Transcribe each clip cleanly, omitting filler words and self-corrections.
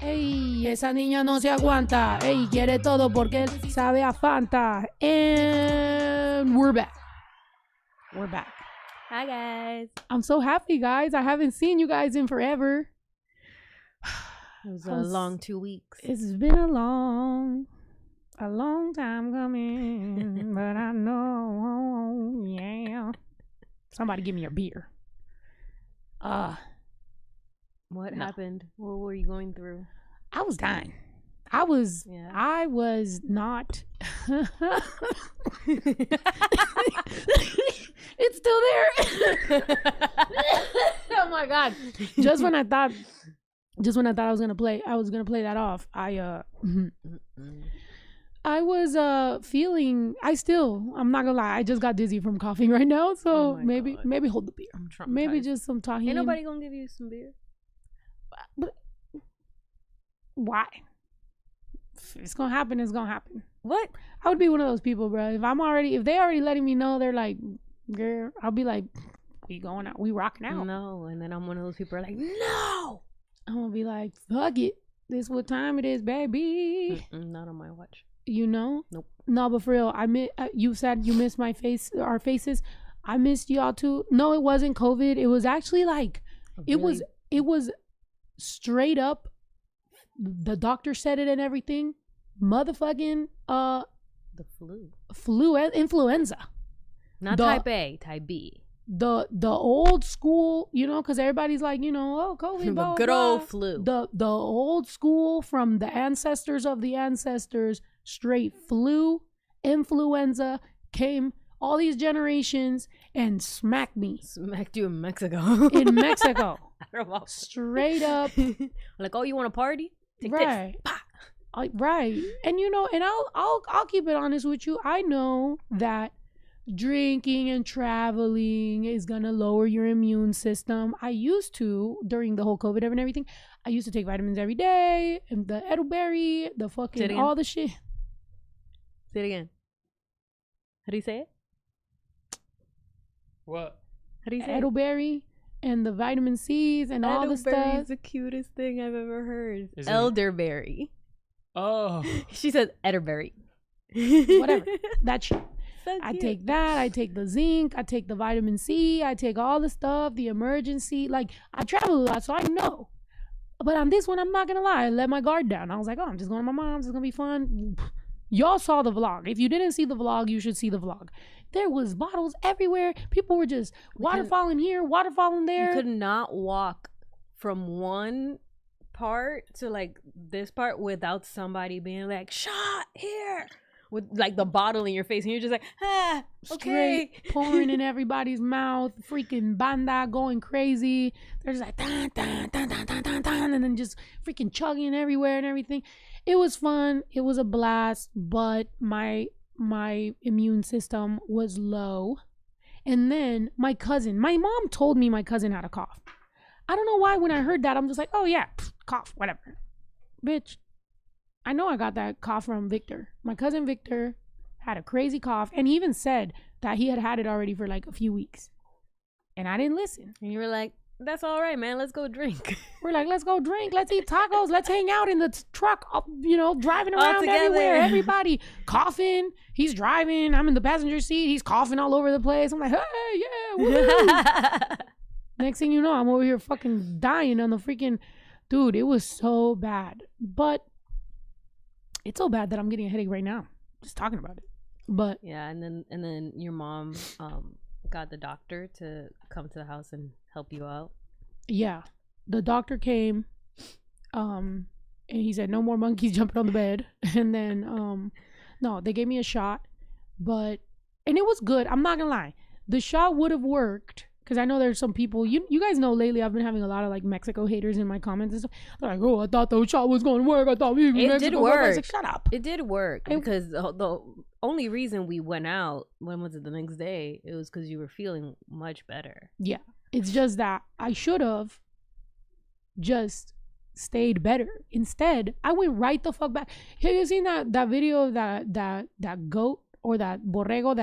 Ey, esa niña no se aguanta. Ey, quiere todo porque él sabe a Fanta. And we're back. We're back. Hi, guys. I'm so happy, guys. I haven't seen you guys in forever. It was a long 2 weeks. It's been a long time coming, but I know, yeah. Somebody give me a beer. What happened? What were you going through? I was dying. I was not. It's still there. Oh my God. Just when I thought I was gonna play that off, I was feeling. I'm not gonna lie. I just got dizzy from coughing right now. So maybe hold the beer. Maybe just some tahini. Ain't nobody gonna give you some beer. But why? If it's gonna happen, it's gonna happen. What? I would be one of those people, bro. If they already letting me know, they're like, girl, I'll be like, we going out, we rocking out. No, and then I'm one of those people who are like, no. I'm gonna be like, fuck it. This what time it is, baby. Not on my watch. You know? Nope. No, but for real, you said you missed our faces. I missed y'all too. No, it wasn't COVID. It was actually like, Really? it was straight up. The doctor said it and everything. Motherfucking the influenza. Not type A, type B. The old school, you know, because everybody's like, you know, COVID, blah, good blah. old flu. The old school from the ancestors of the ancestors, straight flu, influenza came all these generations and smacked me. Smacked you in Mexico. In Mexico. I don't know. Straight up. Like, oh, you want to party? Take right. this. Right. And you know, and I'll keep it honest with you. I know that drinking and traveling is gonna lower your immune system. I used to, during the whole COVID and everything, I used to take vitamins every day, and the elderberry, the fucking all the shit. Say it again. How do you say it? What? How do you say elderberry and the vitamin C's and all the stuff. Elderberry is the cutest thing I've ever heard. Is elderberry. Oh. She says elderberry. Whatever. That shit. So I take that. I take the zinc. I take the vitamin C. I take all the stuff, the emergency. Like, I travel a lot, so I know. But on this one, I'm not going to lie. I let my guard down. I was like, oh, I'm just going to my mom's. It's going to be fun. Y'all saw the vlog. If you didn't see the vlog, you should see the vlog. There was bottles everywhere. People were just waterfalling here, waterfalling there. You could not walk from one part to like this part without somebody being like, shot here, with like the bottle in your face, and you're just like, okay. Straight pouring in everybody's mouth, freaking banda going crazy. They're just like dun, dun, dun, dun, dun, dun, dun, and then just freaking chugging everywhere and everything. It was fun. It was a blast, but my immune system was low. And then my mom told me my cousin had a cough. I don't know why when I heard that, I'm just like, oh yeah, cough, whatever. Bitch, I know I got that cough from Victor. My cousin Victor had a crazy cough, and he even said that he had it already for like a few weeks. And I didn't listen. And you were like, that's all right, man. Let's go drink. We're like, let's go drink. Let's eat tacos. Let's hang out in the truck, you know, driving around everywhere. Everybody coughing. He's driving. I'm in the passenger seat. He's coughing all over the place. I'm like, hey, yeah, woo. Next thing you know, I'm over here fucking dying on the freaking... Dude, it was so bad. But it's so bad that I'm getting a headache right now. Just talking about it. But... Yeah, and then your mom got the doctor to come to the house and help you out. Yeah. The doctor came, and he said, no more monkeys jumping on the bed. And then, no, they gave me a shot, and it was good. I'm not gonna lie. The shot would have worked, because I know there's some people, you guys know lately I've been having a lot of like Mexico haters in my comments and stuff. They're like, oh, I thought the shot was going to work. I thought maybe it Mexico did work. I was like, shut up. It did work, because the only reason we went out, when was it, the next day, it was because you were feeling much better. Yeah. It's just that I should have just stayed better. Instead, I went right the fuck back. Have you seen that video of that goat or that borrego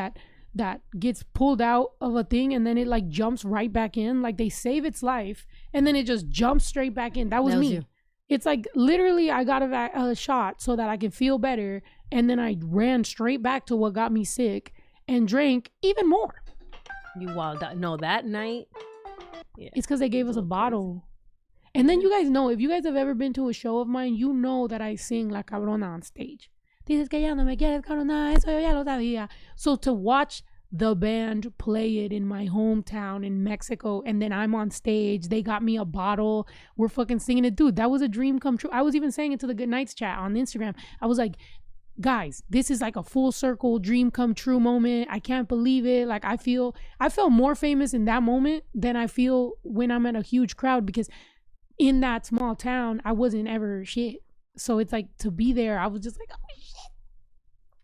that gets pulled out of a thing and then it like jumps right back in? Like they save its life and then it just jumps straight back in. That was me. It's like literally I got a shot so that I can feel better, and then I ran straight back to what got me sick and drank even more. You wild. No, that night. Yeah, it's because they gave us a bottle. Crazy. And then you guys know, if you guys have ever been to a show of mine, you know that I sing La Cabrona on stage. Dices que ya no me quieres coronar, eso yo ya lo sabía. So to watch the band play it in my hometown in Mexico, and then I'm on stage, they got me a bottle, we're fucking singing it, dude, that was a dream come true. I was even saying it to the Good Nights chat on Instagram. I was like, guys, this is like a full circle dream come true moment. I can't believe it. Like I felt more famous in that moment than I feel when I'm at a huge crowd, because in that small town I wasn't ever shit. So it's like, to be there, I was just like, oh shit,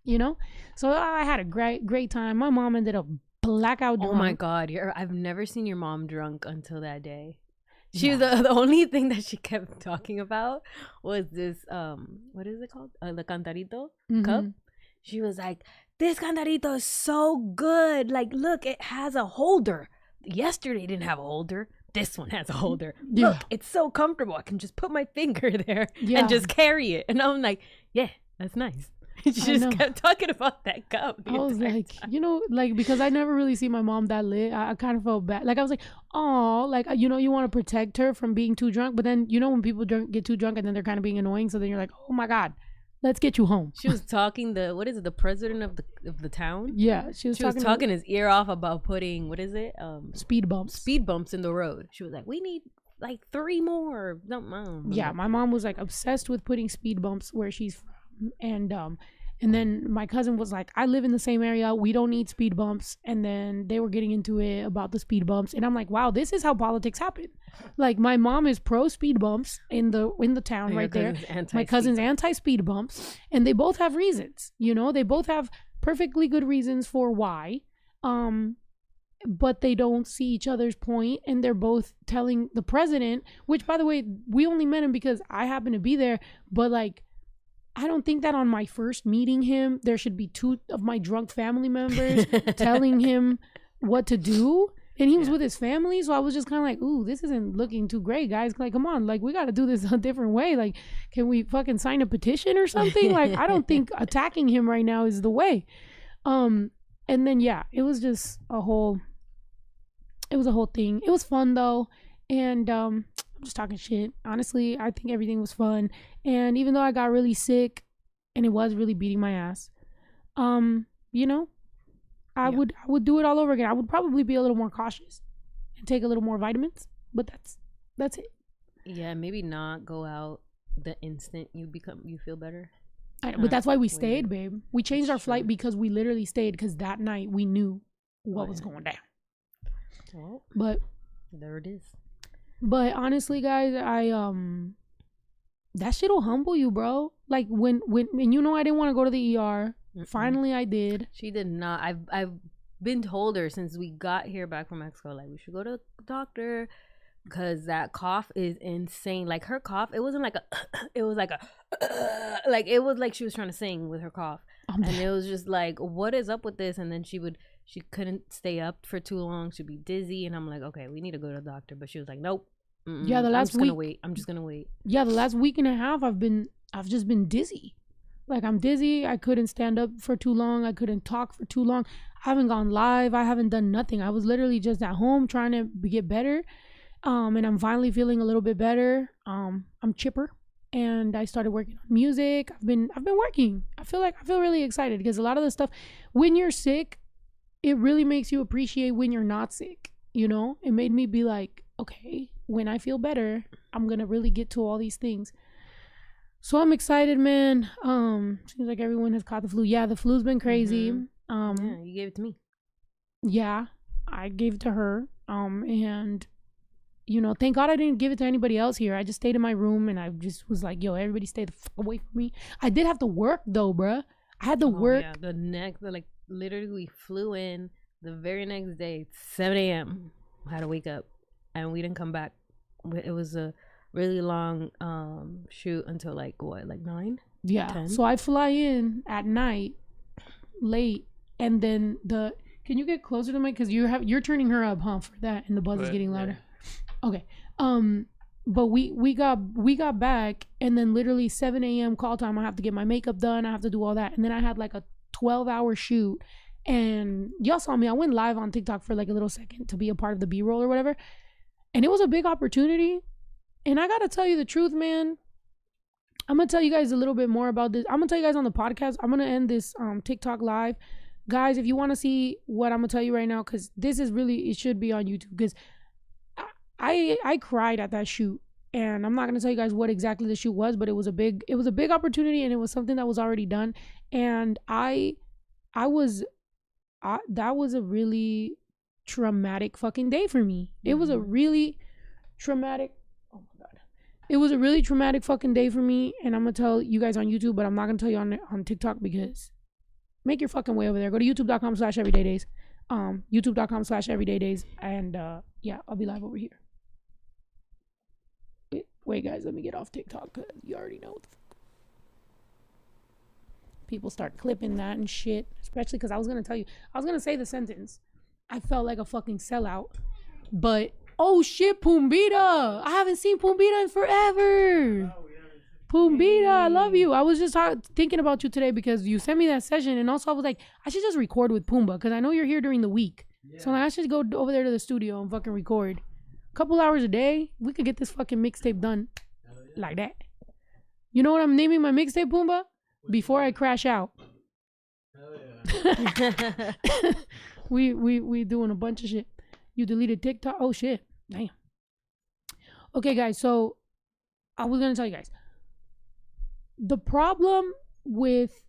you know. So I had a great time. My mom ended up blackout drunk. Oh my god, I've never seen your mom drunk until that day. She was the only thing that she kept talking about was this what is it called, the cantarito cup. She was like, this cantarito is so good, like look, it has a holder. Yesterday didn't have a holder, this one has a holder. Look, it's so comfortable, I can just put my finger there and just carry it. And I'm like, yeah, that's nice. She just kept talking about that cup. I was like, time. You know, like, because I never really see my mom that lit. I kind of felt bad. Like, I was like, oh, like, you know, you want to protect her from being too drunk. But then, you know, when people get too drunk and then they're kind of being annoying. So then you're like, oh my God, let's get you home. She was talking the president of the town? Yeah. She was talking his ear off about putting, speed bumps in the road. She was like, we need like 3 more. Yeah. My mom was like obsessed with putting speed bumps where she's from. And then my cousin was like, I live in the same area, we don't need speed bumps. And then they were getting into it about the speed bumps, and I'm like, wow, this is how politics happen. Like, my mom is pro speed bumps in the town right there. My cousin's anti speed bumps, and they both have reasons. You know, they both have perfectly good reasons for why. But they don't see each other's point, and they're both telling the president, which, by the way, we only met him because I happen to be there, but like, I don't think that on my first meeting him, there should be 2 of my drunk family members telling him what to do. And he was with his family. So I was just kind of like, ooh, this isn't looking too great, guys. Like, come on. Like, we got to do this a different way. Like, can we fucking sign a petition or something? Like, I don't think attacking him right now is the way. And then, yeah, it was just a whole thing. It was fun, though. And I'm just talking shit. Honestly, I think everything was fun. And even though I got really sick and it was really beating my ass, you know, I would do it all over again. I would probably be a little more cautious and take a little more vitamins, but that's it. Yeah, maybe not go out the instant you feel better. But that's why we stayed, babe. We changed our flight because we literally stayed, because that night we knew what was going down. Well, but there it is. But honestly, guys, that shit'll humble you, bro. Like when and you know, I didn't want to go to the ER. Finally, I did. She did not. I've been told her since we got here back from Mexico, like, we should go to the doctor because that cough is insane. Like, her cough, it wasn't like it was like like, it was like she was trying to sing with her cough, and it was just like, what is up with this? And then she couldn't stay up for too long. She'd be dizzy, and I'm like, okay, we need to go to the doctor. But she was like, nope. Yeah, I'm just gonna wait. Yeah, the last week and a half, I've just been dizzy. Like, I'm dizzy. I couldn't stand up for too long. I couldn't talk for too long. I haven't gone live. I haven't done nothing. I was literally just at home trying to get better. And I'm finally feeling a little bit better. I'm chipper, and I started working on music. I've been working. I feel really excited because a lot of the stuff, when you're sick, it really makes you appreciate when you're not sick. You know, it made me be like, okay, when I feel better, I'm gonna really get to all these things. So I'm excited, man. Seems like everyone has caught the flu. Yeah, the flu's been crazy. Yeah, you gave it to me. Yeah, I gave it to her. And you know, thank God I didn't give it to anybody else here. I just stayed in my room, and I just was like, yo, everybody stay the fuck away from me. I did have to work though, bruh. I had to work. Yeah, literally we flew in the very next day, 7 a.m. I had to wake up, and we didn't come back. It was a really long shoot until like 9. Yeah, 10? So I fly in at night late, and then can you get closer to me, because you're turning her up, huh, for that, and the buzz is getting louder. Yeah. Okay. but we got back, and then literally 7 a.m. call time. I have to get my makeup done. I have to do all that, and then I had like a 12-hour shoot. And y'all saw me. I went live on TikTok for like a little second to be a part of the B-roll or whatever, and it was a big opportunity. And I gotta tell you the truth, man. I'm gonna tell you guys a little bit more about this. I'm gonna tell you guys on the podcast. I'm gonna end this TikTok live, guys. If you want to see what I'm gonna tell you right now, because this is really, it should be on YouTube, because I cried at that shoot. And I'm not gonna tell you guys what exactly the shoot was, but it was a big opportunity, and it was something that was already done. And that was a really traumatic fucking day for me. It was a really traumatic, oh my God. It was a really traumatic fucking day for me, and I'm gonna tell you guys on YouTube, but I'm not gonna tell you on TikTok, because make your fucking way over there. Go to youtube.com/everydaydays, youtube.com/everydaydays, and yeah, I'll be live over here. Wait, guys, let me get off TikTok, because you already know people start clipping that and shit, especially because I was gonna say the sentence, I felt like a fucking sellout, but oh shit, Pumbita, I haven't seen Pumbita in forever. Pumbita, I love you. I was just thinking about you today, because you sent me that session, and also I was like, I should just record with Pumbaa, because I know you're here during the week. So like, I should go over there to the studio and fucking record a couple hours a day. We could get this fucking mixtape done like that. You know what I'm naming my mixtape, Pumbaa? Before I crash out. we doing a bunch of shit. You deleted TikTok? Oh shit. Damn. Okay, guys, so I was gonna tell you guys, the problem with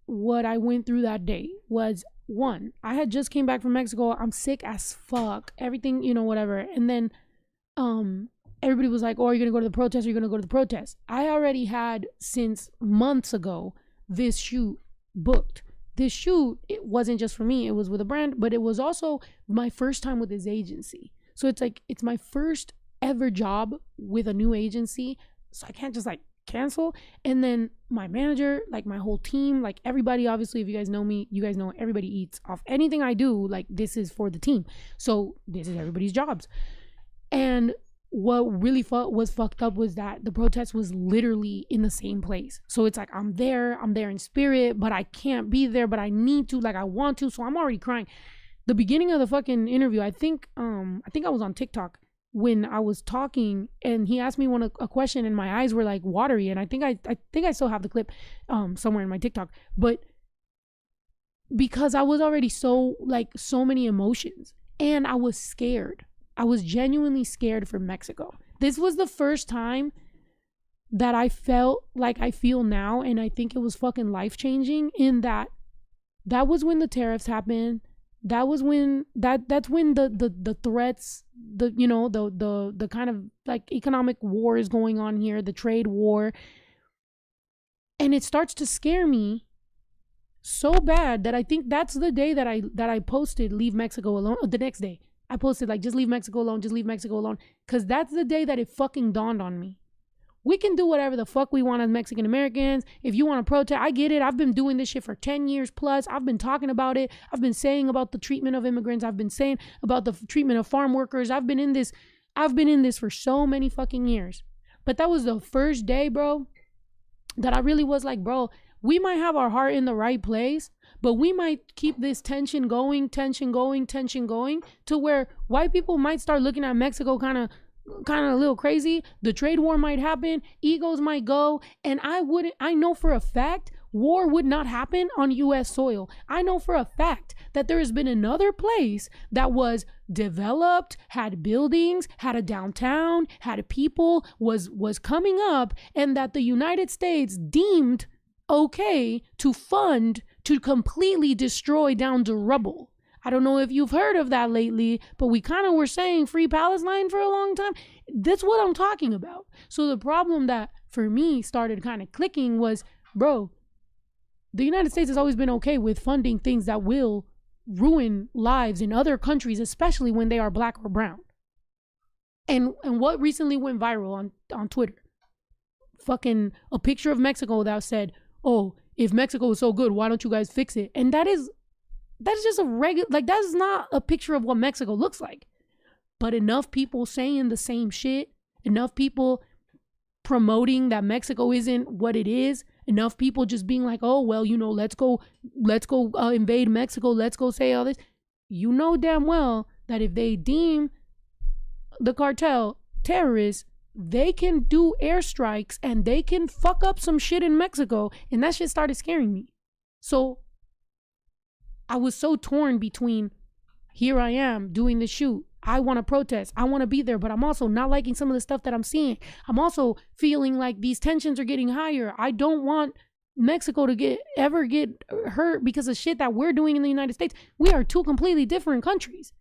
what I went through that day was, one, I had just came back from Mexico. I'm sick as fuck. Everything, whatever. And then everybody was like, oh, are you gonna go to the protest? Are you gonna go to the protest? I already had, since months ago, this shoot booked. This shoot, it wasn't just for me, it was with a brand, but it was also my first time with this agency. So it's like, it's my first ever job with a new agency, so I can't just like cancel. And then my manager, like my whole team, like everybody, obviously, if you guys know me, you guys know everybody eats off anything I do. Like, this is for the team, so this is everybody's jobs. And what really was fucked up was that the protest was literally in the same place. So it's like, I'm there in spirit, but I can't be there, but I need to, like I want to. So I'm already crying. The beginning of the fucking interview, I think I was on TikTok when I was talking, and he asked me a question, and my eyes were like watery, and I think I still have the clip somewhere in my TikTok, but because I was already so many emotions, and I was scared. I was genuinely scared for Mexico. This was the first time that I felt like I feel now, and I think it was fucking life-changing, in that was when the tariffs happened. That was when that's when the threats, the kind of like economic war is going on here, the trade war. And it starts to scare me so bad that I think that's the day that I posted leave Mexico alone. The next day I posted like, just leave Mexico alone, just leave Mexico alone. Because that's the day that it fucking dawned on me. We can do whatever the fuck we want as Mexican Americans. If you want to protest, I get it. I've been doing this shit for 10 years plus. I've been talking about it. I've been saying about the treatment of immigrants. I've been saying about the treatment of farm workers. I've been in this for so many fucking years. But that was the first day, bro, that I really was like, bro, we might have our heart in the right place, but we might keep this tension going to where white people might start looking at Mexico kind of a little crazy. The trade war might happen, egos might go, and I know for a fact war would not happen on US soil. I know for a fact that there has been another place that was developed, had buildings, had a downtown, had a people, was coming up, and that the United States deemed okay to fund to completely destroy down to rubble. I don't know if you've heard of that lately, but we kind of were saying free Palestine for a long time. That's what I'm talking about. So the problem that for me started kind of clicking was, bro, the United States has always been okay with funding things that will ruin lives in other countries, especially when they are black or brown. And what recently went viral on Twitter? Fucking a picture of Mexico that said, oh, if Mexico is so good, why don't you guys fix it? And that's just a regular, like, that's not a picture of what Mexico looks like. But enough people saying the same shit enough people promoting that Mexico isn't what it is, enough people just being like, oh, well, you know, let's go invade Mexico, let's go say all this. You know damn well that if they deem the cartel terrorists, they can do airstrikes and they can fuck up some shit in Mexico, and that shit started scaring me. So I was so torn between, here I am doing the shoot, I want to protest, I want to be there, but I'm also not liking some of the stuff that I'm seeing. I'm also feeling like these tensions are getting higher. I don't want Mexico to ever get hurt because of shit that we're doing in the United States. We are two completely different countries.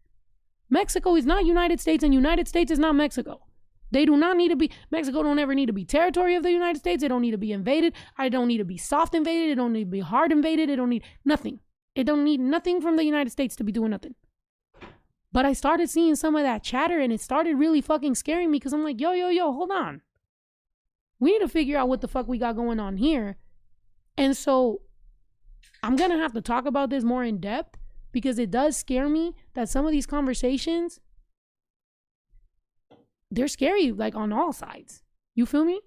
Mexico is not United States, and United States is not Mexico. They do not need to be, Mexico don't ever need to be territory of the United States. It don't need to be invaded. I don't need to be soft invaded. It don't need to be hard invaded. It don't need nothing. It don't need nothing from the United States to be doing nothing. But I started seeing some of that chatter, and it started really fucking scaring me, because I'm like, yo, hold on. We need to figure out what the fuck we got going on here. And so I'm going to have to talk about this more in depth, because it does scare me that some of these conversations, they're scary, like, on all sides. You feel me?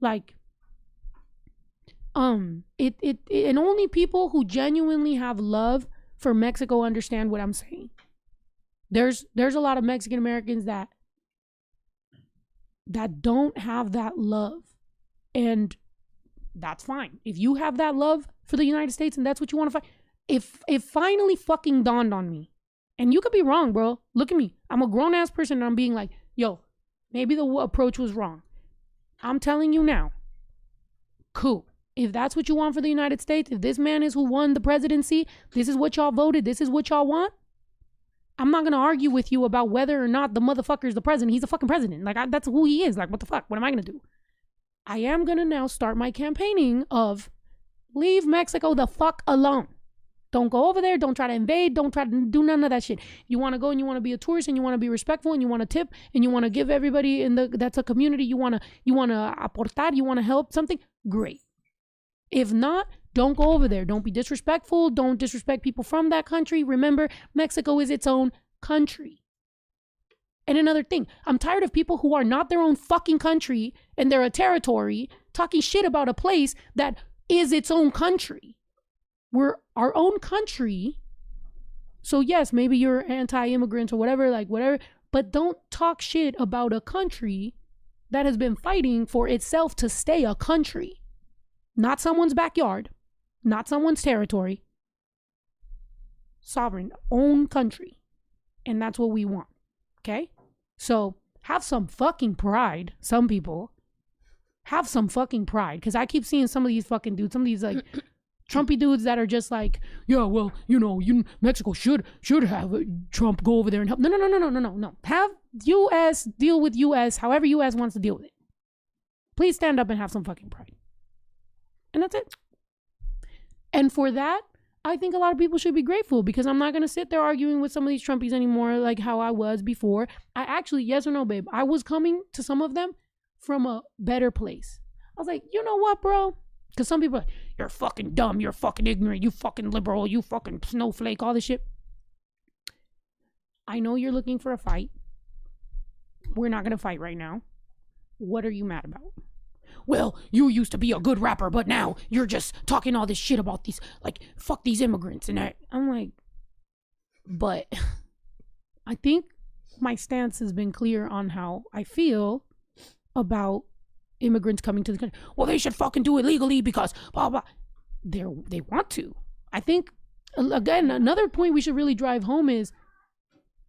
Like, and only people who genuinely have love for Mexico understand what I'm saying. There's a lot of Mexican Americans that don't have that love, and that's fine. If you have that love for the United States and that's what you want to fight, it finally fucking dawned on me. And you could be wrong, bro. Look at me. I'm a grown ass person, and I'm being like, yo, maybe the approach was wrong. I'm telling you now. Cool. If that's what you want for the United States, if this man is who won the presidency, this is what y'all voted, this is what y'all want, I'm not going to argue with you about whether or not the motherfucker is the president. He's a fucking president. Like, that's who he is. Like, what the fuck? What am I going to do? I am going to now start my campaigning of leave Mexico the fuck alone. Don't go over there. Don't try to invade. Don't try to do none of that shit. You want to go and you want to be a tourist and you want to be respectful and you want to tip and you want to give everybody that's a community, you want to aportar, you want to help something, great. If not, don't go over there. Don't be disrespectful. Don't disrespect people from that country. Remember, Mexico is its own country. And another thing, I'm tired of people who are not their own fucking country and they're a territory talking shit about a place that is its own country. We're our own country. So yes, maybe you're anti-immigrant or whatever, like whatever, but don't talk shit about a country that has been fighting for itself to stay a country. Not someone's backyard, not someone's territory. Sovereign, own country. And that's what we want. Okay? So have some fucking pride. Some people have some fucking pride. Because I keep seeing some of these fucking dudes, some of these like Trumpy dudes that are just like, yeah, well, Mexico should have Trump go over there and help. No. Have U.S. deal with U.S. however U.S. wants to deal with it. Please stand up and have some fucking pride. And that's it. And for that, I think a lot of people should be grateful, because I'm not going to sit there arguing with some of these Trumpies anymore like how I was before. I actually, yes or no, babe, I was coming to some of them from a better place. I was like, you know what, bro? Because some people are like, you're fucking dumb, you're fucking ignorant, you fucking liberal, you fucking snowflake, all this shit. I know you're looking for a fight. We're not going to fight right now. What are you mad about? Well, you used to be a good rapper, but now you're just talking all this shit about these, like, fuck these immigrants. And I'm like, but I think my stance has been clear on how I feel about immigrants coming to the country. Well, they should fucking do it legally because blah, blah. They want to. I think, again, another point we should really drive home is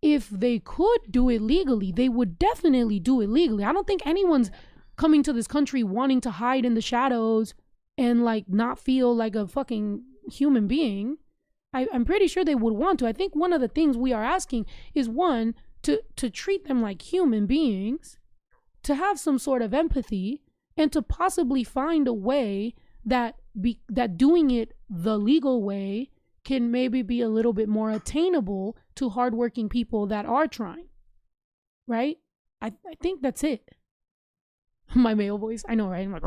if they could do it legally, they would definitely do it legally. I don't think anyone's coming to this country wanting to hide in the shadows and like not feel like a fucking human being. I'm pretty sure they would want to. I think one of the things we are asking is, one, to treat them like human beings, to have some sort of empathy, and to possibly find a way that doing it the legal way can maybe be a little bit more attainable to hardworking people that are trying. Right? I think that's it. My male voice, I know, right? I'm like,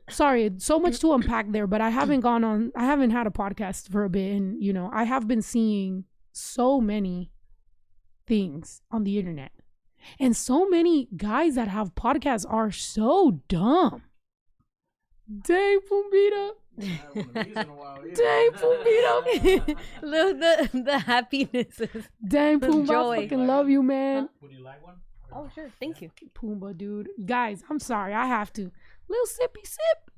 sorry, so much to unpack there, but I haven't had a podcast for a bit, and I have been seeing so many things on the internet. And so many guys that have podcasts are so dumb. Dang, Pumbita. Dang, Pumbita. Look, the happiness is Dang, the Pumbaa, joy. I fucking love you, man. Would you like one? Oh, sure. Thank you. Pumbaa, dude. Guys, I'm sorry. I have to. Little sippy sip.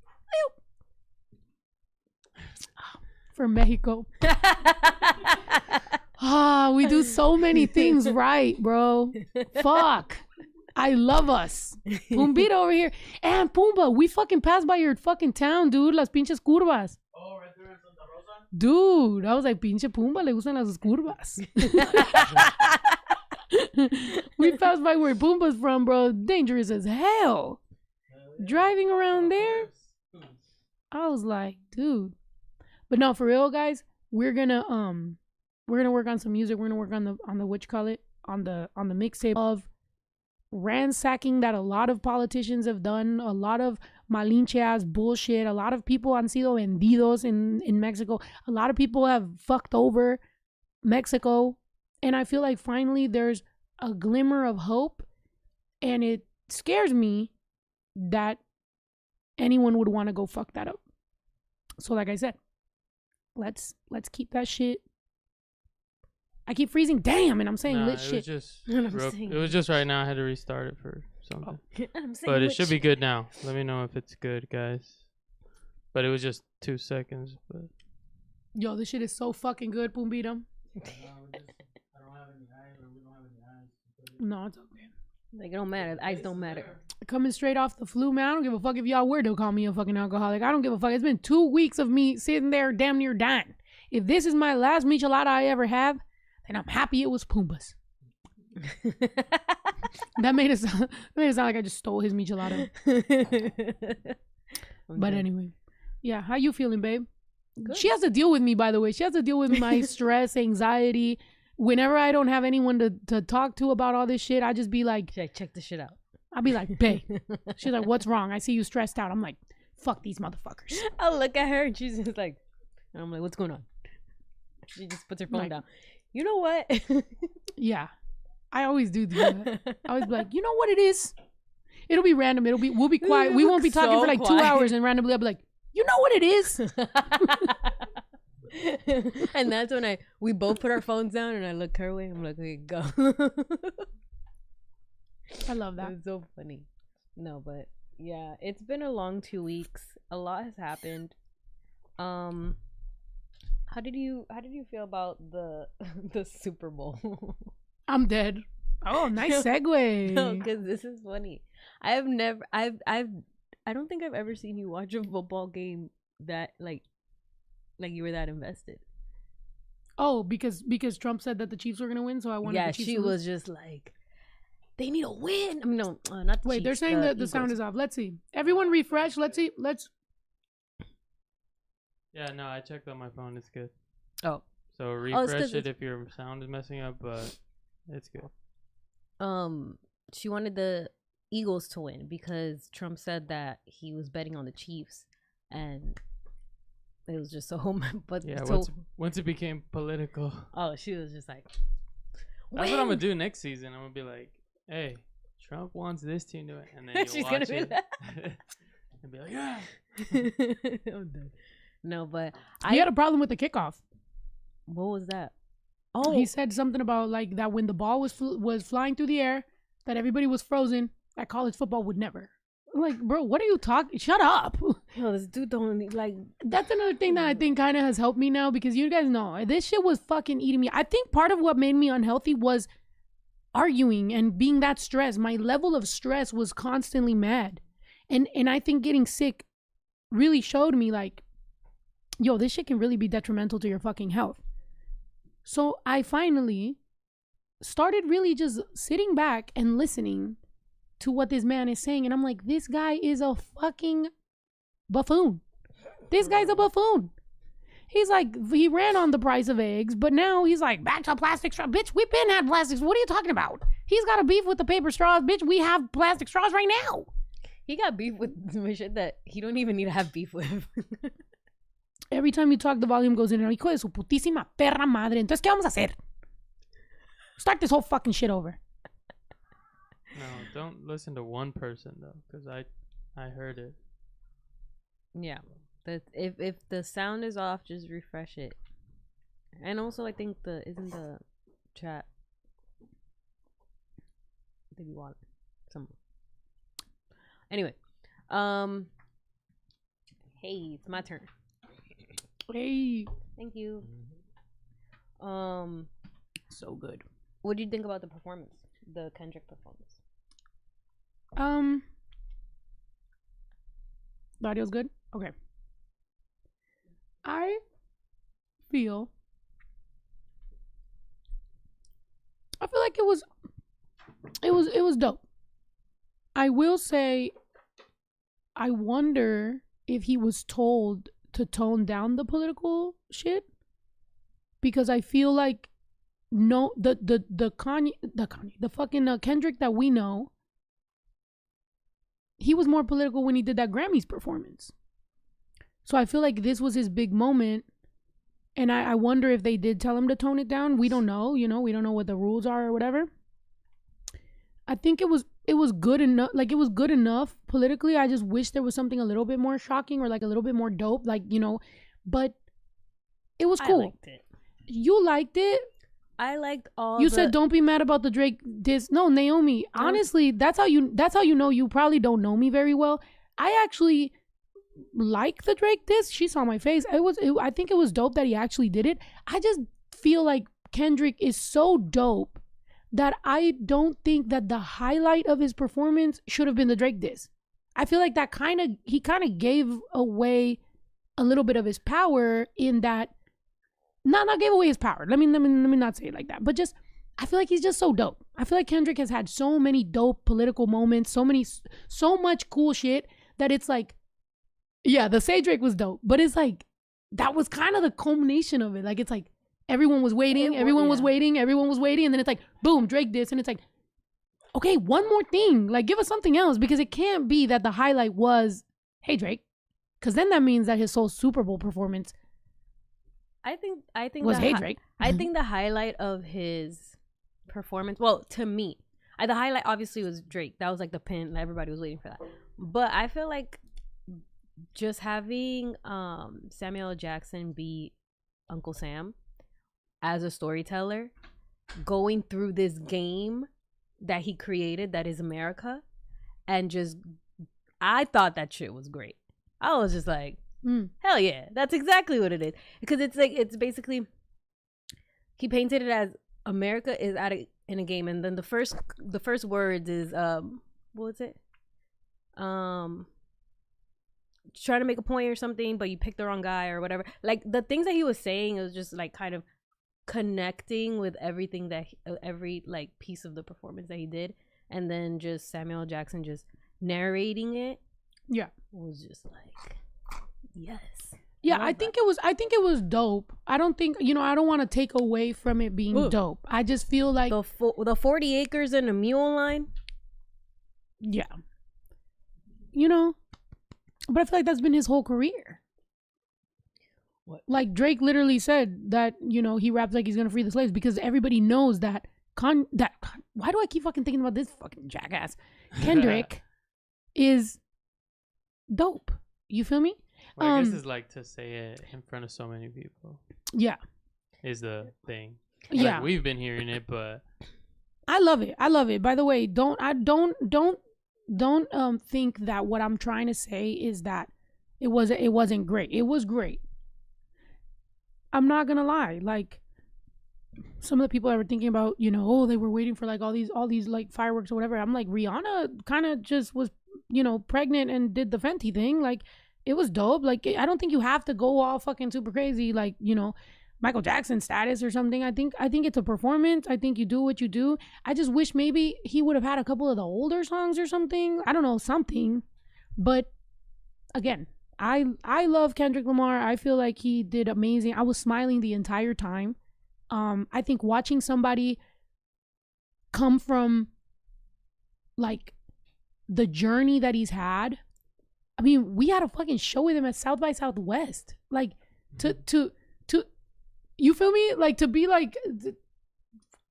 For Mexico. We do so many things right, bro. Fuck. I love us. Pumbita over here. And Pumbaa, we fucking passed by your fucking town, dude. Las pinches curvas. Oh, right there in Santa Rosa? Dude, I was like, pinche Pumbaa, le gustan las curvas. We passed by where Pumbaa's from, bro. Dangerous as hell. Driving around there, I was like, dude. But no, for real, guys, we're gonna work on some music. We're gonna work on the what you call it, on the mixtape of ransacking that a lot of politicians have done, a lot of malinche ass bullshit. A lot of people han sido vendidos in Mexico. A lot of people have fucked over Mexico. And I feel like finally there's a glimmer of hope. And it scares me that anyone would want to go fuck that up. So like I said, let's keep that shit. I keep freezing. Damn, and I'm saying lit shit. It was just right now. I had to restart it for something. I'm saying But it should be shit. good now. Let me know if it's good, guys. But it was just 2 seconds. But Yo, this shit is so fucking good, Pumbita. I don't have any eyes, or we don't have any eyes. No, it's okay. Like, it don't matter. The eyes don't matter. Coming straight off the flu, man. I don't give a fuck if y'all were to call me a fucking alcoholic. I don't give a fuck. It's been 2 weeks of me sitting there damn near dying. If this is my last michelada I ever have, then I'm happy it was Pumbaa's. That made it sound like I just stole his michelada. But anyway, yeah. How you feeling, babe? Good. She has to deal with me, by the way. She has to deal with my stress, anxiety. Whenever I don't have anyone to talk to about all this shit, I just be like, Should I check this shit out? I'll be like, babe. She's like, what's wrong? I see you stressed out. I'm like, fuck these motherfuckers. I'll look at her and she's just like, and I'm like, what's going on? She just puts her phone Like- down. You know what? Yeah. I always do that. I always be like, you know what it is? It'll be random. We'll be quiet. We won't be talking So for like 2 quiet. hours, and randomly I'll be like, you know what it is? And that's when we both put our phones down and I look her way. I'm like, okay, go. I love that. It's so funny. No, but yeah, it's been a long 2 weeks. A lot has happened. How did you feel about the Super Bowl? I'm dead. Oh, nice segue. No, because this is funny. I don't think I've ever seen you watch a football game that like you were that invested. Oh, because Trump said that the Chiefs were gonna win, so I wanted the Chiefs she to lose. was just like, they need a win. I mean, no, not the Wait, Chiefs, they're saying that the sound is off. Let's see. Everyone refresh. Let's see. yeah, no, I checked on my phone. It's good. Oh. So it's refresh 'cause it if your sound is messing up, but it's good. She wanted the Eagles to win because Trump said that he was betting on the Chiefs, and it was just so but Yeah, so, once it became political, oh, she was just like, that's what I'm gonna do next season. I'm gonna be like, hey, Trump wants this team to win, and then you'll She's watch gonna be it that. and be like, yeah. I'm done. No, but He had a problem with the kickoff. what was that? Oh, He said something about like that when the ball was flying through the air, that everybody was frozen. That college football would never. I'm like, bro, what are you talking? Shut up. yo, this dude don't like. That's another thing that I think kind of has helped me now, because you guys know this shit was fucking eating me. I think part of what made me unhealthy was arguing and being that stressed. My level of stress was constantly mad. And I think getting sick really showed me like, yo, this shit can really be detrimental to your fucking health. So I finally started really just sitting back and listening to what this man is saying. And I'm like, this guy is a fucking buffoon. This guy's a buffoon. He's like, he ran on the price of eggs, but now he's like, back to plastic straw. Bitch, we've been had plastics. What are you talking about? He's got a beef with the paper straws. Bitch, we have plastic straws right now. He got beef with some shit that he don't even need to have beef with. Every time you talk, the volume goes in. Hijo de su putísima perra madre. Entonces, ¿qué vamos a hacer? Start this whole fucking shit over. No, don't listen to one person though, because I heard it. Yeah. That if the sound is off, just refresh it. And also, I think isn't the chat maybe wallet somewhere. Anyway, hey, it's my turn. Hey. Thank you. So good. What do you think about the performance, the Kendrick performance? The audio's good? Okay. I feel like it was dope. I will say I wonder if he was told to tone down the political shit, because I feel like the fucking Kendrick that we know, he was more political when he did that Grammys performance. So I feel like this was his big moment, and I wonder if they did tell him to tone it down. We don't know, we don't know what the rules are or whatever. I think it was good enough. Like, it was good enough politically. I just wish there was something a little bit more shocking or like a little bit more dope, like, but it was cool. I liked it. You liked it? I liked all. You said don't be mad about the Drake diss. No, Naomi. Honestly, that's how you know you probably don't know me very well. I actually like the Drake diss. She saw my face. I think it was dope that he actually did it. I just feel like Kendrick is so dope that I don't think that the highlight of his performance should have been the Drake diss. I feel like that he kind of gave away a little bit of his power in that. Not gave away his power. Let me not say it like that. But just, I feel like he's just so dope. I feel like Kendrick has had so many dope political moments, so much cool shit that it's like, yeah, the Say Drake was dope, but it's like, that was kind of the culmination of it. Like, it's like, everyone was waiting, everyone was waiting, and then it's like, boom, Drake this, and it's like, okay, one more thing. Like, give us something else, because it can't be that the highlight was, hey, Drake. Because then that means that his whole Super Bowl performance I think was Hey Drake. I think the highlight of his performance, well, to me, the highlight obviously was Drake. That was like the pin. Everybody was waiting for that. But I feel like just having Samuel L. Jackson be Uncle Sam as a storyteller, going through this game that he created, that is America, and just, I thought that shit was great. I was just like, hell yeah, that's exactly what it is. Because it's like, it's basically, he painted it as America is in a game, and then the first words is what was it? Trying to make a point or something, but you picked the wrong guy or whatever. Like, the things that he was saying, it was just like kind of connecting with everything that every like piece of the performance that he did, and then just Samuel L. Jackson just narrating it. Yeah, was just like, yes. Yeah, I think it was dope. I don't think, I don't want to take away from it being dope. I just feel like the 40 acres and a mule line. Yeah. But I feel like that's been his whole career. What? Like, Drake literally said that, he raps like he's gonna free the slaves, because everybody knows that why do I keep fucking thinking about this fucking jackass? Kendrick is dope. You feel me? Well, I guess it's like to say it in front of so many people. Yeah. Is the thing. Yeah. Like, we've been hearing it, but I love it. By the way, don't think that what I'm trying to say is that it wasn't great. It was great. I'm not gonna lie. Like, some of the people that were thinking about, they were waiting for like all these like fireworks or whatever. I'm like, Rihanna kind of just was, pregnant and did the Fenty thing. Like, it was dope. Like, I don't think you have to go all fucking super crazy, like, Michael Jackson status or something. I think it's a performance. I think you do what you do. I just wish maybe he would have had a couple of the older songs or something. I don't know, something. But again, I love Kendrick Lamar. I feel like he did amazing. I was smiling the entire time. I think watching somebody come from like the journey that he's had. I mean, we had a fucking show with him at South by Southwest. Like, to you feel me? Like, to be like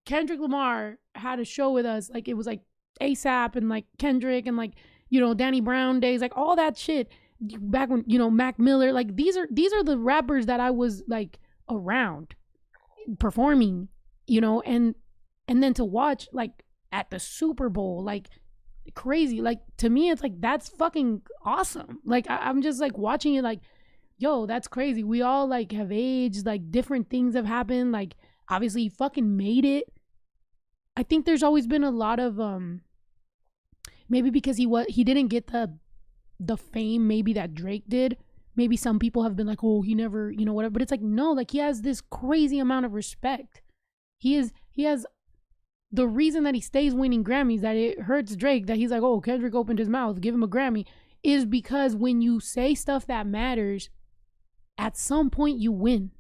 Kendrick Lamar had a show with us. Like, it was like ASAP and like Kendrick and like, you know, Danny Brown days, like all that shit back when, you know, Mac Miller, like these are the rappers that I was like around performing, you know, and then to watch like at the Super Bowl, like crazy, like to me it's like that's fucking awesome. Like I'm just like watching it like, yo, that's crazy. We all like have aged, like different things have happened, like obviously he fucking made it. I think there's always been a lot of maybe because he didn't get the fame maybe that Drake did. Maybe some people have been like, oh, he never, you know, whatever. But it's like, no, like he has this crazy amount of respect. He has the reason that he stays winning Grammys, that it hurts Drake, that he's like, oh, Kendrick opened his mouth, give him a Grammy, is because when you say stuff that matters, at some point you win.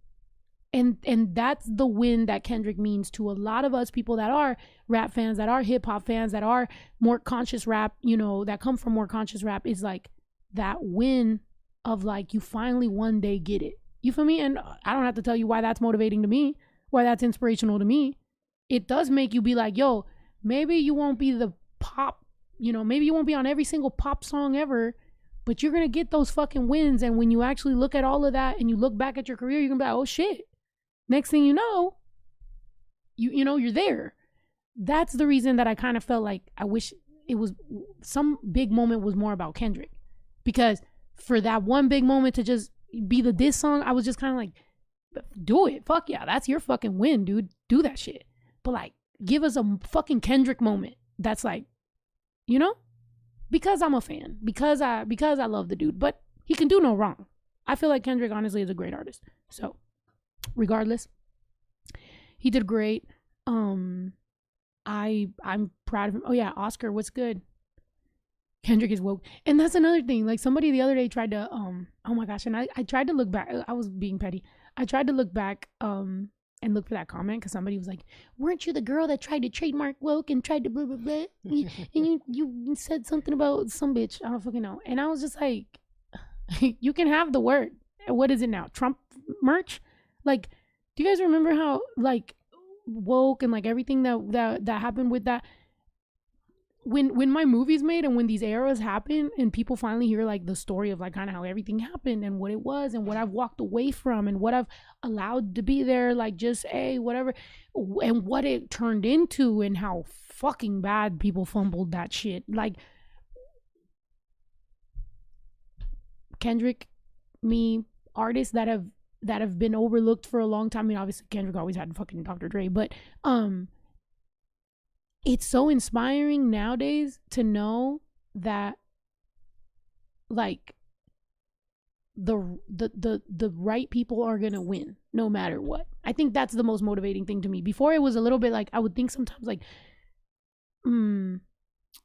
And that's the win that Kendrick means to a lot of us people that are rap fans, that are hip hop fans, that are more conscious rap, you know, that come from more conscious rap, is like that win of like, you finally one day get it. You feel me? And I don't have to tell you why that's motivating to me, why that's inspirational to me. It does make you be like, yo, maybe you won't be the pop, you know, maybe you won't be on every single pop song ever, but you're going to get those fucking wins. And when you actually look at all of that and you look back at your career, you're going to be like, oh shit. Next thing you know, you know, you're there. That's the reason that I kind of felt like I wish it was some big moment was more about Kendrick. Because for that one big moment to just be the diss song, I was just kind of like, do it. Fuck yeah, that's your fucking win, dude. Do that shit. But like, give us a fucking Kendrick moment that's like, you know? Because I'm a fan. Because I love the dude. But he can do no wrong. I feel like Kendrick honestly is a great artist. So regardless, he did great. I'm proud of him. Oh yeah, Oscar, what's good? Kendrick is woke. And that's another thing. Like somebody the other day tried to oh my gosh, and I tried to look back. I was being petty. I tried to look back and look for that comment because somebody was like, weren't you the girl that tried to trademark woke and tried to blah blah blah? And you said something about some bitch. I don't fucking know. And I was just like, you can have the word. What is it now? Trump merch? Like, do you guys remember how like woke and like everything that happened with that? When my movie's made and when these eras happen and people finally hear like the story of like kind of how everything happened and what it was and what I've walked away from and what I've allowed to be there, like just whatever, and what it turned into and how fucking bad people fumbled that shit. Like Kendrick, me, artists that have been overlooked for a long time. I mean, obviously Kendrick always had fucking Dr. Dre, but it's so inspiring nowadays to know that like the right people are gonna win no matter what. I think that's the most motivating thing to me. Before it was a little bit like I would think sometimes like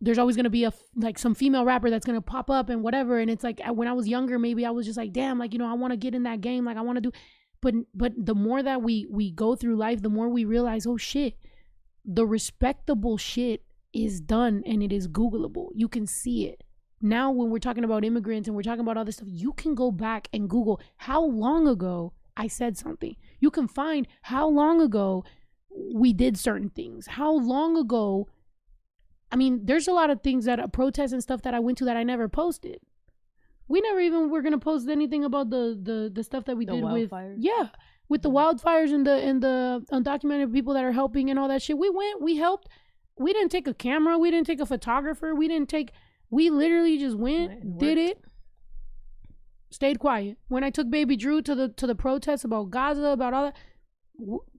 there's always gonna be like some female rapper that's gonna pop up and whatever, and it's like when I was younger maybe I was just like, damn, like, you know, I want to get in that game, like I want to do, but the more that we go through life, the more we realize, oh shit, the respectable shit is done and it is Googleable. You can see it. Now when we're talking about immigrants and we're talking about all this stuff, you can go back and Google how long ago I said something. You can find how long ago we did certain things. How long ago, I mean, there's a lot of things that protests and stuff that I went to that I never posted. We never even were gonna post anything about the stuff that we did wildfires. with the wildfires and the undocumented people that are helping and all that shit. We went, we helped. We didn't take a camera. We didn't take a photographer. We literally just went, did it, stayed quiet. When I took Baby Drew to the protests about Gaza, about all that,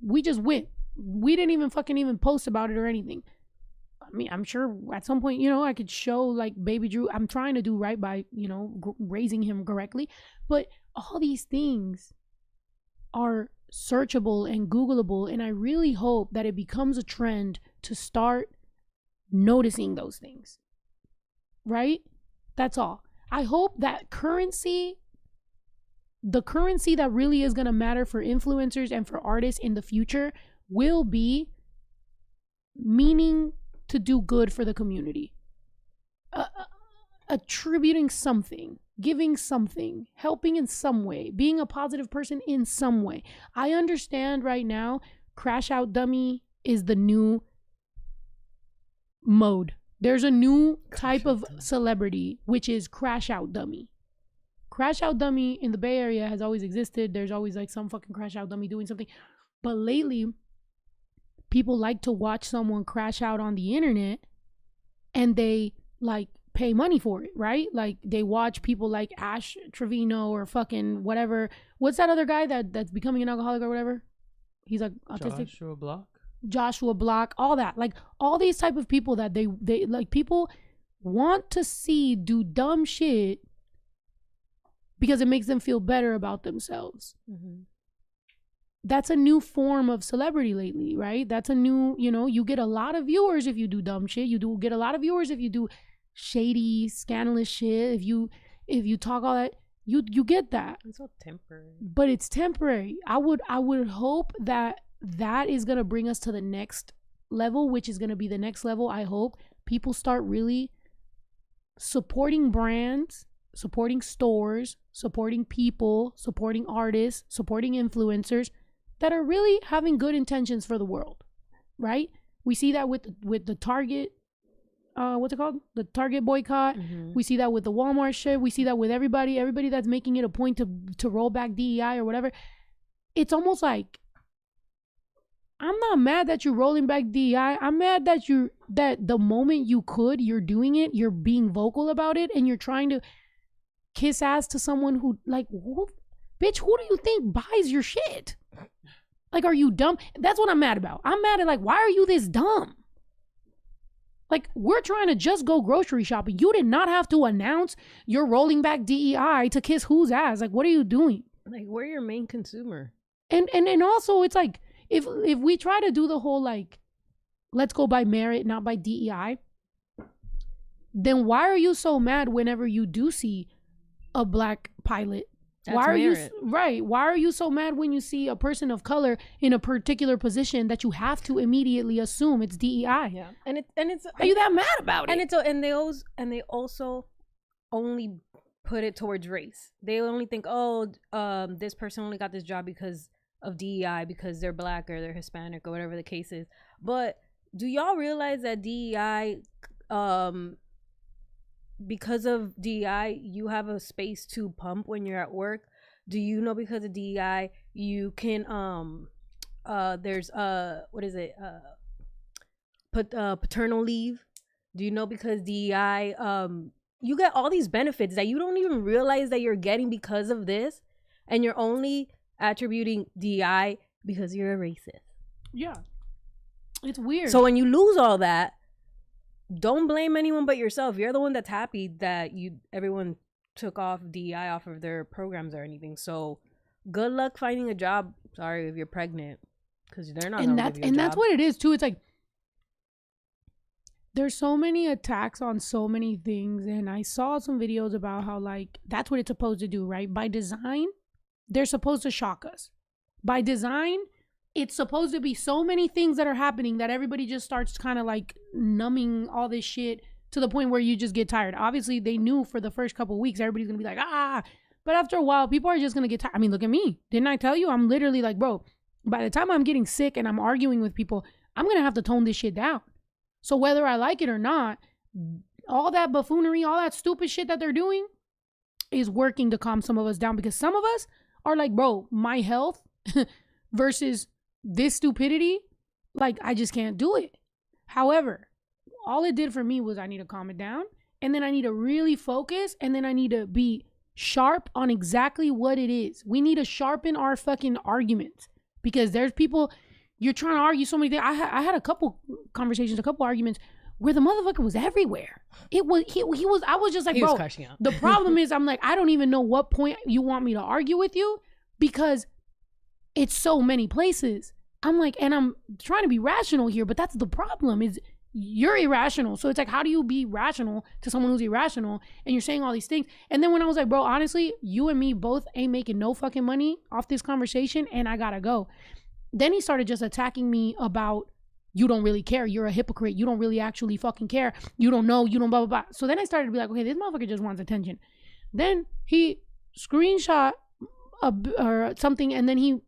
we just went. We didn't even post about it or anything. I mean, I'm sure at some point, you know, I could show like Baby Drew. I'm trying to do right by, you know, raising him correctly. But all these things are searchable and Googleable. And I really hope that it becomes a trend to start noticing those things. Right? That's all. I hope that the currency that really is going to matter for influencers and for artists in the future will be meaning to do good for the community, attributing something, giving something, helping in some way, being a positive person in some way. I understand right now, crash out dummy is the new mode. There's a new type of celebrity, which is crash out dummy. Crash out dummy in the Bay Area has always existed. There's always like some fucking crash out dummy doing something. But lately, people like to watch someone crash out on the internet and they like pay money for it, right? Like they watch people like Ash Trevino or fucking whatever. What's that other guy that's becoming an alcoholic or whatever? He's like autistic. Joshua Block, all that. Like all these type of people that they like, people want to see do dumb shit because it makes them feel better about themselves. Mm-hmm. That's a new form of celebrity lately, right? That's a new, you know, you get a lot of viewers if you do dumb shit. You do get a lot of viewers if you do shady, scandalous shit. If you talk all that, you get that. It's all temporary. But it's temporary. I would hope that is going to bring us to the next level, which is going to be the next level. I hope people start really supporting brands, supporting stores, supporting people, supporting artists, supporting influencers that are really having good intentions for the world, right? We see that with the Target, what's it called? The Target boycott. Mm-hmm. We see that with the Walmart shit. We see that with everybody that's making it a point to roll back DEI or whatever. It's almost like, I'm not mad that you're rolling back DEI. I'm mad that the moment you're doing it, you're being vocal about it, and you're trying to kiss ass to someone who, like, bitch, who do you think buys your shit? Like, are you dumb? That's what I'm mad about. I'm mad at, like, why are you this dumb? Like, we're trying to just go grocery shopping. You did not have to announce you're rolling back DEI to kiss whose ass. Like, what are you doing? Like, we're your main consumer. And also, it's like, if we try to do the whole, like, let's go by merit, not by DEI, then why are you so mad whenever you do see a black pilot? That's why are merit. Why are you so mad when you see a person of color in a particular position that you have to immediately assume it's DEI? Yeah, and it's are you that mad about it? And they also only put it towards race. They only think, this person only got this job because of DEI, because they're black or they're Hispanic or whatever the case is. But do y'all realize that DEI, because of DEI, you have a space to pump when you're at work? Do you know because of DEI you can there's paternal leave? Do you know because DEI you get all these benefits that you don't even realize that you're getting because of this, and you're only attributing DEI because you're a racist? Yeah, it's weird. So when you lose all that, don't blame anyone but yourself. You're the one that's happy that everyone took off DEI off of their programs or anything. So good luck finding a job. Sorry if you're pregnant, because they're not. And that's what it is too. It's like there's so many attacks on so many things, and I saw some videos about how, like, that's what it's supposed to do, right? By design, they're supposed to shock us. By design, it's supposed to be so many things that are happening that everybody just starts kind of like numbing all this shit to the point where you just get tired. Obviously, they knew for the first couple of weeks, everybody's going to be like, but after a while, people are just going to get tired. I mean, look at me. Didn't I tell you? I'm literally like, bro, by the time I'm getting sick and I'm arguing with people, I'm going to have to tone this shit down. So whether I like it or not, all that buffoonery, all that stupid shit that they're doing is working to calm some of us down, because some of us are like, bro, my health versus this stupidity, like, I just can't do it. However, all it did for me was I need to calm it down, and then I need to really focus, and then I need to be sharp on exactly what it is. We need to sharpen our fucking arguments, because there's people, you're trying to argue so many things. I had a couple conversations, a couple arguments where the motherfucker was everywhere. It was, he was, I was just like, bro, the problem is, I'm like, I don't even know what point you want me to argue with you, because it's so many places. I'm like, and I'm trying to be rational here, but that's the problem, is you're irrational. So it's like, how do you be rational to someone who's irrational? And you're saying all these things. And then when I was like, bro, honestly, you and me both ain't making no fucking money off this conversation, and I gotta go. Then he started just attacking me about, you don't really care. You're a hypocrite. You don't really actually fucking care. You don't know. You don't blah, blah, blah. So then I started to be like, okay, this motherfucker just wants attention. Then he screenshot or something, and then he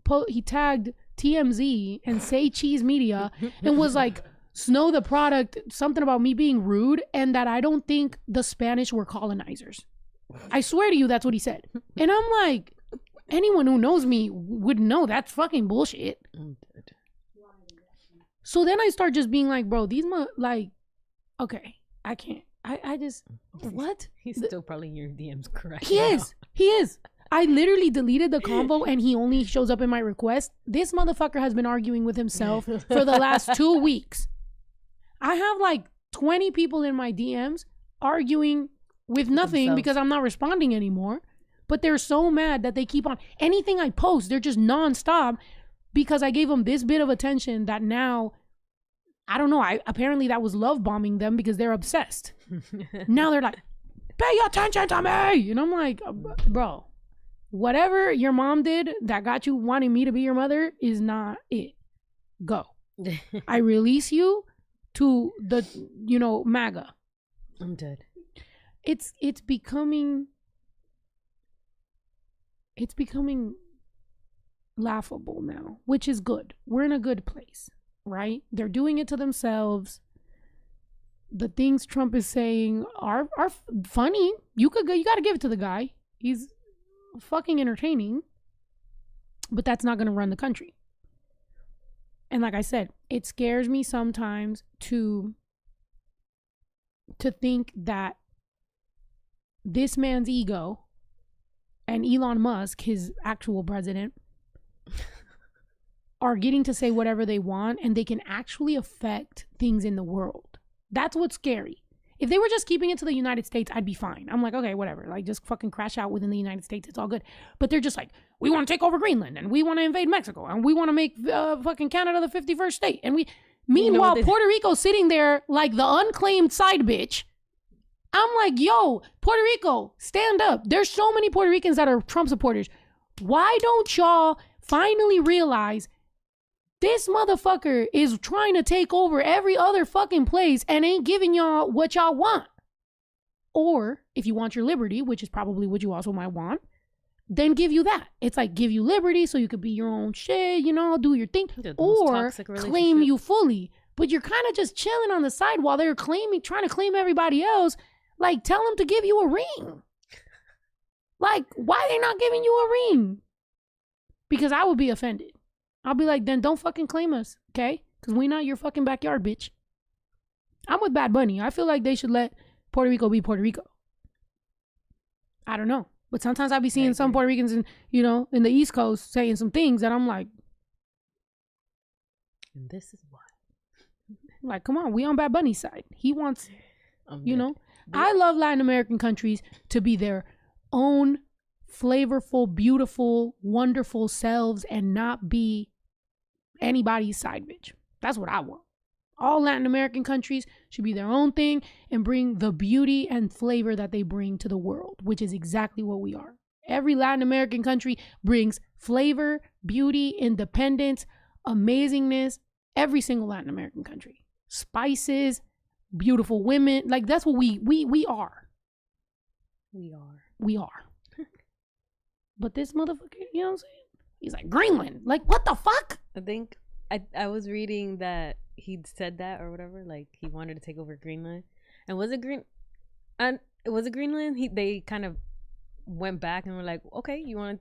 tagged TMZ and Say Cheese Media and was like, Snow the product, something about me being rude and that I don't think the Spanish were colonizers. I swear to you, that's what he said. And I'm like, anyone who knows me would know that's fucking bullshit. So then I start just being like, bro, these like, okay, I can't. I just, what? He's still probably in your DMs, correct? He is. I literally deleted the convo and he only shows up in my request. This motherfucker has been arguing with himself for the last 2 weeks. I have like 20 people in my DMs arguing with nothing because I'm not responding anymore. But they're so mad that they keep on anything I post. They're just nonstop because I gave them this bit of attention that now, I don't know. Apparently that was love bombing them because they're obsessed. Now they're like, pay attention to me. And I'm like, bro, whatever your mom did that got you wanting me to be your mother is not it. Go. I release you to the, MAGA. I'm dead. It's becoming laughable now, which is good. We're in a good place, right? They're doing it to themselves. The things Trump is saying are funny. You got to give it to the guy. He's fucking entertaining, but that's not going to run the country. And like I said, it scares me sometimes to think that this man's ego and Elon Musk, his actual president, are getting to say whatever they want and they can actually affect things in the world. That's what's scary. If they were just keeping it to the United States, I'd be fine. I'm like, okay, whatever. Like, just fucking crash out within the United States. It's all good. But they're just like, we want to take over Greenland and we want to invade Mexico and we want to make fucking Canada the 51st state. And meanwhile, Puerto Rico's sitting there like the unclaimed side bitch. I'm like, yo, Puerto Rico, stand up. There's so many Puerto Ricans that are Trump supporters. Why don't y'all finally realize this motherfucker is trying to take over every other fucking place and ain't giving y'all what y'all want? Or if you want your liberty, which is probably what you also might want, then give you that. It's like give you liberty so you could be your own shit, do your thing, or claim you fully. But you're kind of just chilling on the side while they're trying to claim everybody else. Like, tell them to give you a ring. Like, why are they not giving you a ring? Because I would be offended. I'll be like, then don't fucking claim us, okay? Because we not your fucking backyard, bitch. I'm with Bad Bunny. I feel like they should let Puerto Rico be Puerto Rico. I don't know. But sometimes I be seeing some Puerto Ricans in the East Coast saying some things that I'm like. And this is why. Like, come on. We on Bad Bunny's side. He wants, I love Latin American countries to be their own flavorful, beautiful, wonderful selves and not be anybody's side bitch. That's what I want. All Latin American countries should be their own thing and bring the beauty and flavor that they bring to the world, which is exactly what we are. Every Latin American country brings flavor, beauty, independence, amazingness. Every single Latin American country. Spices, beautiful women. Like, that's what we are. We are. But this motherfucker, you know what I'm saying? He's like, Greenland. Like, what the fuck? I think I was reading that he'd said that or whatever. Like, he wanted to take over Greenland. And was it Greenland? They kind of went back and were like, okay, you want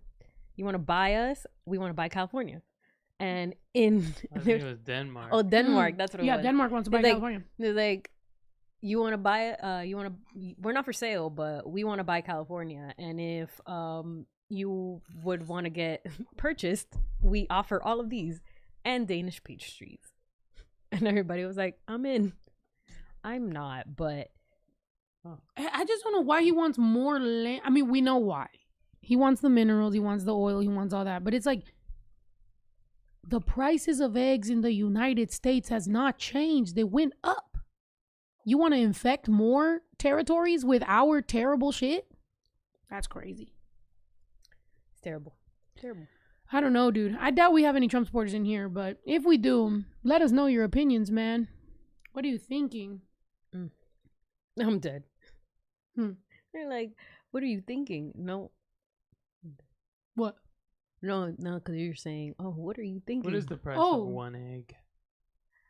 to buy us? We want to buy California. And I think it was Denmark. Oh, Denmark. That's what it was. Yeah, Denmark wants to buy California. They're like, you want to buy it? We're not for sale, but we want to buy California. And if you would want to get purchased, we offer all of these and Danish peach trees. And everybody was like, I'm in. I'm not, but I just don't know why he wants more land. I mean, we know why. He wants the minerals, he wants the oil, he wants all that. But it's like, the prices of eggs in the United States has not changed. They went up. You want to infect more territories with our terrible shit? That's crazy. It's terrible. Terrible. I don't know, dude. I doubt we have any Trump supporters in here, but if we do, let us know your opinions, man. What are you thinking? I'm dead. They're like, what are you thinking? No. What? No, because you're saying, oh, what are you thinking? What is the price of one egg?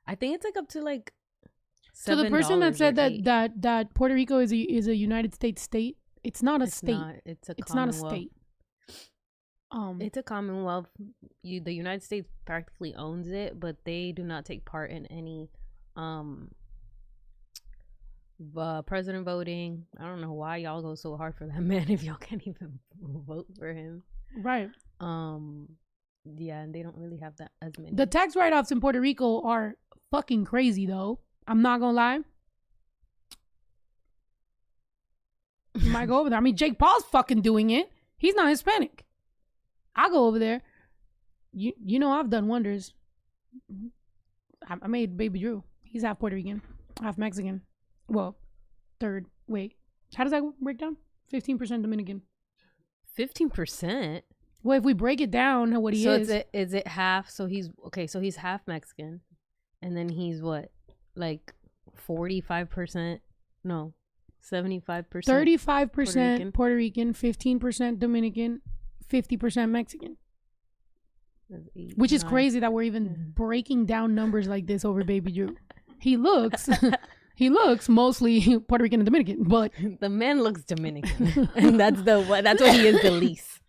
I think it's like up to like $7. So the person that said that Puerto Rico is a United States state, it's not a state. It's not a state. It's a commonwealth. The United States practically owns it, but they do not take part in any president voting. I don't know why y'all go so hard for that man if y'all can't even vote for him. Right. Yeah, and they don't really have that as many. The tax write-offs in Puerto Rico are fucking crazy, though. I'm not gonna lie. You might go over there. I mean, Jake Paul's fucking doing it. He's not Hispanic. I'll go over there. You know I've done wonders. I made Baby Drew. He's half Puerto Rican, half Mexican. Well, third. Wait, how does that break down? 15% Dominican. 15%. Well, if we break it down, what he is. So is it half? So he's okay. So he's half Mexican, and then he's what, like 45%? No, 75%. 35% Puerto Rican, 15% Dominican, 50% Mexican. Which is crazy that we're even breaking down numbers like this over Baby Drew. He looks mostly Puerto Rican and Dominican, but the man looks Dominican, and that's what he is the least.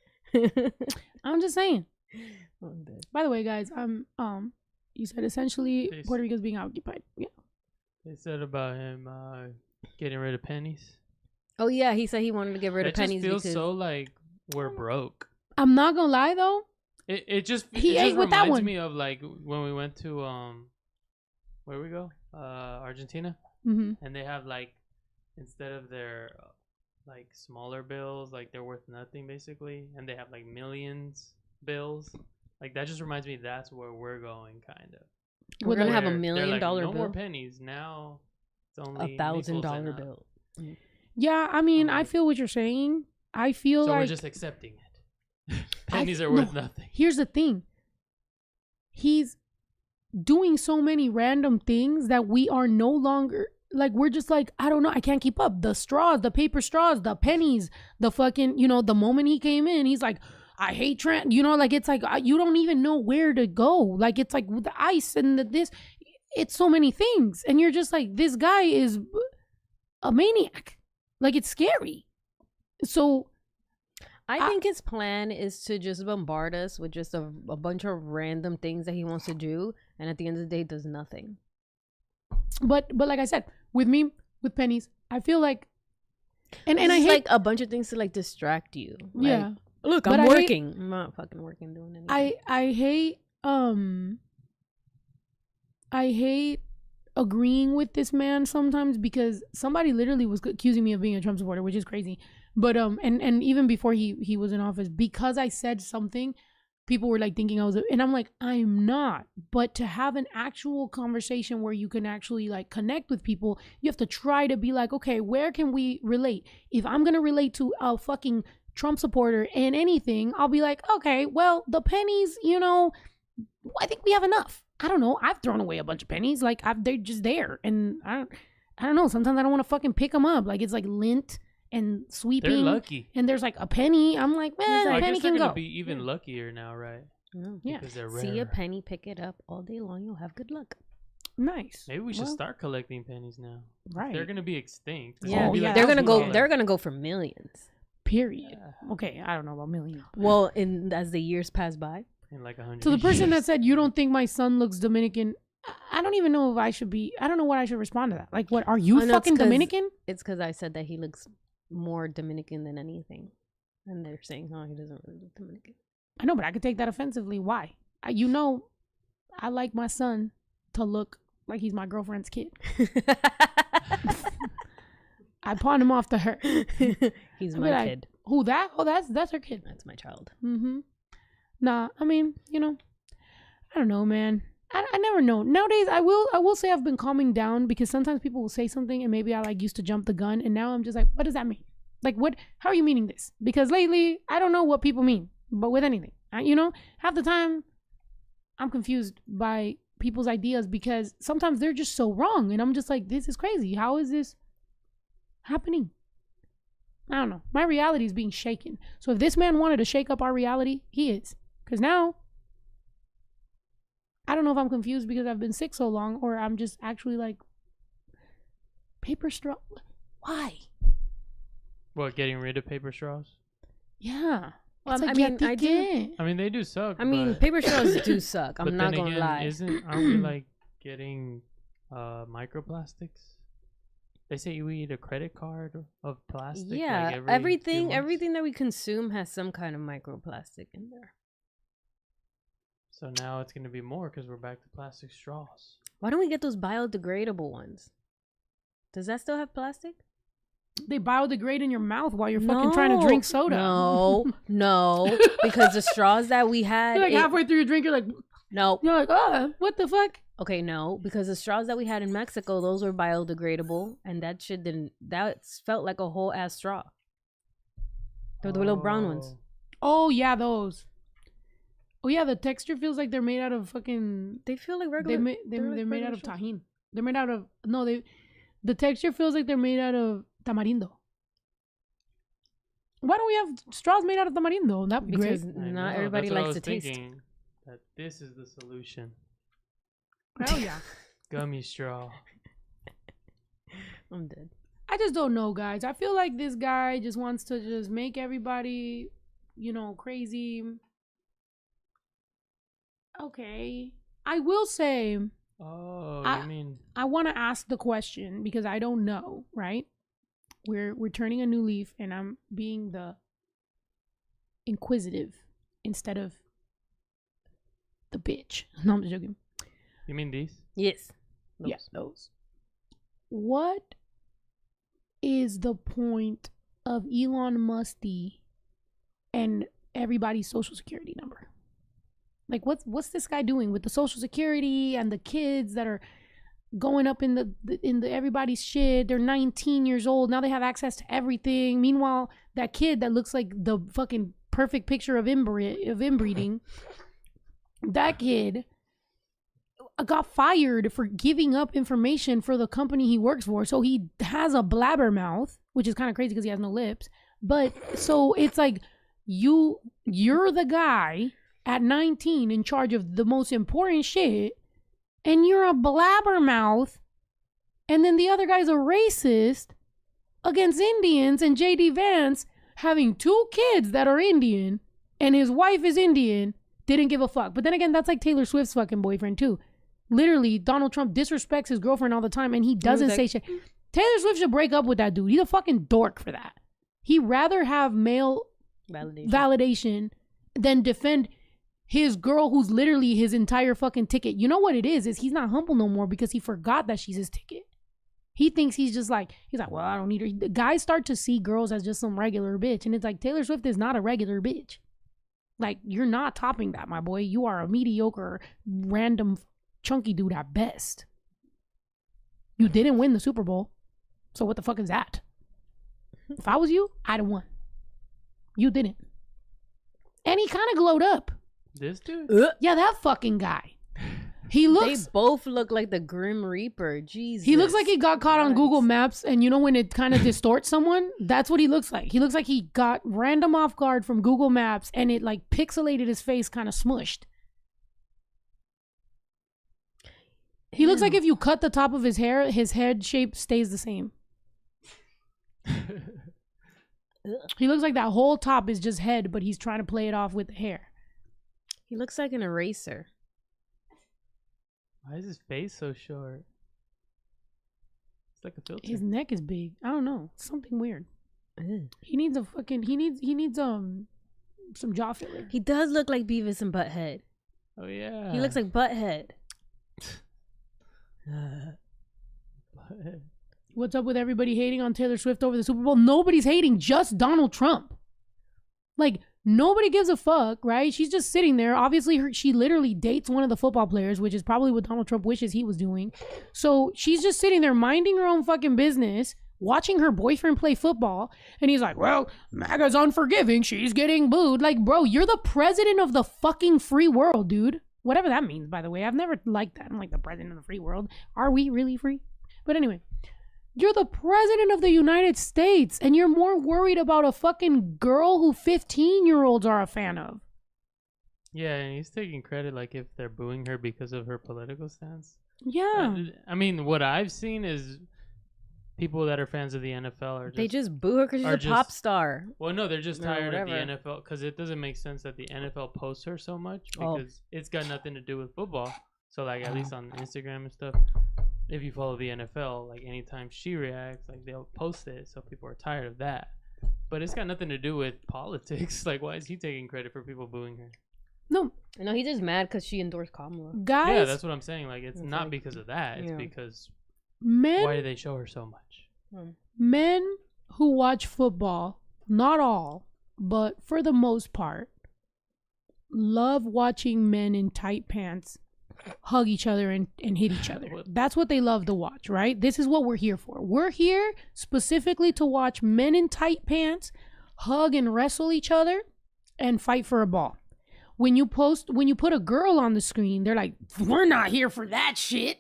I'm just saying. By the way, guys, you said essentially Puerto Rico's being occupied. Yeah. They said about him getting rid of pennies. Oh yeah, he said he wanted to get rid of pennies. It just feels so like we're broke. I'm not gonna lie though. It just reminds me of like when we went to where we go? Argentina. Mm-hmm. And they have like, instead of their like smaller bills, like they're worth nothing basically, and they have like millions bills. Like that just reminds me that's where we're going, kind of. We're gonna have $1 million bill. No more pennies now. It's only $1,000 bill. Yeah, I mean, I feel what you're saying. I feel so like we're just accepting it. Pennies are worth nothing. Here's the thing. He's doing so many random things that we are no longer like, we're just like, I don't know, I can't keep up. The straws, the paper straws, the pennies, the fucking, the moment he came in, he's like, I hate Trent, like, it's like, you don't even know where to go. Like, it's like with the ice and this, it's so many things. And you're just like, this guy is a maniac. Like, it's scary. So I think his plan is to just bombard us with just a bunch of random things that he wants to do, and at the end of the day does nothing. But like I said, with me, with pennies, I feel like and I hate like a bunch of things to like distract you. Like, yeah. Look, I'm working. I'm not fucking working doing anything. I hate agreeing with this man sometimes, because somebody literally was accusing me of being a Trump supporter, which is crazy. But and even before he was in office, because I said something, people were like thinking I was and I'm like, I'm not. But to have an actual conversation where you can actually like connect with people, you have to try to be like, okay, where can we relate? If I'm gonna relate to a fucking Trump supporter and anything, I'll be like, okay, well, the pennies, I think we have enough. I don't know. I've thrown away a bunch of pennies. Like, they're just there, and I don't know. Sometimes I don't want to fucking pick them up. Like, it's like lint and sweeping. They're lucky. And there's like a penny. I'm like, man, a penny can go. They're gonna be even luckier now, right? Yeah. Because they're rare. See a penny, pick it up all day long. You'll have good luck. Nice. Maybe we should start collecting pennies now. Right. They're gonna be extinct. Yeah, yeah, they're gonna go. They're gonna go for millions. Period. Yeah. Okay, I don't know about millions. Well, as the years pass by. In like 100 So the person that said, you don't think my son looks Dominican, I don't even know if I should be, I don't know what I should respond to that. Like, what, are you fucking Dominican? It's because I said that he looks more Dominican than anything. And they're saying, oh, he doesn't really look Dominican. I know, but I could take that offensively. Why? I like my son to look like he's my girlfriend's kid. I pawned him off to her. He's my kid. Who that? Oh, that's her kid. That's my child. Mm-hmm. Nah, I mean, I don't know, man. I never know. Nowadays, I will say I've been calming down, because sometimes people will say something and maybe I like used to jump the gun, and now I'm just like, what does that mean? Like, what? How are you meaning this? Because lately, I don't know what people mean, but with anything, half the time, I'm confused by people's ideas, because sometimes they're just so wrong, and I'm just like, this is crazy. How is this happening? I don't know. My reality is being shaken. So if this man wanted to shake up our reality, he is. Because now, I don't know if I'm confused because I've been sick so long or I'm just actually like, paper straw. Why? What, getting rid of paper straws? Yeah. Well, It's I like, mean, ya I do. tiqué. I mean, they do suck. I mean, but, paper straws do suck. but I'm not then gonna again, lie. aren't we like getting microplastics? They say you eat a credit card of plastic. Yeah, like every 2 months. everything that we consume has some kind of microplastic in there. So now it's gonna be more because we're back to plastic straws. Why don't we get those biodegradable ones? Does that still have plastic? They biodegrade in your mouth while you're fucking trying to drink soda. No, because the straws that we had, You're like halfway through your drink, you're like, no. you're like, oh, what the fuck? Okay, no, because the straws that we had in Mexico, those were biodegradable, and that shit didn't. That felt like a whole ass straw. They're the little brown ones. Oh yeah, those. Oh yeah, the texture feels like they're made out of fucking. They feel like regular. They're made out of tajin. They're made out of The texture feels like they're made out of tamarindo. Why don't we have straws made out of tamarindo? That'd be Because great. not know, everybody that's what I likes was to taste. thinking, that this is the solution. Hell yeah. Gummy straw. I'm dead. I just don't know, guys. I feel like this guy just wants to just make everybody, crazy. Okay. I will say, Oh, you mean I want to ask the question because I don't know, right? We're turning a new leaf and I'm being the inquisitive instead of the bitch. No, I'm just joking. you mean these? Yes. Yes, those. What is the point of Elon Musty and everybody's social security number? Like, what's this guy doing with the social security and the kids that are going up in the everybody's shit? They're 19 years old now. They have access to everything. Meanwhile, that kid that looks like the fucking perfect picture of inbreeding, that kid got fired for giving up information for the company he works for. So he has a blabbermouth, which is kind of crazy because he has no lips. But so it's like you're the guy at 19 in charge of the most important shit, and you're a blabbermouth, and then the other guy's a racist against Indians, and JD Vance having 2 kids that are Indian and his wife is Indian didn't give a fuck. But then again, that's like Taylor Swift's fucking boyfriend too. Literally, Donald Trump disrespects his girlfriend all the time and he doesn't say shit. Taylor Swift should break up with that dude. He's a fucking dork for that. He'd rather have male validation than defend his girl who's literally his entire fucking ticket. You know what it is he's not humble no more because he forgot that she's his ticket. He thinks he's like, well, I don't need her. The guys start to see girls as just some regular bitch. And it's like, Taylor Swift is not a regular bitch. Like, you're not topping that, my boy. You are a mediocre, random, chunky dude at best. You didn't win the Super Bowl. So what the fuck is that? If I was you, I'd have won. You didn't. And he kind of glowed up. This dude? Yeah, that fucking guy. He looks. They both look like the Grim Reaper. Jesus. He looks like he got caught on Google Maps, and you know when it kind of distorts someone? That's what he looks like. He looks like he got random off guard from Google Maps, and it like pixelated his face, kind of smushed. He looks like if you cut the top of his hair, his head shape stays the same. He looks like that whole top is just head, but he's trying to play it off with the hair. He looks like an eraser. Why is his face so short? It's like a filter. His neck is big. I don't know. It's something weird. Ew. He needs a fucking. He needs some jaw filler. He does look like Beavis and Butthead. Oh yeah. He looks like Butthead. What's up with everybody hating on Taylor Swift over the Super Bowl? Nobody's hating, just Donald Trump. Like, nobody gives a fuck, right? She's just sitting there. Obviously, she literally dates one of the football players, which is probably what Donald Trump wishes he was doing. So she's just sitting there minding her own fucking business, watching her boyfriend play football. And he's like, well, MAGA's unforgiving. She's getting booed. Like, bro, you're the president of the fucking free world, dude. Whatever that means, by the way. I've never liked that. I'm like, the president of the free world. Are we really free? But anyway, you're the president of the United States, and you're more worried about a fucking girl who 15-year-olds are a fan of. Yeah, and he's taking credit like if they're booing her because of her political stance. Yeah. I mean, what I've seen is people that are fans of the NFL are just... They just boo her because she's a pop star. Well, no, they're just Or tired of the whatever. NFL because it doesn't make sense that the NFL posts her so much because it's got nothing to do with football. So, like, at least on Instagram and stuff, if you follow the NFL, like, anytime she reacts, like, they'll post it. So people are tired of that. But it's got nothing to do with politics. Like, why is he taking credit for people booing her? No, No, he's just mad because she endorsed Kamala. guys. Yeah, that's what I'm saying. Like, it's It's not like- because of that. It's yeah. because men why do they show her so much? men who watch football, not all, but for the most part, love watching men in tight pants hug each other and hit each other. That's what they love to watch, right? This is what we're here for. We're here specifically to watch men in tight pants hug and wrestle each other and fight for a ball. When you put a girl on the screen, they're like, we're not here for that shit.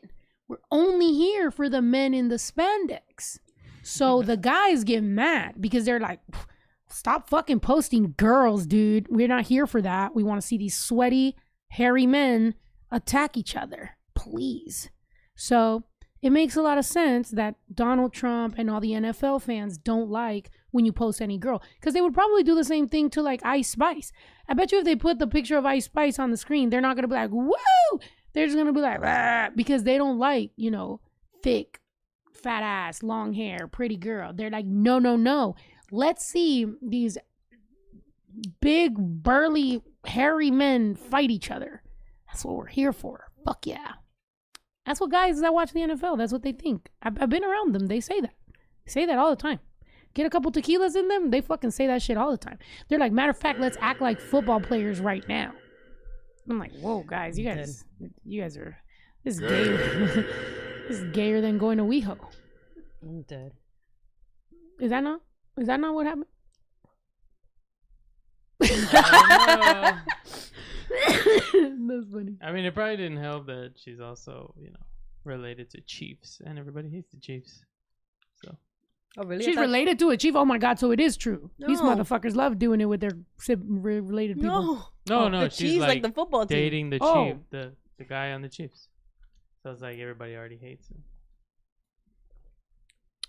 We're only here for the men in the spandex. So the guys get mad because they're like, stop fucking posting girls, dude. We're not here for that. We want to see these sweaty, hairy men attack each other, please. So it makes a lot of sense that Donald Trump and all the NFL fans don't like when you post any girl, because they would probably do the same thing to like Ice Spice. I bet you if they put the picture of Ice Spice on the screen, they're not gonna be like, woo! They're just gonna be like, ah, because they don't like, you know, thick, fat ass, long hair, pretty girl. They're like, no, no, no. Let's see these big, burly, hairy men fight each other. That's what we're here for. Fuck yeah. That's what guys that watch the NFL, that's what they think. I've been around them. They say that. They say that all the time. Get a couple tequilas in them, they fucking say that shit all the time. They're like, matter of fact, let's act like football players right now. I'm like, whoa, guys, you guys are, this is gay. This is gayer than going to WeHo. I'm dead. Is that not what happened? I don't know. That's funny. I mean, it probably didn't help that she's also, you know, related to Chiefs, and everybody hates the Chiefs. So Oh, really? She's related to a chief. Oh my god, so it is true. These No. motherfuckers love doing it with their related people. No. no, The she's Chiefs, like the football team. dating the Oh. Chief, the guy on the Chiefs. So it's like everybody already hates him.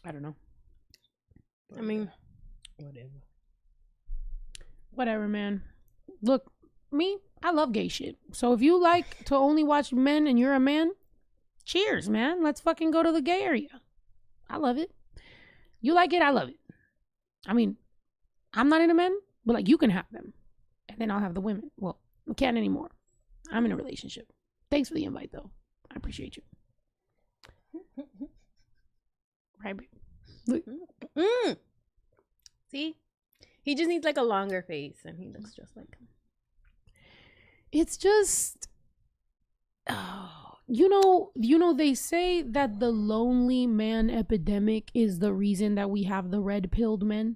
I don't know. I mean, whatever. Whatever, man. Look, me, I love gay shit. So if you like to only watch men and you're a man, cheers, man. Let's fucking go to the gay area. I love it. You like it, I love it. I mean, I'm not into men, but like you can have them. And then I'll have the women. Well, we can't anymore. I'm in a relationship. Thanks for the invite, though. I appreciate you. Right, babe? Look. See? He just needs like a longer face and he looks just like him. It's just, you know, they say that the lonely man epidemic is the reason that we have the red-pilled men,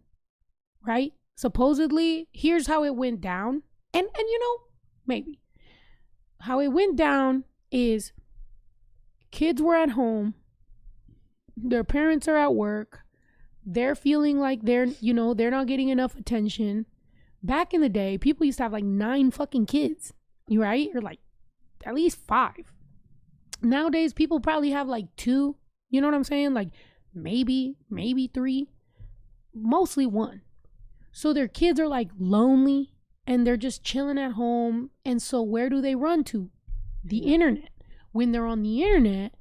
right? Supposedly, here's how it went down. And you know, maybe. How it went down is kids were at home, their parents are at work, they're feeling like they're not getting enough attention. Back in the day, people used to have like 9 fucking kids, right? Or like at least 5. Nowadays, people probably have like 2. You know what I'm saying? Like maybe 3. Mostly 1. So their kids are like lonely and they're just chilling at home. And so where do they run to? The internet. When they're on the internet,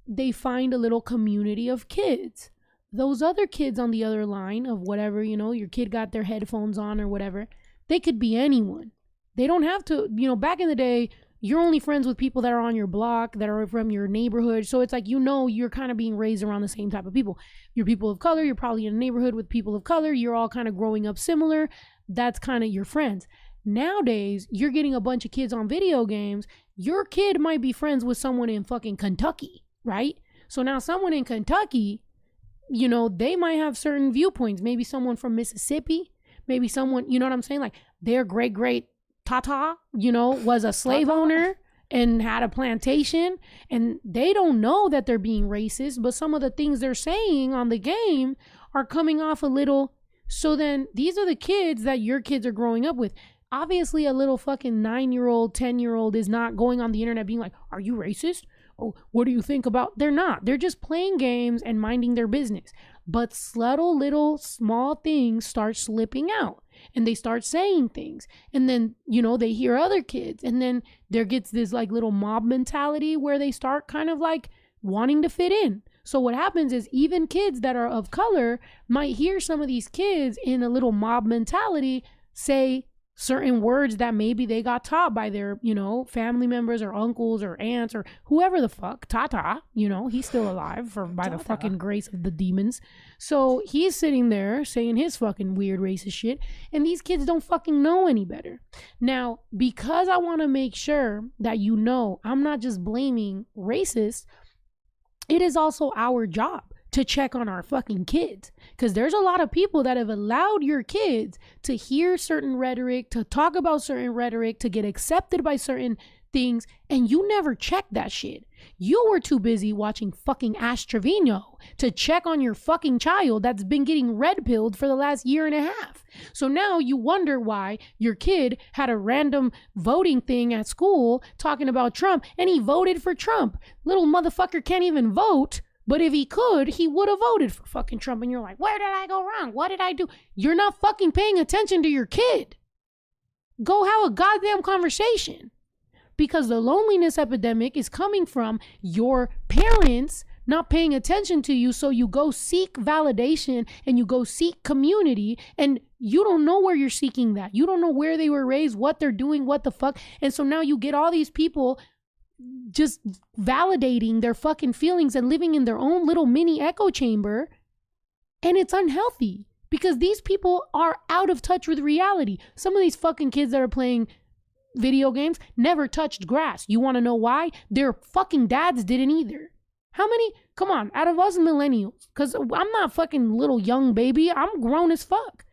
they find a little community of kids. Those other kids on the other line of whatever, you know, your kid got their headphones on or whatever, they could be anyone. They don't have to, you know, back in the day, you're only friends with people that are on your block, that are from your neighborhood. So it's like, you know, you're kind of being raised around the same type of people. You're people of color. You're probably in a neighborhood with people of color. You're all kind of growing up similar. That's kind of your friends. Nowadays, you're getting a bunch of kids on video games. Your kid might be friends with someone in fucking Kentucky, right? So now someone in Kentucky, you know, they might have certain viewpoints. Maybe someone from Mississippi. Maybe someone, you know what I'm saying? Like their great Tata, you know, was a slave owner and had a plantation, and they don't know that they're being racist, but some of the things they're saying on the game are coming off a little. So then these are the kids that your kids are growing up with. Obviously, a little fucking 9-year-old, 10-year-old is not going on the internet being like, are you racist? Oh, what do you think about? They're not. They're just playing games and minding their business. But subtle little small things start slipping out and they start saying things. And then, you know, they hear other kids. And then there gets this like little mob mentality where they start kind of like wanting to fit in. So what happens is even kids that are of color might hear some of these kids in a little mob mentality say certain words that maybe they got taught by their, you know, family members or uncles or aunts or whoever the fuck. Tata, you know, he's still alive by the fucking grace of the demons. So he's sitting there saying his fucking weird racist shit, and these kids don't fucking know any better. Now, because I want to make sure that you know I'm not just blaming racists, it is also our job to check on our fucking kids, because there's a lot of people that have allowed your kids to hear certain rhetoric, to talk about certain rhetoric, to get accepted by certain things, and you never checked that shit. You were too busy watching fucking Ash Trevino to check on your fucking child that's been getting red pilled for the last year and a half. So now you wonder why your kid had a random voting thing at school talking about Trump and he voted for Trump. Little motherfucker can't even vote. But if he could, he would have voted for fucking Trump. And you're like, where did I go wrong? What did I do? You're not fucking paying attention to your kid. Go have a goddamn conversation. Because the loneliness epidemic is coming from your parents not paying attention to you. So you go seek validation and you go seek community, and you don't know where you're seeking that. You don't know where they were raised, what they're doing, what the fuck. And so now you get all these people just validating their fucking feelings and living in their own little mini echo chamber. And it's unhealthy because these people are out of touch with reality. Some of these fucking kids that are playing video games never touched grass. You want to know why? Their fucking dads didn't either. How many? Come on, out of us millennials, because I'm not fucking little young baby. I'm grown as fuck.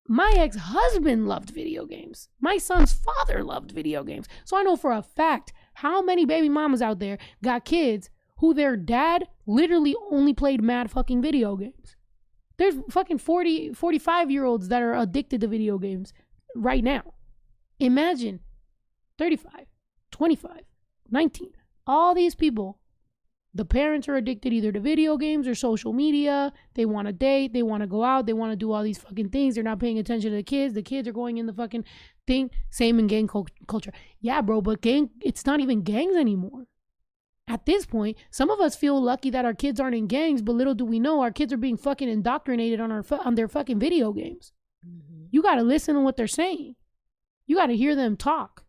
My ex-husband loved video games. My son's father loved video games. So I know for a fact how many baby mamas out there got kids who their dad literally only played mad fucking video games. There's fucking 40, 45-year-olds that are addicted to video games right now. Imagine 35, 25, 19, all these people. The parents are addicted either to video games or social media. They want to date. They want to go out. They want to do all these fucking things. They're not paying attention to the kids. The kids are going in the fucking thing. Same in gang culture. Yeah, bro, but it's not even gangs anymore. At this point, some of us feel lucky that our kids aren't in gangs, but little do we know our kids are being fucking indoctrinated on their fucking video games. Mm-hmm. You got to listen to what they're saying. You got to hear them talk.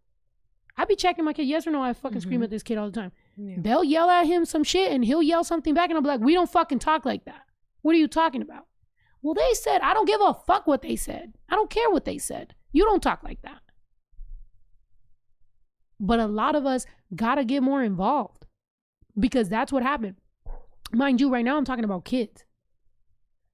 I be checking my kid. Yes or no, I fucking scream at this kid all the time. Yeah. They'll yell at him some shit and he'll yell something back and I'll be like, we don't fucking talk like that. What are you talking about? Well, they said, I don't give a fuck what they said. I don't care what they said. You don't talk like that. But a lot of us gotta get more involved because that's what happened. Mind you, right now I'm talking about kids.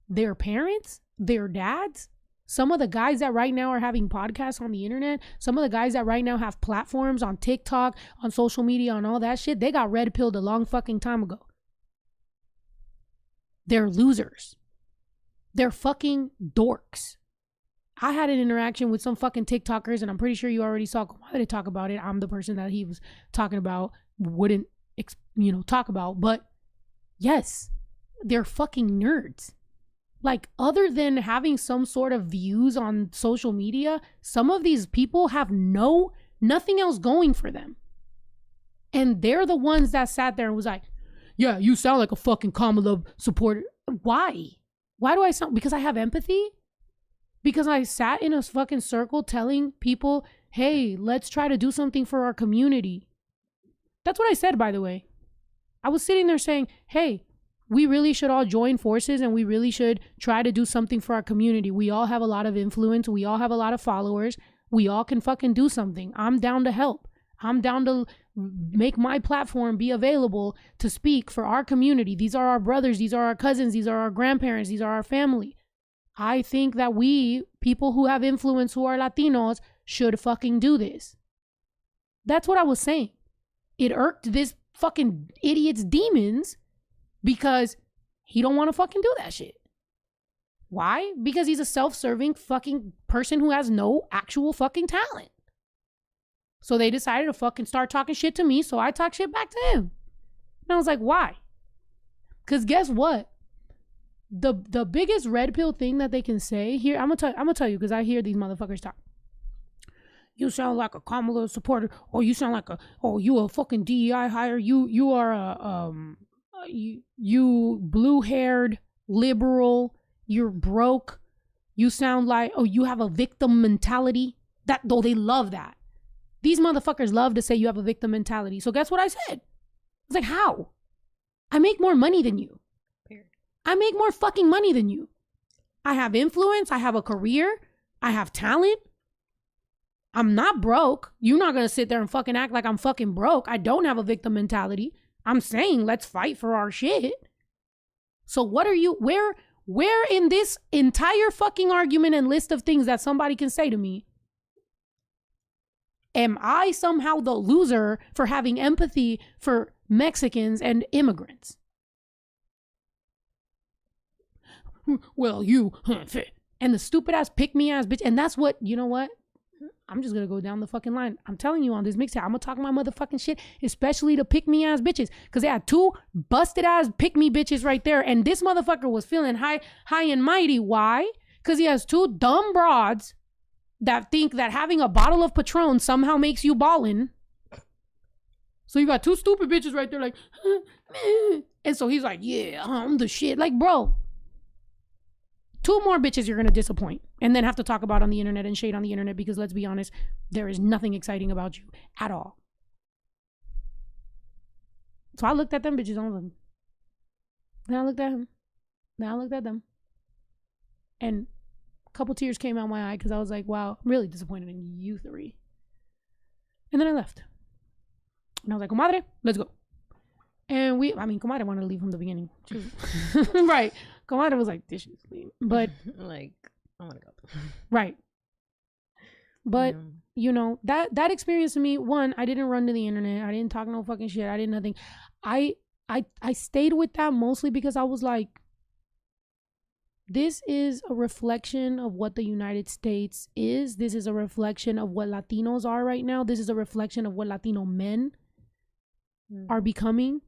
Their parents, their dads, some of the guys that right now are having podcasts on the internet, some of the guys that right now have platforms on TikTok, on social media, on all that shit, they got red pilled a long fucking time ago. They're losers. They're fucking dorks. I had an interaction with some fucking TikTokers, and I'm pretty sure you already saw why they talk about it. I'm the person that he was talking about, wouldn't, talk about. But yes, they're fucking nerds. Like, other than having some sort of views on social media, some of these people have nothing else going for them. And they're the ones that sat there and was like, yeah, you sound like a fucking Kamala supporter. Why? Why do I sound? Because I have empathy? Because I sat in a fucking circle telling people, hey, let's try to do something for our community. That's what I said, by the way. I was sitting there saying, hey, we really should all join forces and we really should try to do something for our community. We all have a lot of influence. We all have a lot of followers. We all can fucking do something. I'm down to help. I'm down to make my platform be available to speak for our community. These are our brothers. These are our cousins. These are our grandparents. These are our family. I think that we, people who have influence, who are Latinos, should fucking do this. That's what I was saying. It irked this fucking idiot's demons because he don't want to fucking do that shit. Why? Because he's a self-serving fucking person who has no actual fucking talent. So they decided to fucking start talking shit to me, so I talk shit back to him. And I was like, why? Because guess what? The biggest red pill thing that they can say here, I'm gonna tell you, because I hear these motherfuckers talk. You sound like a Kamala supporter, or you sound like you a fucking DEI hire. You are a you blue-haired liberal. You're broke. You sound like, you have a victim mentality. That though they love that. These motherfuckers love to say you have a victim mentality. So guess what I said? I was like, how? I make more money than you. I make more fucking money than you. I have influence. I have a career. I have talent. I'm not broke. You're not going to sit there and fucking act like I'm fucking broke. I don't have a victim mentality. I'm saying let's fight for our shit. So what are you, where in this entire fucking argument and list of things that somebody can say to me, am I somehow the loser for having empathy for Mexicans and immigrants? Well, you, and the stupid ass pick me ass bitch. And that's what, you know what? I'm just gonna go down the fucking line. I'm telling you on this mixtape, I'm gonna talk my motherfucking shit, especially the pick me ass bitches. Cause they had two busted ass pick me bitches right there. And this motherfucker was feeling high and mighty. Why? Cause he has two dumb broads that think that having a bottle of Patron somehow makes you ballin'. So you got two stupid bitches right there like, and so he's like, yeah, I'm the shit. Like, bro, two more bitches you're gonna disappoint and then have to talk about on the internet and shade on the internet, because let's be honest, there is nothing exciting about you at all. So I looked at them bitches and I was like, then I looked at him, then I looked at them, and a couple tears came out my eye because I was like, wow, I'm really disappointed in you three. And then I left. And I was like, comadre, let's go. And comadre wanted to leave from the beginning. Right. Comadre was like, this shit's leave. But like, I want to go. Right. But you know, that experience to me, one, I didn't run to the internet. I didn't talk no fucking shit. I did nothing. I stayed with that mostly because I was like, this is a reflection of what the United States is. This is a reflection of what Latinos are right now. This is a reflection of what Latino men are becoming.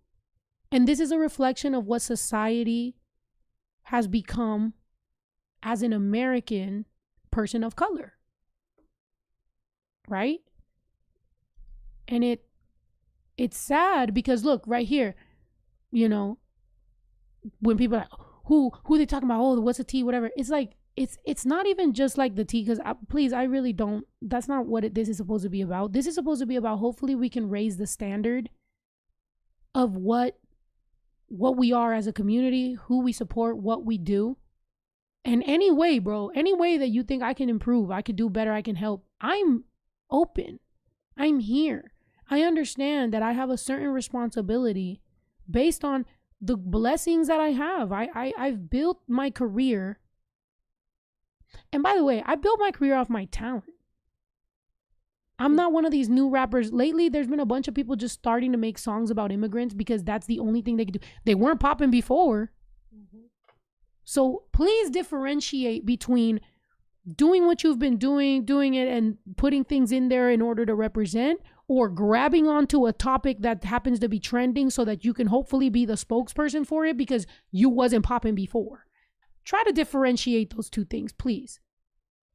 And this is a reflection of what society has become as an American person of color. Right? And it's sad because look, right here, you know, when people are like, who they talking about? Oh, what's the tea? Whatever. It's like, it's not even just like the tea, because please, I really don't. That's not what this is supposed to be about. This is supposed to be about, hopefully we can raise the standard of what we are as a community, who we support, what we do. And any way, bro, any way that you think I can improve, I could do better, I can help, I'm open. I'm here. I understand that I have a certain responsibility based on the blessings that I have. I've built my career. And by the way, I built my career off my talent. I'm not one of these new rappers. Lately, there's been a bunch of people just starting to make songs about immigrants because that's the only thing they could do. They weren't popping before. Mm-hmm. So please differentiate between doing what you've been doing it and putting things in there in order to represent, or grabbing onto a topic that happens to be trending so that you can hopefully be the spokesperson for it because you wasn't popping before. Try to differentiate those two things, please.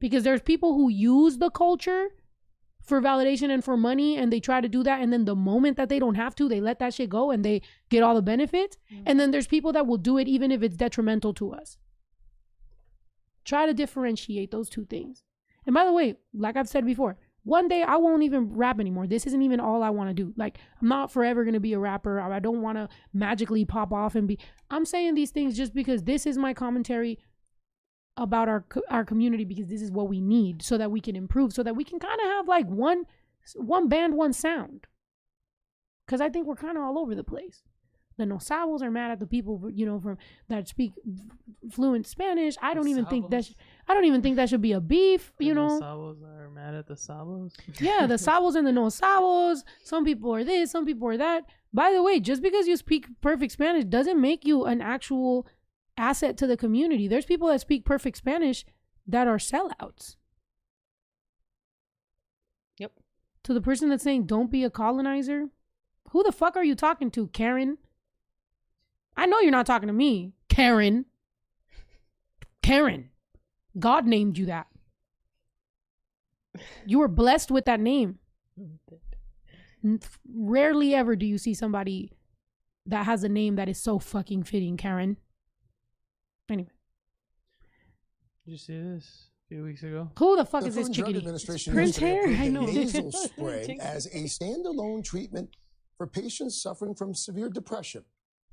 Because there's people who use the culture for validation and for money, and they try to do that, and then the moment that they don't have to, they let that shit go and they get all the benefits. Mm-hmm. And then there's people that will do it even if it's detrimental to us. Try to differentiate those two things. And by the way, like I've said before, one day I won't even rap anymore. This isn't even all I want to do. Like, I'm not forever going to be a rapper. I don't want to magically pop off and be. I'm saying these things just because this is my commentary about our community, because this is what we need so that we can improve, so that we can kind of have like one band, one sound. Because I think we're kind of all over the place. The Nosabos are mad at the people, you know, from that speak fluent Spanish. I don't even think that should be a beef, you know. The Nosabos are mad at the Sabos. Yeah, the Sabos and the Nosabos. Some people are this, some people are that. By the way, just because you speak perfect Spanish doesn't make you an actual asset to the community. There's people that speak perfect Spanish that are sellouts. Yep. To the person that's saying don't be a colonizer, who the fuck are you talking to, Karen? I know you're not talking to me, Karen. Karen. God named you that. You were blessed with that name. Rarely ever do you see somebody that has a name that is so fucking fitting, Karen. Anyway. Did you see this a few weeks ago? Who the fuck The is this Food and Drug chickadee? Administration Prince yesterday Hair? approved I a know. nasal spray as a standalone treatment for patients suffering from severe depression.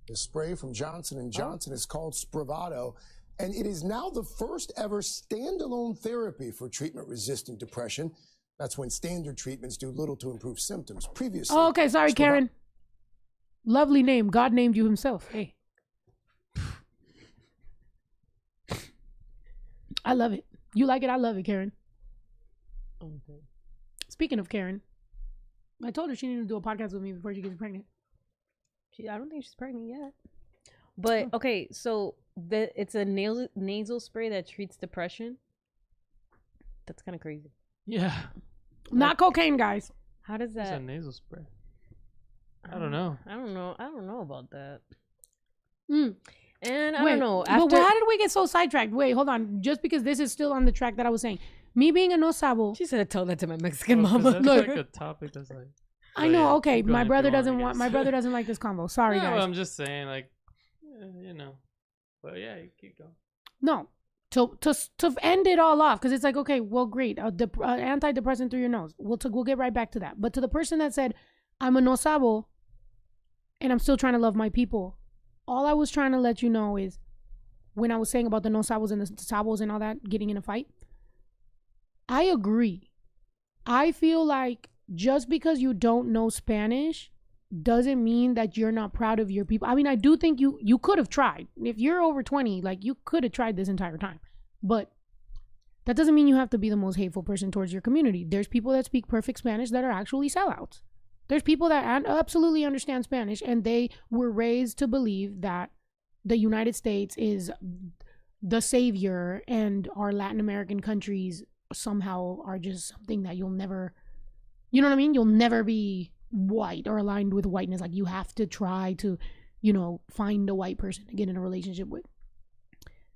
The spray from Johnson & Johnson is called Spravato, and it is now the first ever standalone therapy for treatment-resistant depression. That's when standard treatments do little to improve symptoms. Previously, Oh, okay, sorry, Karen. Lovely name. God named you himself. Hey. I love it. You like it? I love it, Karen. Okay. Speaking of Karen, I told her she needed to do a podcast with me before she gets pregnant. I don't think she's pregnant yet. But okay, so it's a nasal spray that treats depression. That's kind of crazy. Yeah. Not cocaine, guys. How does It's that? a nasal spray. I don't know. I don't know about that. Mm. And I Wait, don't know. but how did we get so sidetracked? Wait, hold on. Just because this is still on the track that I was saying. Me being a no sabo. She said, "Tell that to my Mexican Well, 'cause mama." that's Look. like a topic that's like. I But know, yeah, okay. keep going My if brother you want, I doesn't want. My guess. brother doesn't like this convo. Sorry, No, guys. I'm just saying, like, you know. But yeah, you keep going. No. To end it all off, because it's like, okay, well, great. Antidepressant through your nose. We'll get right back to that. But to the person that said, I'm a no sabo, and I'm still trying to love my people. All I was trying to let you know is, when I was saying about the no sabos and the sabos and all that, getting in a fight, I agree. I feel like just because you don't know Spanish doesn't mean that you're not proud of your people. I mean, I do think you could have tried. If you're over 20, like, you could have tried this entire time. But that doesn't mean you have to be the most hateful person towards your community. There's people that speak perfect Spanish that are actually sellouts. There's people that absolutely understand Spanish, and they were raised to believe that the United States is the savior, and our Latin American countries somehow are just something that you'll never, you know what I mean? You'll never be white or aligned with whiteness. Like, you have to try to, find a white person to get in a relationship with.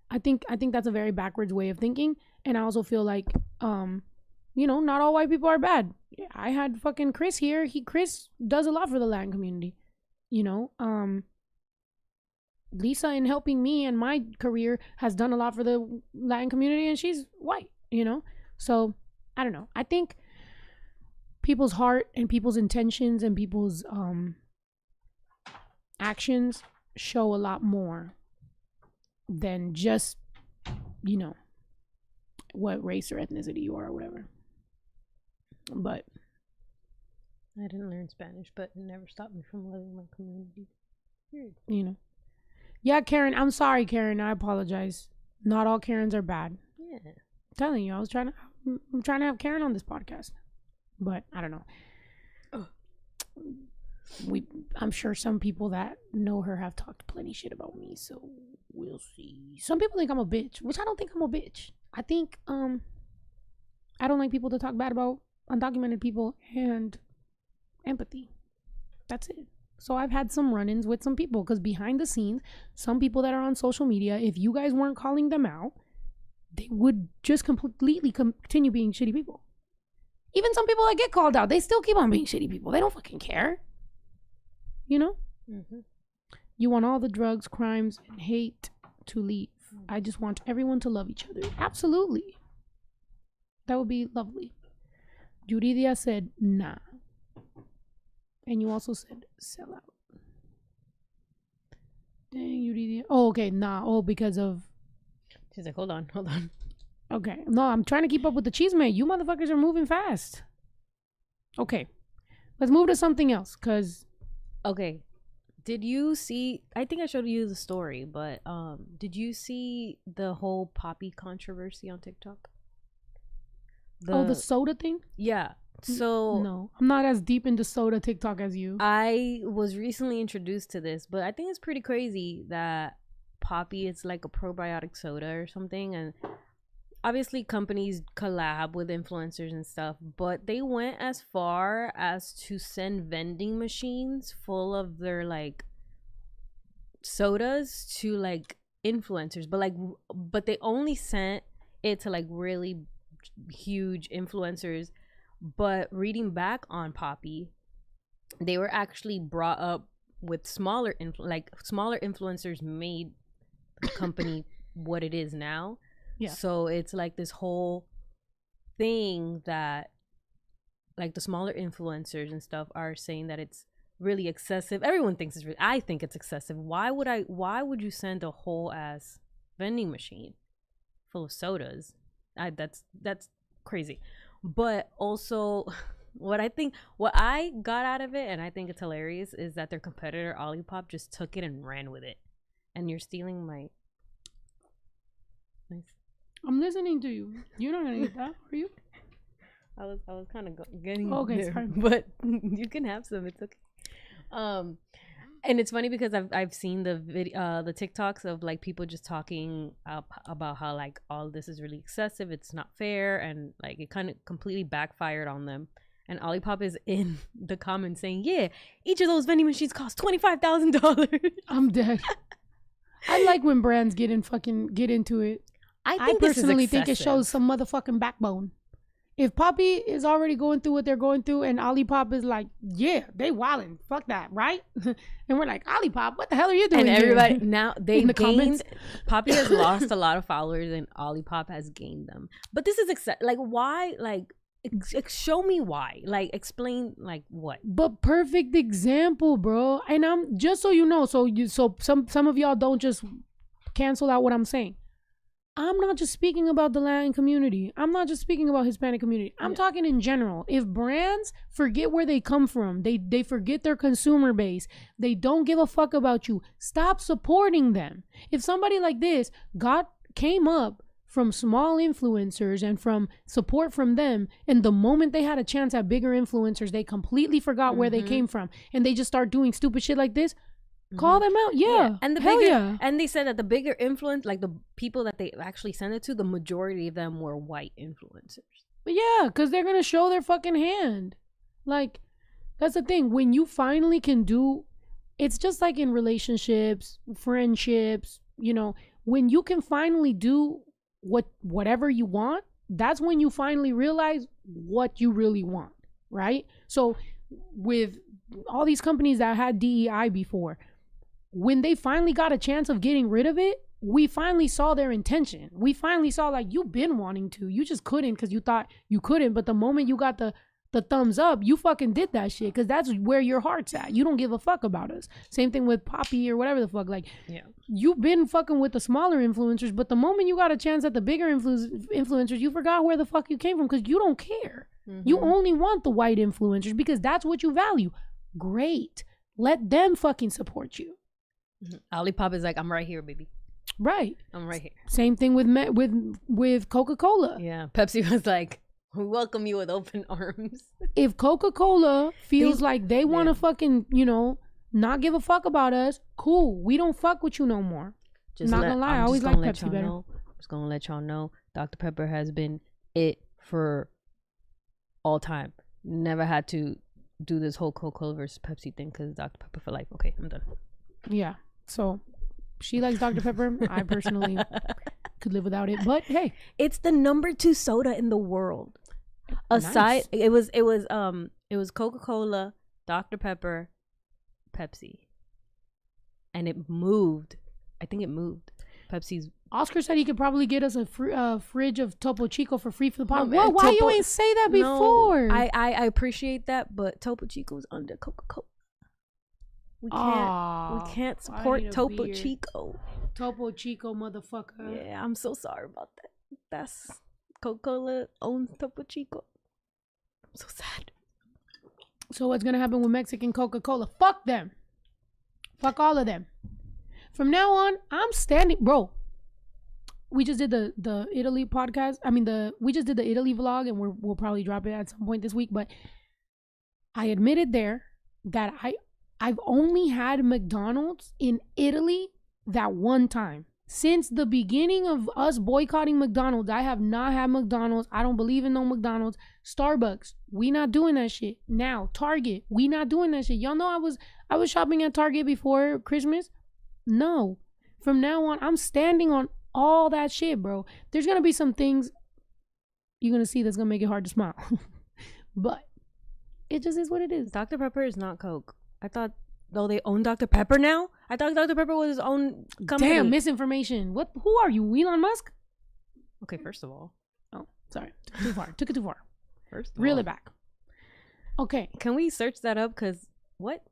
I think that's a very backwards way of thinking. And I also feel like, not all white people are bad. I had fucking Chris here. Chris does a lot for the Latin community, Lisa, in helping me and my career, has done a lot for the Latin community, and she's white, So, I don't know. I think people's heart and people's intentions and people's actions show a lot more than just, what race or ethnicity you are or whatever. But I didn't learn Spanish, but it never stopped me from loving my community. Yeah, Karen, I'm sorry, Karen. I apologize. Not all Karens are bad. Yeah. I'm telling you, I'm trying to have Karen on this podcast. But I don't know. I'm sure some people that know her have talked plenty shit about me, so we'll see. Some people think I'm a bitch, which I don't think I'm a bitch. I think I don't like people to talk bad about undocumented people and empathy. That's it. So I've had some run-ins with some people, because behind the scenes, some people that are on social media, if you guys weren't calling them out, they would just completely continue being shitty people. Even some people that get called out, they still keep on being shitty people. They don't fucking care. Mm-hmm. You want all the drugs, crimes, and hate to leave. I just want everyone to love each other. Absolutely. That would be lovely. Yuridia said, nah. And you also said, sell out. Dang, Yuridia. Oh, okay, nah. Oh, because of... She's like, hold on. Okay. No, I'm trying to keep up with the cheese man. You motherfuckers are moving fast. Okay. Let's move to something else, because... Okay. Did you see... I think I showed you the story, but did you see the whole Poppy controversy on TikTok? The soda thing? Yeah. So... No. I'm not as deep into soda TikTok as you. I was recently introduced to this, but I think it's pretty crazy that Poppy. It's like a probiotic soda or something, and obviously companies collab with influencers and stuff, but they went as far as to send vending machines full of their like sodas to like influencers, but they only sent it to like really huge influencers. But reading back on Poppy, they were actually brought up with smaller influencers made the company what it is now. Yeah. So it's like this whole thing that like the smaller influencers and stuff are saying that it's really excessive. Everyone thinks it's really, I think it's excessive. Why would you send a whole ass vending machine full of sodas? That's crazy. But also what I got out of it, and I think it's hilarious, is that their competitor Olipop just took it and ran with it. And you're stealing my nice. I'm listening to you. You're not gonna eat that, are you? I was kind of getting okay, there, sorry. but you can have some. It's okay. And it's funny because I've seen the the TikToks of like people just talking about how like all this is really excessive. It's not fair, and like it kind of completely backfired on them. And Olipop is in the comments saying, "Yeah, each of those vending machines cost $25,000." I'm dead. I like when brands get into it. I personally think it shows some motherfucking backbone. If Poppy is already going through what they're going through and Olipop is like, yeah, they wildin', fuck that, right? And we're like, Olipop, what the hell are you doing? And here? everybody now they in the gained. comments. Poppy has lost a lot of followers, and Olipop has gained them. But this is like why? Like show me why. Like explain like what. But perfect example, bro. And I'm just so you know, so some of y'all don't just cancel out what I'm saying. I'm not just speaking about the Latin community. I'm not just speaking about Hispanic community. I'm talking in general. If brands forget where they come from, they forget their consumer base, they don't give a fuck about you, stop supporting them. If somebody like this came up from small influencers and from support from them, and the moment they had a chance at bigger influencers, they completely forgot where they came from, and they just start doing stupid shit like this, call them out. Yeah. And and they said that the bigger influence, like the people that they actually sent it to, the majority of them were white influencers. But yeah, because they're gonna show their fucking hand. Like, that's the thing. When you finally can do, it's just like in relationships, friendships, you know, when you can finally do whatever you want, that's when you finally realize what you really want, right? So with all these companies that had DEI before, when they finally got a chance of getting rid of it, we finally saw their intention. We finally saw, like, you've been wanting to. You just couldn't because you thought you couldn't. But the moment you got the thumbs up, you fucking did that shit because that's where your heart's at. You don't give a fuck about us. Same thing with Poppy or whatever the fuck. Like, you've been fucking with the smaller influencers, but the moment you got a chance at the bigger influencers, you forgot where the fuck you came from because you don't care. You only want the white influencers because that's what you value. Great. Let them fucking support you. Olipop is like, I'm right here, baby. Right. I'm right here. Same thing with Coca-Cola. Yeah. Pepsi was like, we welcome you with open arms. If Coca-Cola feels like they want to fucking, you know, not give a fuck about us, cool. We don't fuck with you no more. Not gonna lie, I always like Pepsi better. I'm just gonna let y'all know, Dr. Pepper has been it for all time. Never had to do this whole Coca-Cola versus Pepsi thing because Dr. Pepper for life. Okay, I'm done. Yeah. So she likes Dr. Pepper. I personally could live without it, but hey, it's the number 2 soda in the world. Aside, nice. It was Coca-Cola, Dr. Pepper, Pepsi, and it moved. I think it moved. Pepsi's. Oscar said he could probably get us a fridge of Topo Chico for free for the pod. Well, why you ain't say that before? I appreciate that, but Topo Chico's under Coca-Cola. We can't support Topo Chico. Topo Chico, motherfucker. Yeah, I'm so sorry about that. That's Coca-Cola owns Topo Chico. I'm so sad. So what's gonna happen with Mexican Coca-Cola? Fuck them. Fuck all of them. From now on, I'm standing, bro. We just did the Italy podcast. We just did the Italy vlog, and we'll probably drop it at some point this week. But I admitted there that I've only had McDonald's in Italy that one time. Since the beginning of us boycotting McDonald's, I have not had McDonald's. I don't believe in no McDonald's. Starbucks, we not doing that shit. Now, Target, we not doing that shit. Y'all know I was shopping at Target before Christmas. No. From now on, I'm standing on all that shit, bro. There's gonna be some things you're gonna see that's gonna make it hard to smile. But it just is what it is. Dr. Pepper is not Coke. I thought, though, they own Dr. Pepper now? I thought Dr. Pepper was his own company. Damn, misinformation. Who are you, Elon Musk? Okay, first of all. Oh, sorry. Too far. Took it too far. First of Reel all. it back. Okay. Can we search that up? Because what?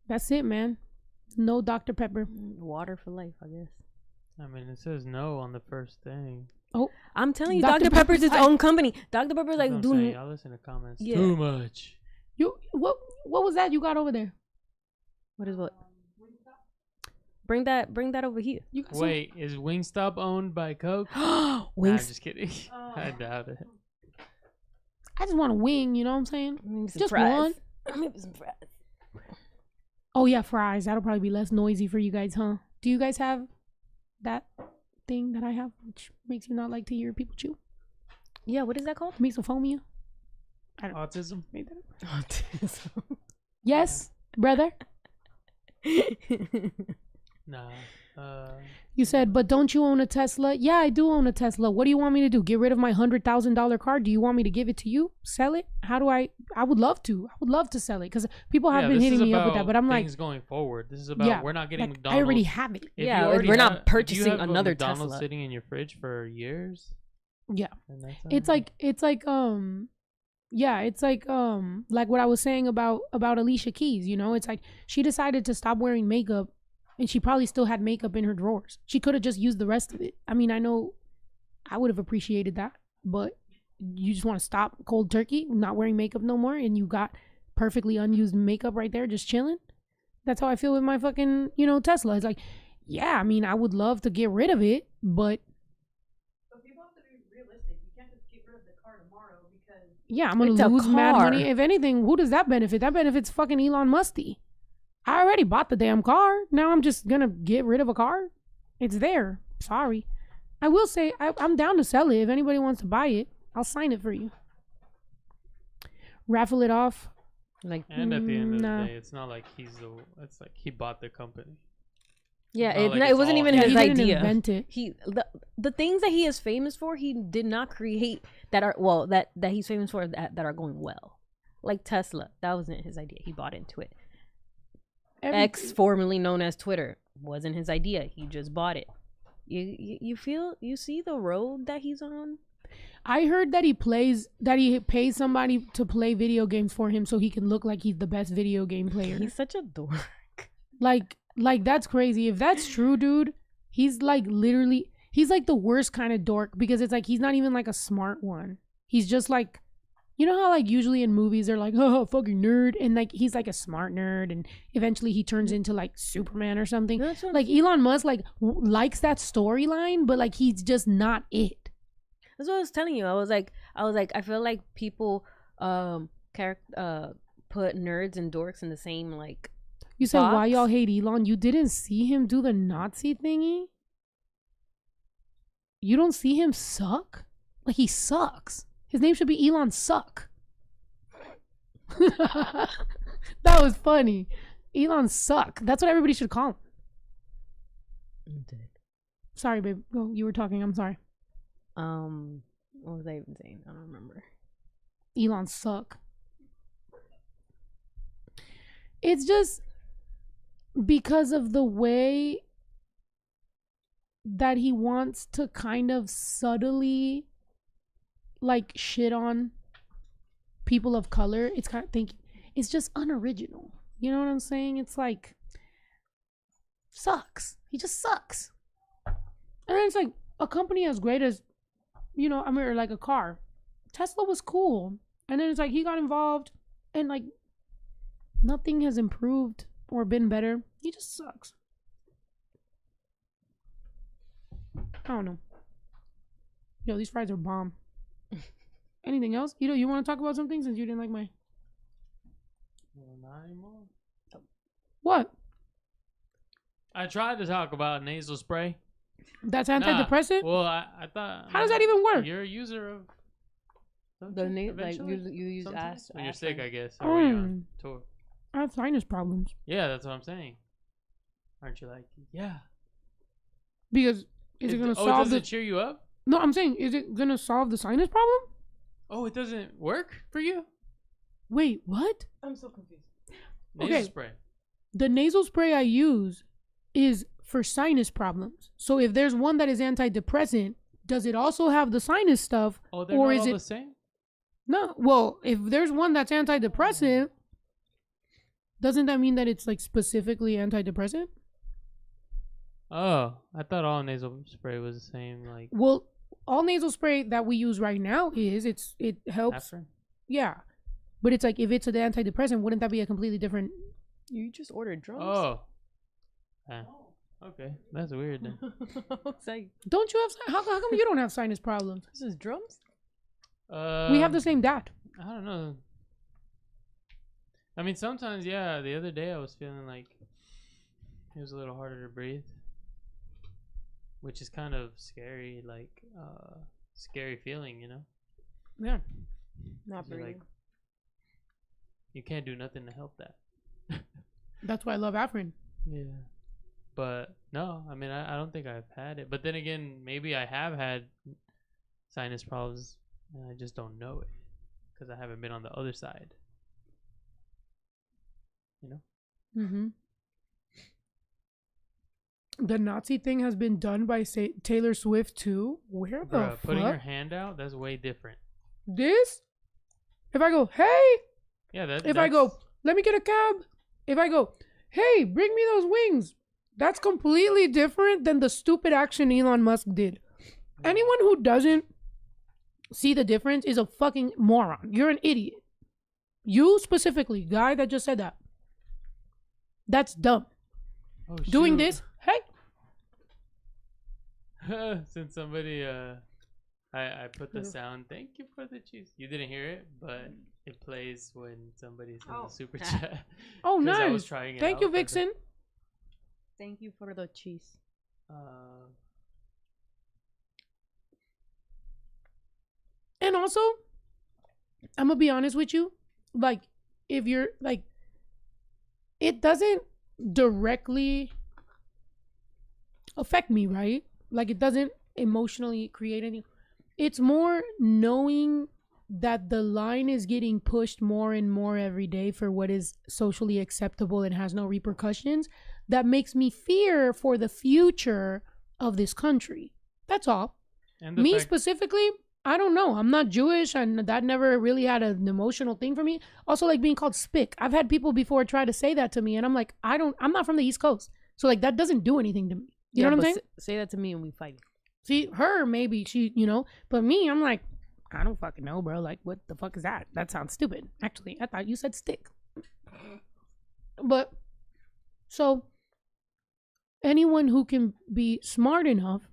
That's it, man. No Dr. Pepper. Water for life, I guess. I mean, it says no on the first thing. Oh, I'm telling you, Dr. Dr. Pepper's its Pepper's own company. Dr. Pepper's That's like what I'm doing. saying. Y'all listen to comments Yeah. too much. what was that you got over there? What is what? Bring that over here. You got some- Wait, is Wingstop owned by Coke? Nah, I'm Wings. just kidding. I doubt it. I just want a wing, you know what I'm saying? Maybe some Just fries. one. Maybe some fries. Oh yeah, fries. That'll probably be less noisy for you guys, huh? Do you guys have that thing that I have, which makes you not like to hear people chew? Yeah, what is that called? Mesophobia? Autism? Made that up. Autism. Yes, brother. Nah. You said, but don't you own a Tesla? Yeah, I do own a Tesla. What do you want me to do? Get rid of my $100,000 car? Do you want me to give it to you? Sell it? How do I would love to. I would love to sell it because people have been hitting me up with that. But I'm like, things going forward. This is about yeah, we're not getting like, McDonald's. I already have it. If Yeah, you already we're not if you purchasing have a another McDonald's Tesla. sitting in your fridge for years. Yeah. then that's It's alright. like what I was saying about Alicia Keys, you know? It's like she decided to stop wearing makeup and she probably still had makeup in her drawers. She could have just used the rest of it. I mean, I know I would have appreciated that, but you just want to stop cold turkey, not wearing makeup no more, and you got perfectly unused makeup right there just chilling. That's how I feel with my fucking, Tesla. It's like, yeah, I mean, I would love to get rid of it, but people have to be realistic. You can't just get rid of the car tomorrow because yeah, I'm gonna It's a lose mad car. money. If anything, who does that benefit? That benefits fucking Elon Musty. I already bought the damn car. Now I'm just gonna get rid of a car. It's there. Sorry. I will say I'm down to sell it. If anybody wants to buy it, I'll sign it for you. Raffle it off. Like, And at the end of Nah. the day, it's not like it's like he bought the company. yeah, Not like it it's wasn't all even him. Yeah, his he didn't idea. invent it. The things that he is famous for, he did not create that are that he's famous for that are going well. Like Tesla, that wasn't his idea. He bought into it. X, formerly known as Twitter, wasn't his idea. He just bought it. You see the road that he's on? I heard that he pays somebody to play video games for him so he can look like he's the best video game player. He's such a dork. Like that's crazy. If that's true, dude, he's like literally, he's like the worst kind of dork because it's like he's not even like a smart one. He's just like, you know how like usually in movies they're like, oh, fucking nerd, and like he's like a smart nerd, and eventually he turns into like Superman or something. That's what- Like Elon Musk likes that storyline, but like he's just not it. That's what I was telling you. I was like, I feel like people put nerds and dorks in the same like. You said why Box? y'all hate Elon? You didn't see him do the Nazi thingy? You don't see him suck? Like he sucks. His name should be Elon Suck. That was funny. Elon Suck. That's what everybody should call him. Sorry, babe. Go. You were talking. I'm sorry. What was I even saying? I don't remember. Elon Suck. It's just because of the way that he wants to kind of subtly like shit on people of color. It's kind of thinking it's just unoriginal. You know what I'm saying? It's like sucks. He just sucks. And then it's like a company as great as, I mean, or like a car. Tesla was cool. And then it's like he got involved and like nothing has improved or been better. He just sucks. I don't know. Yo, these fries are bomb. Anything else? You want to talk about something since you didn't like my... Well, not anymore. What? I tried to talk about nasal spray. That's antidepressant? Well, I thought. How does that even work? You're a user of. don't The you, like eventually? you use Sometimes? When you're aspirin. sick, I guess. Or when you're on Mm. tour. I have sinus problems. Yeah, that's what I'm saying. Aren't you like, yeah? Because is it going to solve does the... it cheer you up? No, I'm saying, is it going to solve the sinus problem? Oh, it doesn't work for you? Wait, what? I'm so confused. Nasal Okay. spray. The nasal spray I use is for sinus problems. So if there's one that is antidepressant, does it also have the sinus stuff? Oh, they're or not is all it the same? No? Well, if there's one that's antidepressant, doesn't that mean that it's like specifically antidepressant? Oh, I thought all nasal spray was the same. Like Well, all nasal spray that we use right now it helps. aspirin. Yeah. But it's like if it's an antidepressant, wouldn't that be a completely different... You just ordered drums. Oh. Ah, okay, that's weird then. It's like, Don't you have... How come you don't have sinus problems? this is drums? We have the same dad. I don't know. I mean, sometimes, yeah. The other day, I was feeling like it was a little harder to breathe, which is kind of scary. Like, scary feeling, you know. Yeah. Not You're breathing. like, you can't do nothing to help that. That's why I love Afrin. Yeah. But no, I mean, I don't think I've had it. But then again, maybe I have had sinus problems and I just don't know it because I haven't been on the other side. You know? Mm-hmm. The Nazi thing has been done by Taylor Swift too. Where the Bruh, fuck? putting your hand out, that's way different. This? If I go, hey, Yeah, if I go, let me get a cab. If I go, hey, bring me those wings. That's completely different than the stupid action Elon Musk did. Anyone who doesn't see the difference is a fucking moron. You're an idiot. You specifically, guy that just said that. That's dumb. oh, Doing shoot. this, hey, Since somebody, I put the sound, thank you for the cheese. You didn't hear it, but it plays when somebody sends a super chat. oh 'Cause I was nice. trying it Thank out you, for the- Vixen. Thank you for the cheese. And also, I'm gonna be honest with you. Like, if you're like, it doesn't directly affect me, right? Like, it doesn't emotionally create any. It's more knowing that the line is getting pushed more and more every day for what is socially acceptable and has no repercussions that makes me fear for the future of this country. That's all. And the Me fact- specifically, I don't know. I'm not Jewish, and that never really had an emotional thing for me. Also, like being called spick. I've had people before try to say that to me, and I'm like, I'm not from the East Coast, so like that doesn't do anything to me. You know what I'm saying? Say that to me and we fight. See, her maybe she, but me, I'm like, I don't fucking know, bro. Like, what the fuck is that? That sounds stupid. Actually, I thought you said stick. But so anyone who can be smart enough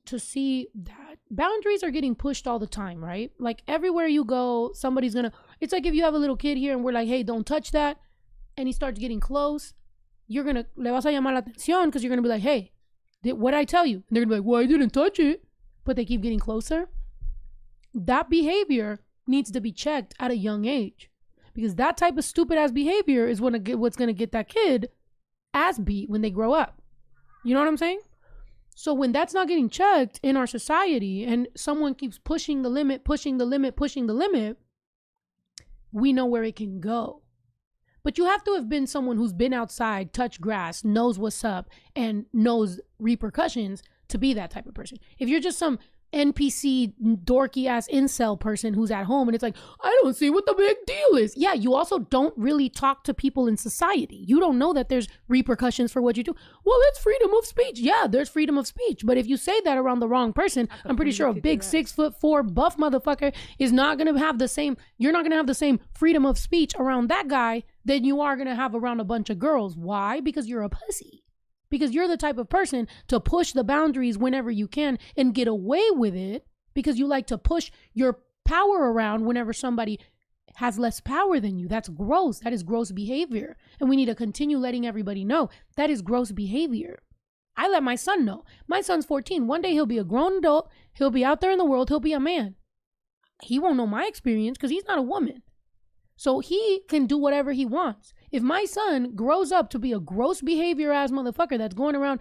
to see that boundaries are getting pushed all the time, right? Like everywhere you go, somebody's gonna. It's like if you have a little kid here and we're like, hey, don't touch that, and he starts getting close, you're gonna le vas a llamar la atención because you're gonna be like, hey, what'd I tell you? And they're gonna be like, well, I didn't touch it, but they keep getting closer. That behavior needs to be checked at a young age, because that type of stupid ass behavior is what's gonna get that kid ass beat when they grow up. You know what I'm saying? So when that's not getting checked in our society and someone keeps pushing the limit, we know where it can go. But you have to have been someone who's been outside, touched grass, knows what's up, and knows repercussions to be that type of person. If you're just some NPC dorky ass incel person who's at home and it's like, I don't see what the big deal is. Yeah, you also don't really talk to people in society. You don't know that there's repercussions for what you do. Well, it's freedom of speech. Yeah, there's freedom of speech. But if you say that around the wrong person, I'm pretty sure a big 6'4" buff motherfucker is not going to have the same, you're not going to have the same freedom of speech around that guy than you are going to have around a bunch of girls. Why? Because you're a pussy. Because you're the type of person to push the boundaries whenever you can and get away with it because you like to push your power around whenever somebody has less power than you. That's gross. That is gross behavior. And we need to continue letting everybody know that is gross behavior. I let my son know. My son's 14. One day he'll be a grown adult. He'll be out there in the world. He'll be a man. He won't know my experience because he's not a woman. So he can do whatever he wants. If my son grows up to be a gross behavior ass motherfucker that's going around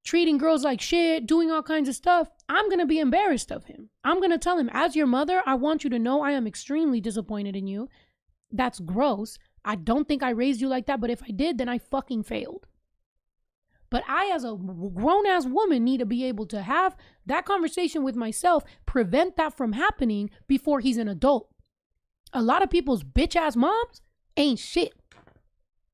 treating girls like shit, doing all kinds of stuff, I'm going to be embarrassed of him. I'm going to tell him, as your mother, I want you to know I am extremely disappointed in you. That's gross. I don't think I raised you like that, but if I did, then I fucking failed. But I, as a grown-ass woman, need to be able to have that conversation with myself, prevent that from happening before he's an adult. A lot of people's bitch-ass moms ain't shit.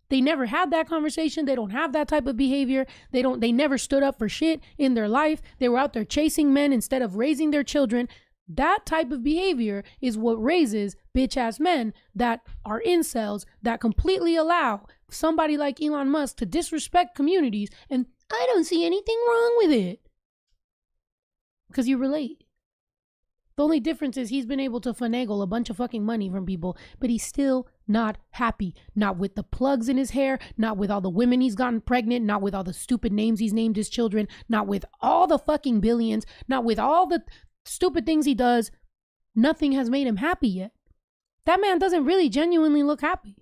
They never had that conversation. They don't have that type of behavior. They never stood up for shit in their life. They were out there chasing men instead of raising their children. That type of behavior is what raises bitch-ass men that are incels, that completely allow somebody like Elon Musk to disrespect communities, and I don't see anything wrong with it. Because you relate. The only difference is he's been able to finagle a bunch of fucking money from people, but he's still not happy. Not with the plugs in his hair, not with all the women he's gotten pregnant, not with all the stupid names he's named his children, not with all the fucking billions, not with all the stupid things he does. Nothing has made him happy yet. That man doesn't really genuinely look happy.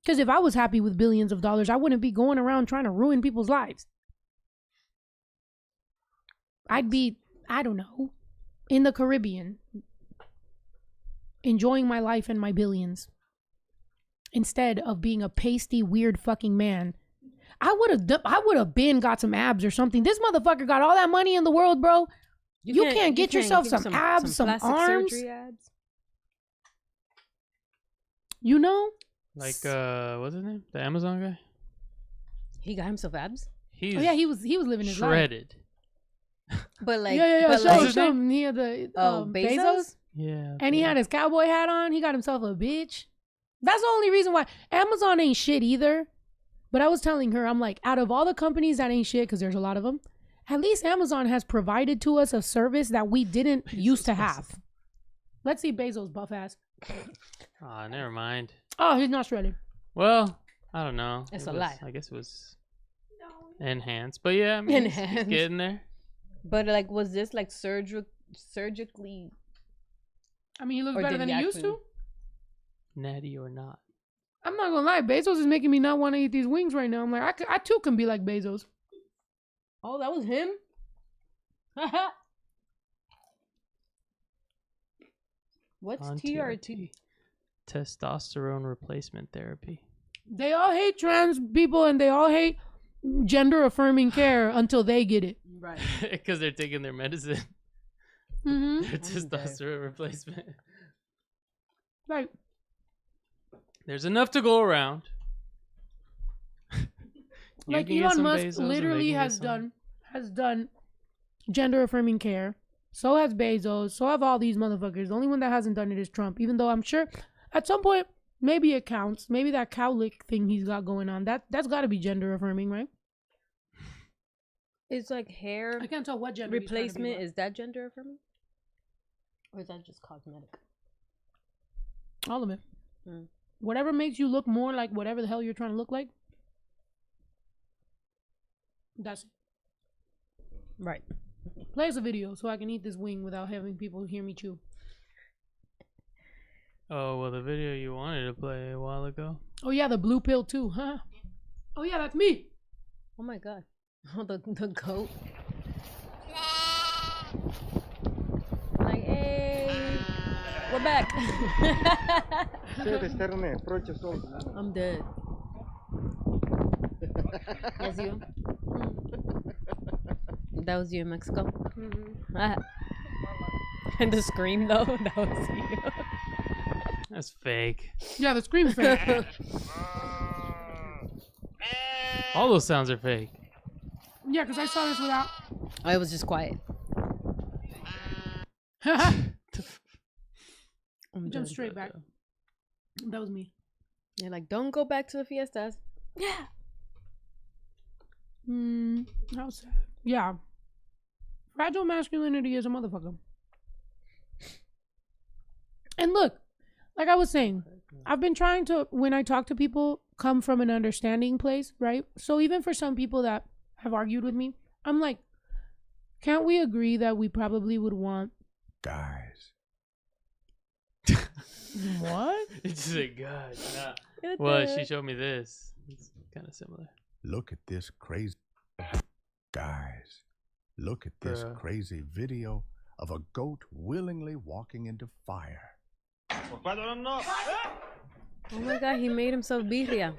Because if I was happy with billions of dollars, I wouldn't be going around trying to ruin people's lives. I'd be, I don't know, in the Caribbean, enjoying my life and my billions, instead of being a pasty, weird fucking man. I would have been got some abs or something. This motherfucker got all that money in the world, bro. You can't get yourself some abs, some arms. Abs. You know? Like, what's his name? The Amazon guy? He got himself abs? He was living his life. Shredded. But like, show him. He had the Bezos. Yeah. And he had his cowboy hat on. He got himself a bitch. That's the only reason why. Amazon ain't shit either. But I was telling her, I'm like, out of all the companies that ain't shit, because there's a lot of them, at least Amazon has provided to us a service that we didn't used to have. Let's see Bezos' buff ass. Never mind. Oh, he's not shredded. Well, I don't know. It's a lie. I guess it was enhanced. But yeah, I mean, he's getting there. But like, was this like surgically? I mean, he looks better than he used to. Natty or not. I'm not gonna lie, Bezos is making me not want to eat these wings right now. I'm like, I too can be like Bezos. Oh, that was him? What's TRT? Testosterone replacement therapy. They all hate trans people and they all hate gender affirming care until they get it. Right. Because they're taking their medicine. Mm-hmm. Their testosterone replacement. Right. There's enough to go around. Like Elon Musk literally has done gender affirming care. So has Bezos. So have all these motherfuckers. The only one that hasn't done it is Trump. Even though I'm sure at some point maybe it counts. Maybe that cow lick thing he's got going on. That's got to be gender affirming, right? It's like hair. I can't tell what gender replacement. Is that gender affirming? Or is that just cosmetic? All of it. Whatever makes you look more like whatever the hell you're trying to look like. That's it. Right. Play us a video so I can eat this wing without having people hear me chew. Oh, well, the video you wanted to play a while ago. Oh, yeah, the blue pill too, huh? Oh, yeah, that's me. Oh, my God. Oh, the goat. Like, hey, we're back. I'm dead. That's you? That was you in Mexico? Mm-hmm. And the scream, though, that was you. That's fake. Yeah, the scream's fake. All those sounds are fake. Yeah, because I saw this without... Oh, it was just quiet. Jump straight back. That was me. You're like, don't go back to the fiestas. Yeah. How sad. Yeah. Fragile masculinity is a motherfucker. And look, like I was saying, I've been trying to, when I talk to people, come from an understanding place, right? So even for some people that have argued with me. I'm like, can't we agree that we probably would want guys? What? It's just like, God, nah. What Well, the- she showed me this. It's kind of similar. Look at this crazy. Guys, look at this Bruh. crazy video of a goat willingly walking into fire. Oh my god, he made himself birria.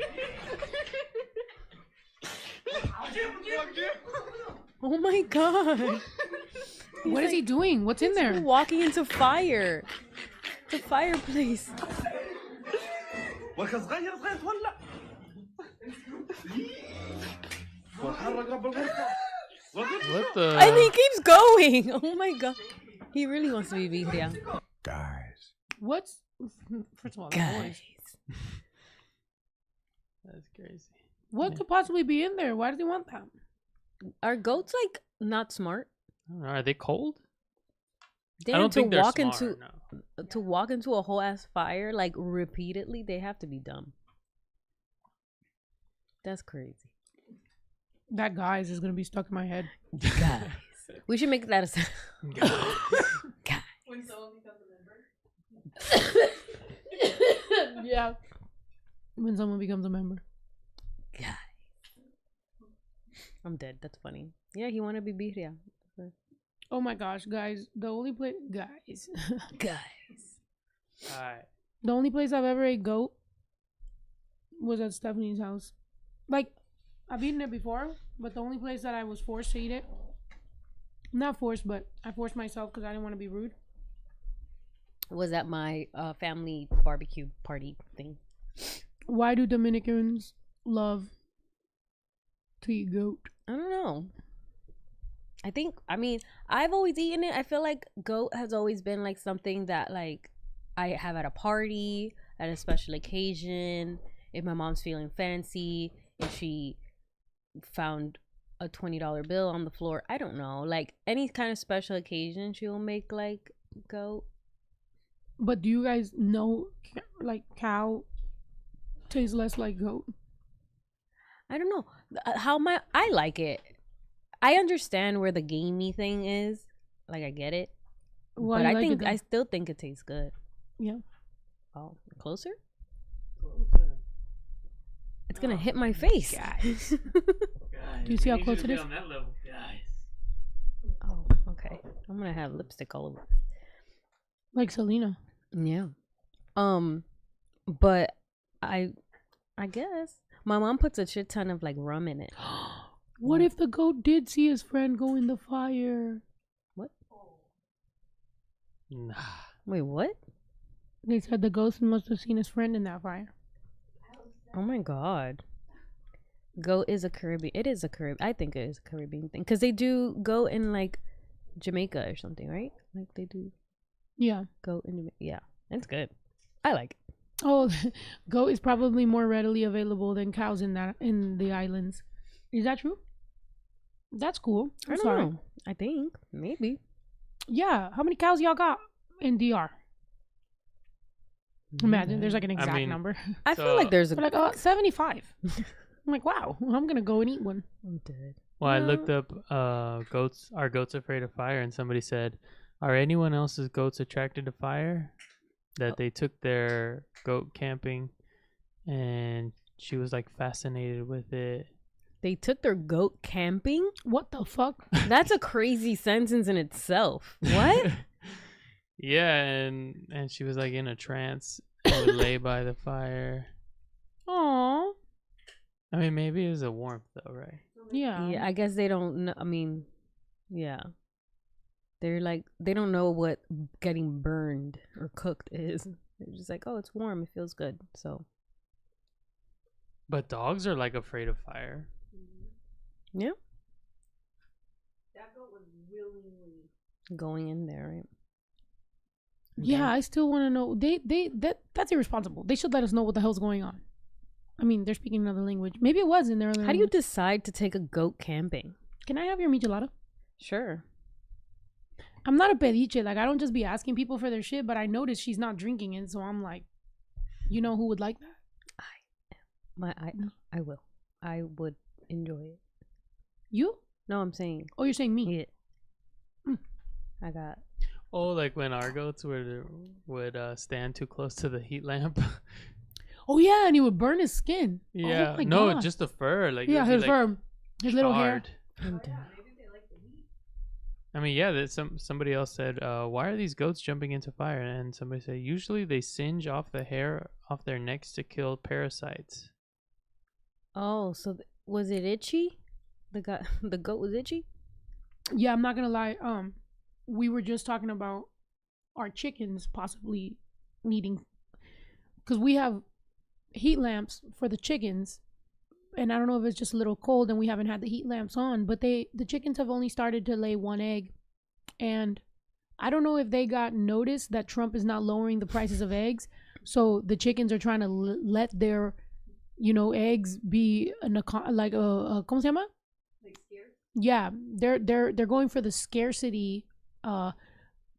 Oh my god. What is he doing? What's in there? Walking into fire. The fireplace. What the? And he keeps going. Oh my god. He really wants to be birria. Guys, What's first of all, the Guys. voice. That's crazy. What could possibly be in there? Why does he want that? Are goats like not smart? I don't know. Are they cold? I Damn, don't think they're walk smart. into No. to walk into a whole ass fire like repeatedly, they have to be dumb. That's crazy. That guys is gonna be stuck in my head. Guys. We should make that a sound. Guys. When someone becomes a member. Yeah. When someone becomes a member. Guys. I'm dead. That's funny. Yeah, he wanna be birria. Oh my gosh, guys! The only place, guys, Guys. All right. the only place I've ever ate goat was at Stephanie's house. Like, I've eaten it before, but the only place that I was forced to eat it, not forced, but I forced myself because I didn't want to be rude. Was at my family barbecue party thing. Why do Dominicans love to eat goat? I don't know. I mean, I've always eaten it. I feel like goat has always been like something that like I have at a party, at a special occasion, if my mom's feeling fancy, if she found a $20 bill on the floor. I don't know. Like any kind of special occasion, she'll make like goat. But do you guys know, like, cow tastes less like goat? I don't know. I like it. I understand where the gamey thing is. Like I get it. Why But do you I like think it I then? still think it tastes good. Yeah. Oh, closer? It's gonna hit my face. Guys, Do you see how we need close to it be is? on that level, guys. Oh, okay. I'm gonna have lipstick all over. Like Selena. Yeah. But I guess my mom puts a shit ton of like rum in it. What if the goat did see his friend go in the fire? What? Nah. Wait, what? They said the ghost must have seen his friend in that fire. Oh my god. Goat is a Caribbean. It is a Caribbean. I think it is a Caribbean thing because they do goat in like Jamaica or something, right? Like they do Yeah. goat in Jamaica. Yeah, it's good. I like it. Oh, goat is probably more readily available than cows in the islands. Is that true? That's cool. I don't know. I think maybe. Yeah. How many cows y'all got in DR? Imagine there's like an exact mean- number. I feel like there's a. They're like, 75. I'm like, wow, I'm gonna go and eat one. I'm dead. Well, I looked up goats. Are goats afraid of fire? And somebody said, "Are anyone else's goats attracted to fire?" That they took their goat camping, and she was like fascinated with it. They took their goat camping? What the fuck? That's a crazy sentence in itself. What? Yeah, and she was like in a trance and would lay by the fire. Aw. I mean, maybe it was a warmth though, right? Yeah. Yeah, I guess they don't know. I mean, yeah. They're like, they don't know what getting burned or cooked is. They're just like, oh, it's warm. It feels good. So, But dogs are like afraid of fire. yeah. That goat was willingly. Going in there, right? Yeah, I still want to know. That's irresponsible. They should let us know what the hell's going on. I mean, they're speaking another language. Maybe it was in their other How do you language. decide to take a goat camping? Can I have your michelada? Sure. I'm not a pediche. Like, I don't just be asking people for their shit, but I noticed she's not drinking it, so I'm like, you know who would like that? I will. I would enjoy it. You? No, I'm saying Oh, you're saying me. yeah. I got. Oh, like when our goats would stand too close to the heat lamp. Oh yeah, and he would burn his skin. Yeah. Oh, my No, God. just the fur. Like it Yeah, would be, his like, fur, his little hair. charred. Maybe they like the heat. I mean, yeah. That somebody else said, "Why are these goats jumping into fire?" And somebody said, "Usually they singe off the hair off their necks to kill parasites." Oh, so was it itchy? The goat was itchy. Yeah, I'm not gonna lie. We were just talking about our chickens possibly needing, because we have heat lamps for the chickens, and I don't know if it's just a little cold and we haven't had the heat lamps on, but the chickens have only started to lay one egg, and I don't know if they got notice that Trump is not lowering the prices of eggs, so the chickens are trying to let their, eggs be like a ¿cómo se llama? Like scared. Yeah, they're going for the scarcity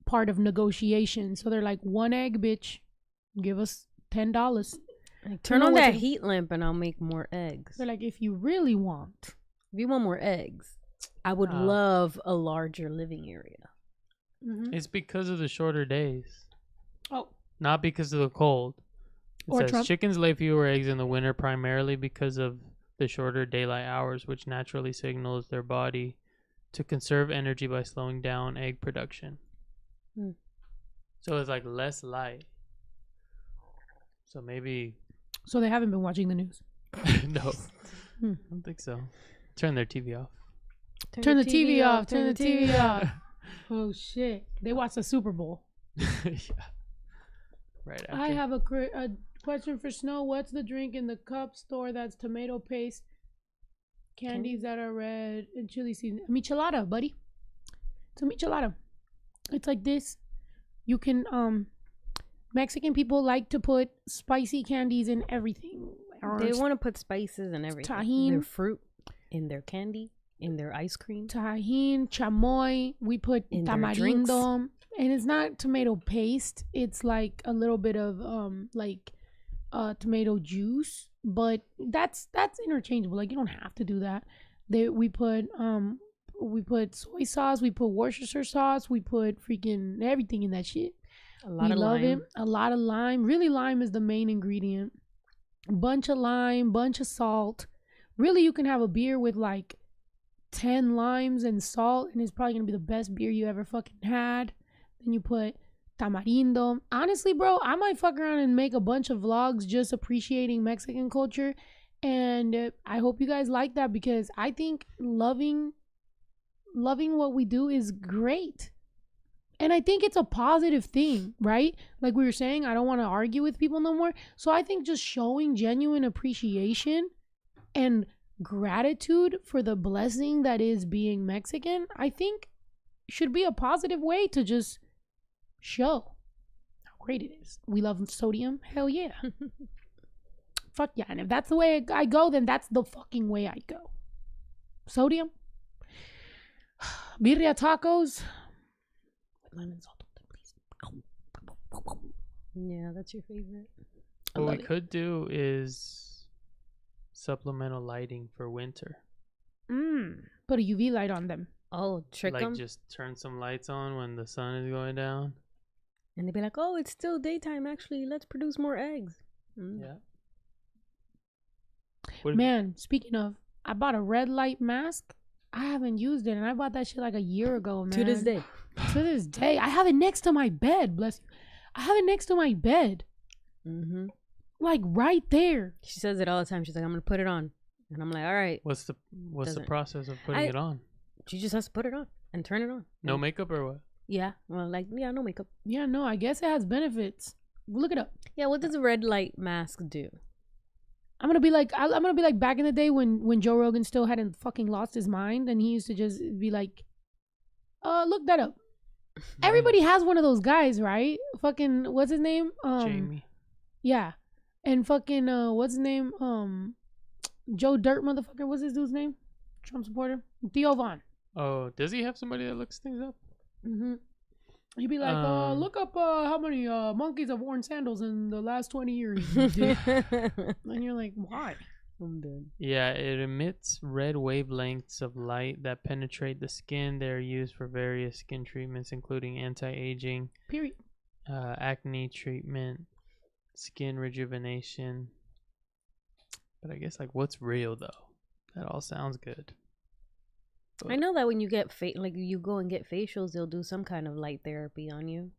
part of negotiation. So they're like, one egg, bitch, give us $10. Like, turn know on what that to- heat lamp and I'll make more eggs. They're like, if you really want. If you want more eggs, I would love a larger living area. Mm-hmm. It's because of the shorter days, Oh, not because of the cold. It Or says Trump. chickens lay fewer eggs in the winter primarily because of the shorter daylight hours, which naturally signals their body to conserve energy by slowing down egg production. Hmm. So it's like less light. So maybe so they haven't been watching the news. no, Hmm. I don't think so. Turn their TV off. Turn the TV off. Turn the TV off. Oh shit! They watched the Super Bowl. Yeah. Right after. I have a question for Snow. What's the drink in the cup store that's tomato paste, candies that are red, and chili season? A michelada, buddy. It's a michelada. It's like this. You can Mexican people like to put spicy candies in everything. They want to put spices and everything. Tahini. Their fruit, in their candy, in their ice cream. Tajin, chamoy. We put In their drinks. tamarindo, and it's not tomato paste. It's like a little bit of tomato juice, but that's interchangeable. Like, you don't have to do that. We put soy sauce. We put Worcestershire sauce. We put freaking everything in that shit. A lot We of love lime. it. A lot of lime. Really, lime is the main ingredient. Bunch of lime, bunch of salt. Really, you can have a beer with like 10 limes and salt, and it's probably gonna be the best beer you ever fucking had. Then you put tamarindo. Honestly, bro, I might fuck around and make a bunch of vlogs just appreciating Mexican culture, and I hope you guys like that, because I think loving what we do is great. And I think it's a positive thing, right? Like we were saying, I don't want to argue with people no more. So I think just showing genuine appreciation and gratitude for the blessing that is being Mexican, I think should be a positive way to just show how great it is. We love sodium. Hell yeah. Fuck yeah. And if that's the way I go, then that's the fucking way I go. Sodium. Birria tacos. Lemon salt, please. Yeah, that's your favorite. What we could do is supplemental lighting for winter. Put a UV light on them. Oh, trick Like them. just turn some lights on when the sun is going down. And they'd be like, oh, it's still daytime. Actually, let's produce more eggs. Yeah. What Man, speaking of, I bought a red light mask. I haven't used it, and I bought that shit like a year ago, man. To this day. To this day. I have it next to my bed, bless you. I have it next to my bed. Mm-hmm. Like right there. She says it all the time. She's like, I'm going to put it on. And I'm like, all right. What's the Doesn't- process of putting it on? She just has to put it on and turn it on. No makeup or what? Yeah. Well, like, yeah, no makeup. Yeah, no, I guess it has benefits. Look it up. Yeah, what does a red light mask do? I'm gonna be like back in the day when Joe Rogan still hadn't fucking lost his mind, and he used to just be like, look that up. Everybody has one of those guys, right? Fucking what's his name? Jamie. Yeah. And fucking what's his name? Joe Dirt motherfucker. What's his dude's name? Trump supporter. Theo Von. Oh, does he have somebody that looks things up? Mm-hmm. He'd be like, look up how many monkeys have worn sandals in the last 20 years. And you're like, why? I'm dead. Yeah, it emits red wavelengths of light that penetrate the skin. They are used for various skin treatments, including anti-aging, Period. acne treatment, skin rejuvenation. But I guess, like, what's real, though? That all sounds good. I know that when you get like you go and get facials, they'll do some kind of light therapy on you.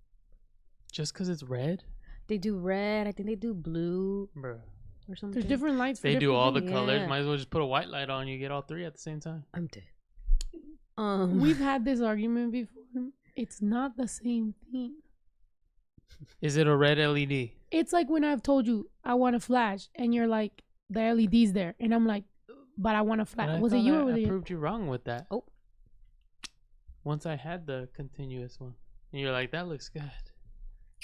Just because it's red? They do red. I think they do blue Bruh. or something. There's different lights. For They do different all the things. colors. Yeah. Might as well just put a white light on. You get all three at the same time. I'm dead. We've had this argument before. It's not the same thing. Is it a red LED? It's like when I've told you I want a flash, and you're like, the LED's there, and I'm like, but I want a But flash. I Was it thought you I or was it? proved you wrong with that. Oh. Once I had the continuous one, and you're like, that looks good.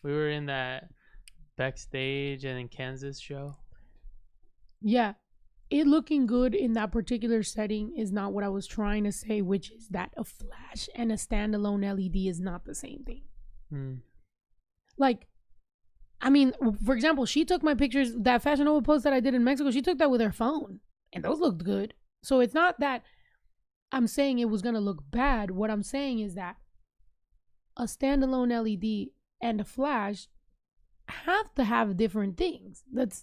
We were in that backstage and in Kansas show. Yeah, it looking good in that particular setting is not what I was trying to say, which is that a flash and a standalone LED is not the same thing. Like, I mean, for example, she took my pictures, that Fashion Nova post that I did in Mexico, she took that with her phone, and those looked good. So it's not that I'm saying it was going to look bad. What I'm saying is that a standalone LED and a flash have to have different things. Let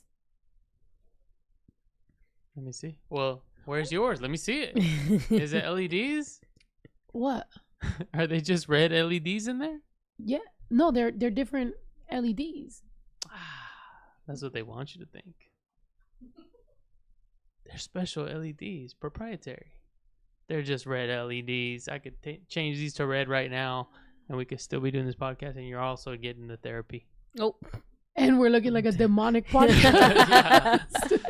me see. Well, where's yours? Let me see it. Is it LEDs? What? Are they just red LEDs in there? Yeah. No, they're different LEDs. That's what they want you to think. They're special LEDs, proprietary. They're just red LEDs. I could change these to red right now, and we could still be doing this podcast, and you're also getting the therapy. Oh. And we're looking like a demonic podcast.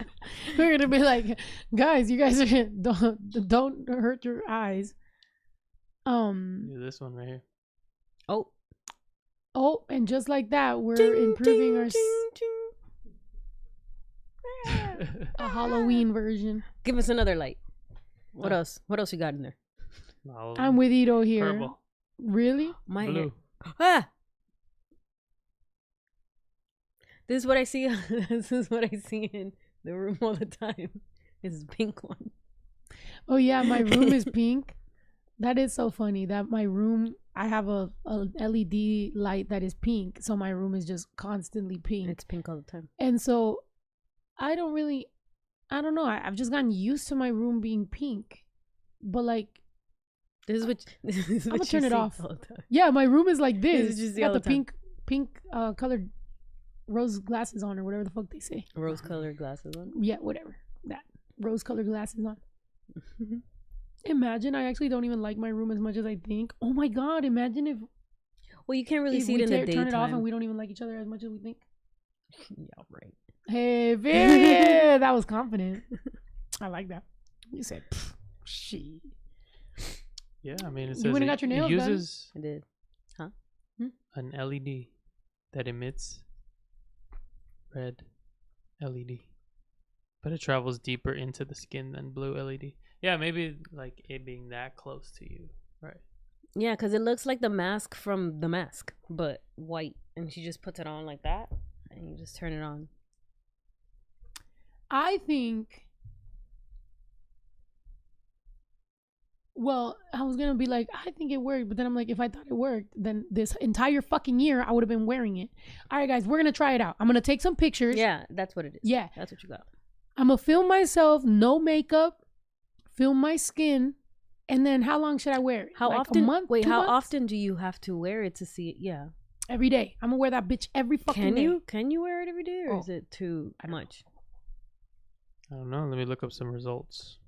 We're gonna be like, guys, you guys are don't hurt your eyes. This one right here. Oh, and just like that, we're improving our a Halloween version. Give us another light. What else? What else you got in there? I'm with Ito here. Purple. Really? My Blue. Ah. This is what I see. This is what I see in the room all the time. It's a pink one. Oh yeah, my room is pink. That is so funny that my room, I have a LED light that is pink, so my room is just constantly pink. It's pink all the time. And so I don't know. I've just gotten used to my room being pink. But like, this is what I'm gonna turn it off. Yeah, my room is like this. This is just got all the the pink colored rose glasses on, or whatever the fuck they say. Rose colored glasses on. Yeah, whatever. That rose colored glasses on. Imagine I actually don't even like my room as much as I think. Oh my god! Imagine if. Well, you can't really see we it in the daytime. turn it off and we don't even like each other as much as we think. Yeah, right. Hey, period. That was confident. I like that. You said, she. Yeah, I mean, it says You went and got your nails done. uses I did. Huh? an LED that emits red LED, but it travels deeper into the skin than blue LED. Yeah, maybe like it being that close to you, right? Yeah, because it looks like the mask from The Mask, but white. And she just puts it on like that, and you just turn it on. I think. Well, I was gonna be like, I think it worked, but then I'm like, if I thought it worked, then this entire fucking year I would have been wearing it. All right, guys, we're gonna try it out. I'm gonna take some pictures. Yeah, that's what it is. Yeah. That's what you got. I'm gonna film myself, no makeup, film my skin, and then how long should I wear it? How Like often? A month? Wait, 2 how months? often do you have to wear it to see it? Yeah. Every day. I'm gonna wear that bitch every fucking day. Can you wear it every day, or Oh, is it too much? I don't know. Let me look up some results.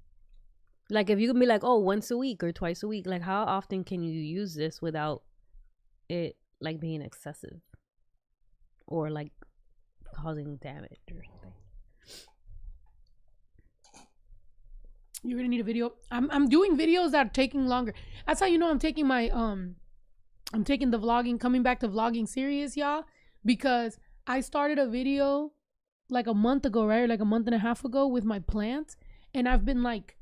Like, if you can be like, oh, once a week or twice a week, like, how often can you use this without it like being excessive or like causing damage or something? You're gonna need a video. I'm doing videos that are taking longer. That's how you know I'm taking my I'm taking the vlogging, coming back to vlogging serious, y'all, because I started a video like a month ago, right? Or like a month and a half ago with my plants, and I've been like,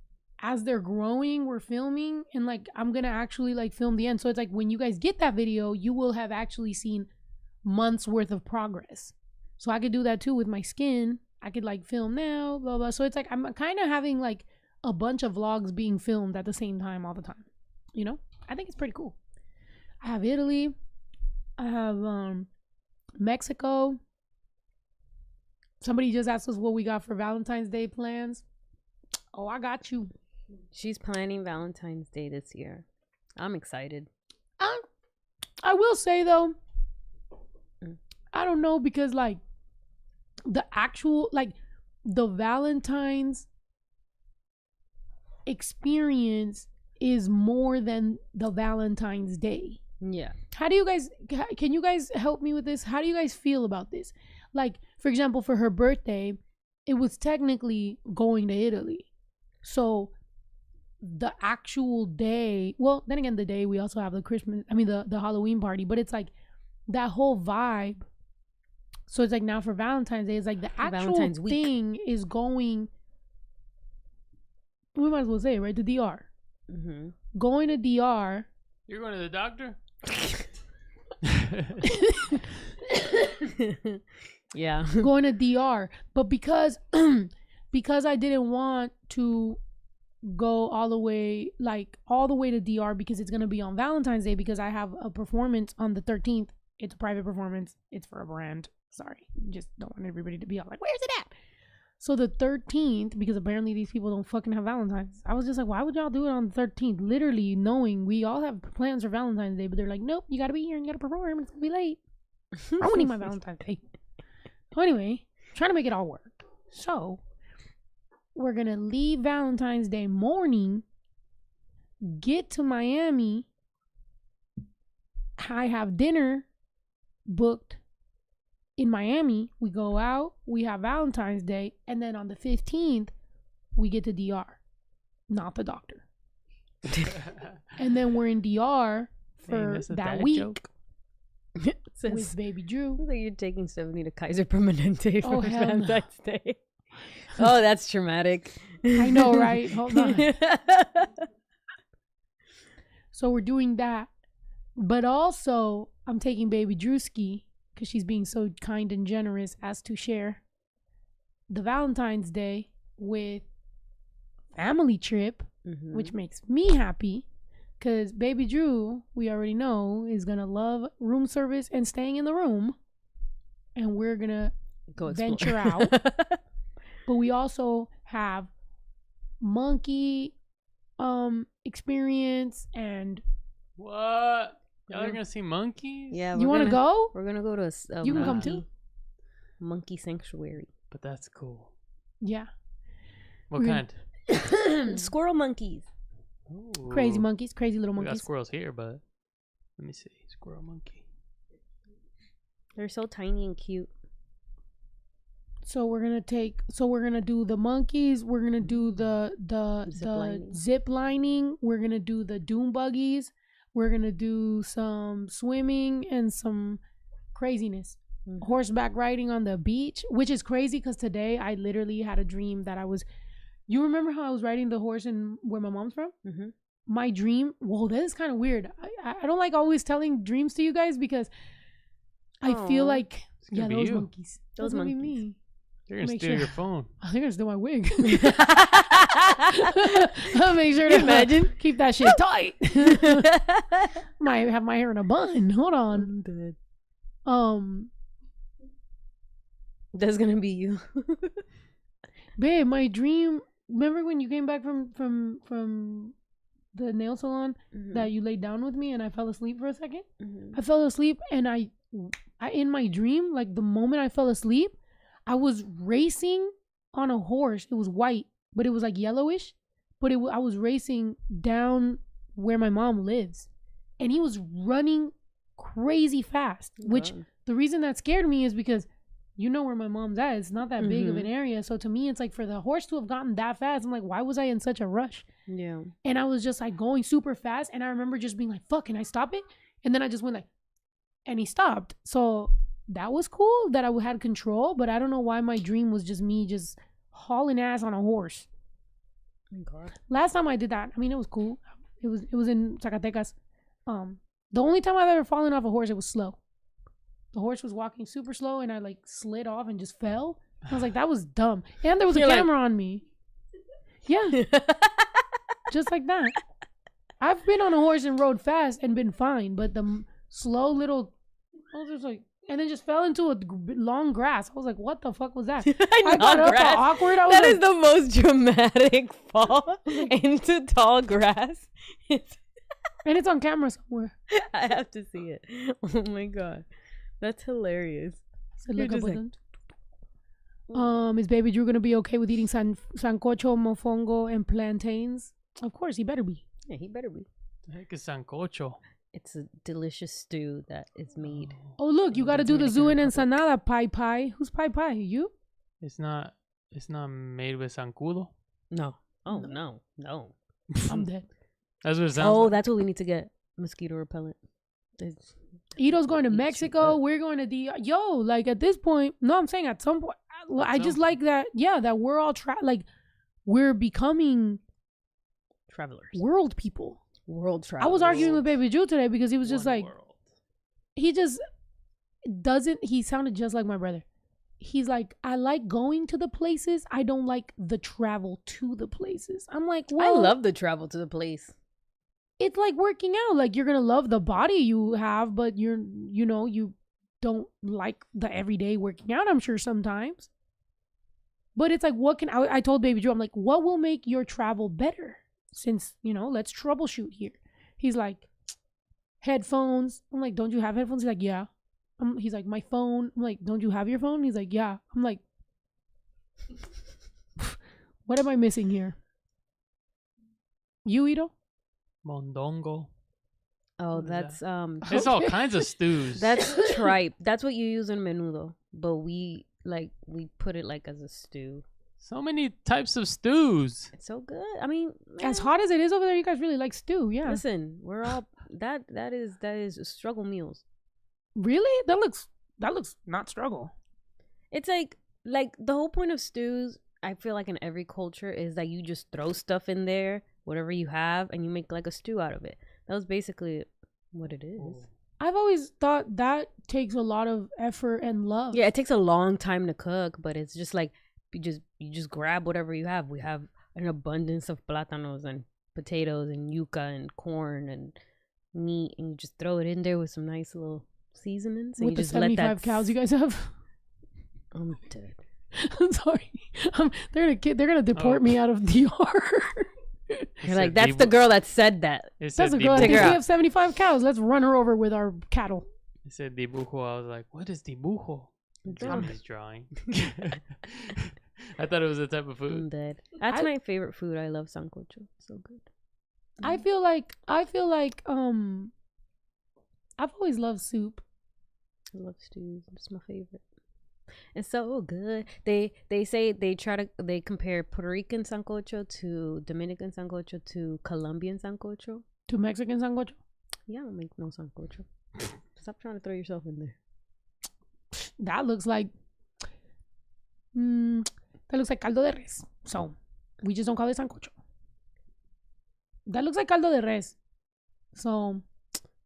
as they're growing, we're filming, and like I'm gonna actually like film the end. So it's like when you guys get that video, you will have actually seen months worth of progress. So I could do that too with my skin. I could like film now, blah blah. So it's like I'm kind of having like a bunch of vlogs being filmed at the same time all the time. You know, I think it's pretty cool. I have Italy, I have Mexico. Somebody just asked us what we got for Valentine's Day plans. Oh, I got you. She's planning Valentine's Day this year. I'm excited. I will say though, I don't know, because like the actual like the Valentine's experience is more than the Valentine's Day. Yeah. How do you guys, can you guys help me with this? How do you guys feel about this? Like, for example, for her birthday, it was technically going to Italy. So the actual day, well, then again, the day we also have the the Halloween party, but it's like that whole vibe. So it's like now for Valentine's Day, it's like the actual thing is going, we might as well say it, right? The DR. Mm-hmm. Going to DR. You're going to the doctor? Yeah. Going to DR. But because I didn't want to go all the way to DR, because it's going to be on Valentine's Day, because I have a performance on the 13th. It's a private performance. It's for a brand. Sorry. Just don't want everybody to be all like, where's it at? So the 13th, because apparently these people don't fucking have Valentine's. I was just like, why would y'all do it on the 13th? Literally knowing we all have plans for Valentine's Day, but they're like, nope, you got to be here and you got to perform. It's going to be late. I don't need my Valentine's Day. So anyway, trying to make it all work. So we're going to leave Valentine's Day morning, get to Miami. I have dinner booked in Miami. We go out, we have Valentine's Day, and then on the 15th, we get to DR, not the doctor. And then we're in DR for that week with baby Drew. Like you're taking Stephanie to Kaiser Permanente for hell no. Valentine's Day. Oh, that's traumatic. I know, right? Hold on. So we're doing that. But also, I'm taking baby Drewski, because she's being so kind and generous as to share the Valentine's Day with family trip, which makes me happy, because baby Drew, we already know, is going to love room service and staying in the room, and we're going to go venture out. But we also have monkey experience and... What? Y'all are gonna see monkeys? Yeah. You want to go? We're gonna go to you can come too. Monkey sanctuary. But that's cool. Yeah. What kind? Squirrel monkeys. Ooh. Crazy monkeys, crazy little We monkeys. got squirrels here, but let me see. Squirrel monkey. They're so tiny and cute. So we're gonna do the monkeys. We're gonna do the zip lining. We're gonna do the dune buggies. We're gonna do some swimming and some craziness. Horseback riding on the beach, which is crazy because today I literally had a dream that I was. You remember how I was riding the horse in where my mom's from? Mm-hmm. My dream. Whoa, that is kind of weird. I don't like always telling dreams to you guys because I feel like those monkeys. Those monkeys. Me. They're gonna steal your phone. I think they're gonna steal my wig. I'll make sure to imagine keep that shit tight. Might have my hair in a bun. Hold on. That's gonna be you. Babe, my dream. Remember when you came back from the nail salon that you laid down with me and I fell asleep for a second? I fell asleep and I in my dream, like the moment I fell asleep, I was racing on a horse. It was white, but it was like yellowish. But I was racing down where my mom lives, and he was running crazy fast. Which the reason that scared me is because you know where my mom's at. It's not that big of an area, so to me, it's like for the horse to have gotten that fast, I'm like, why was I in such a rush? Yeah. And I was just like going super fast, and I remember just being like, "Fuck, can I stop it?" And then I just went like, and he stopped. So that was cool that I had control, but I don't know why my dream was just me just hauling ass on a horse. God. Last time I did that, I mean, it was cool. It was in Zacatecas. The only time I've ever fallen off a horse, it was slow. The horse was walking super slow, and I like slid off and just fell. I was like, that was dumb. And there was a You're like- camera on me. Yeah, just like that. I've been on a horse and rode fast and been fine, but the slow little, I was just like, and then just fell into a long grass. I was like, what the fuck was that? I got up all awkward. I was That like, is the most dramatic fall into tall grass. and it's on camera somewhere. I have to see it. Oh my god, that's hilarious. So You're look up just with like- them. Is Baby Drew gonna be okay with eating sancocho, mofongo, and plantains? Of course, he better be. Yeah, he better be. The heck is sancocho? It's a delicious stew that is made. Oh look, you got to That's do the zoo and Dominican ensalada pie. Who's pie? You? It's not made with zancudo. No. Oh no. I'm dead. That's what it sounds Oh, like. that's what we need to get. Mosquito repellent. It's- Ito's going to Eat Mexico. shit. We're going to Yo, like at this point, no, I'm saying at some point, I just some like that. Yeah, that we're all like we're becoming Travelers. world people. World travelers. I was arguing with Baby Drew today because he was just One like, world. he just doesn't. He sounded just like my brother. He's like, I like going to the places. I don't like the travel to the places. I'm like, well, I love the travel to the place. it's like working out. Like you're gonna love the body you have, but you don't like the everyday working out. I'm sure sometimes. But it's like, what can I told Baby Drew, I'm like, what will make your travel better? Since let's troubleshoot here. He's like, headphones. I'm like, don't you have headphones? He's like, yeah. He's like, my phone. I'm like, don't you have your phone? He's like, yeah. I'm like, what am I missing here? You, Ito? Mondongo. Oh, What is that's It's all kinds of stews. that's tripe. That's what you use in menudo, but we put it like as a stew. so many types of stews. It's so good. I mean, As man, hot as it is over there, you guys really like stew, yeah. Listen, we're all that is struggle meals. Really? That looks not struggle. It's like the whole point of stews, I feel like in every culture is that you just throw stuff in there, whatever you have, and you make like a stew out of it. That was basically what it is. I've always thought that takes a lot of effort and love. Yeah, it takes a long time to cook, but it's just like you just grab whatever you have. We have an abundance of plátanos and potatoes and yuca and corn and meat, and you just throw it in there with some nice little seasonings. And With you the just let 75 that cows you guys have. I'm dead. I'm sorry. They're gonna deport Oh. me out of DR. You're like, that's the girl that said that. It That's said a girl. I Take think her we out. have 75 cows. Let's run her over with our cattle. It said dibujo. I was like, what is dibujo? Japanese drawing. I thought it was a type of I'm food. dead. That's I- my favorite food. I love sancocho. So good. I feel like I've always loved soup. I love stews. It's my favorite. It's so good. They say they compare Puerto Rican sancocho to Dominican sancocho to Colombian sancocho. To Mexican sancocho. Yeah, I don't make no sancocho. Stop trying to throw yourself in there. That looks like caldo de res. So we just don't call it sancocho. That looks like caldo de res. So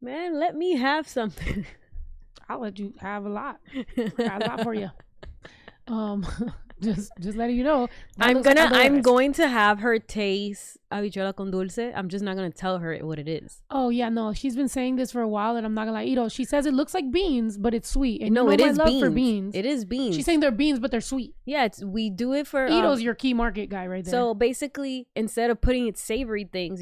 Man, let me have something. I'll let you have a lot. I got a lot for you. Just letting you know. that looks like caldo de I'm res. going to have her taste habichuela con dulce. I'm just not gonna tell her what it is. Oh yeah, no, she's been saying this for a while, and I'm not gonna lie. She says it looks like beans, but it's sweet. And No, you know it my is love beans. for beans. It is beans. She's saying they're beans, but they're sweet. yeah, we do it for Ito's your key market guy right there. So basically, instead of putting it savory things,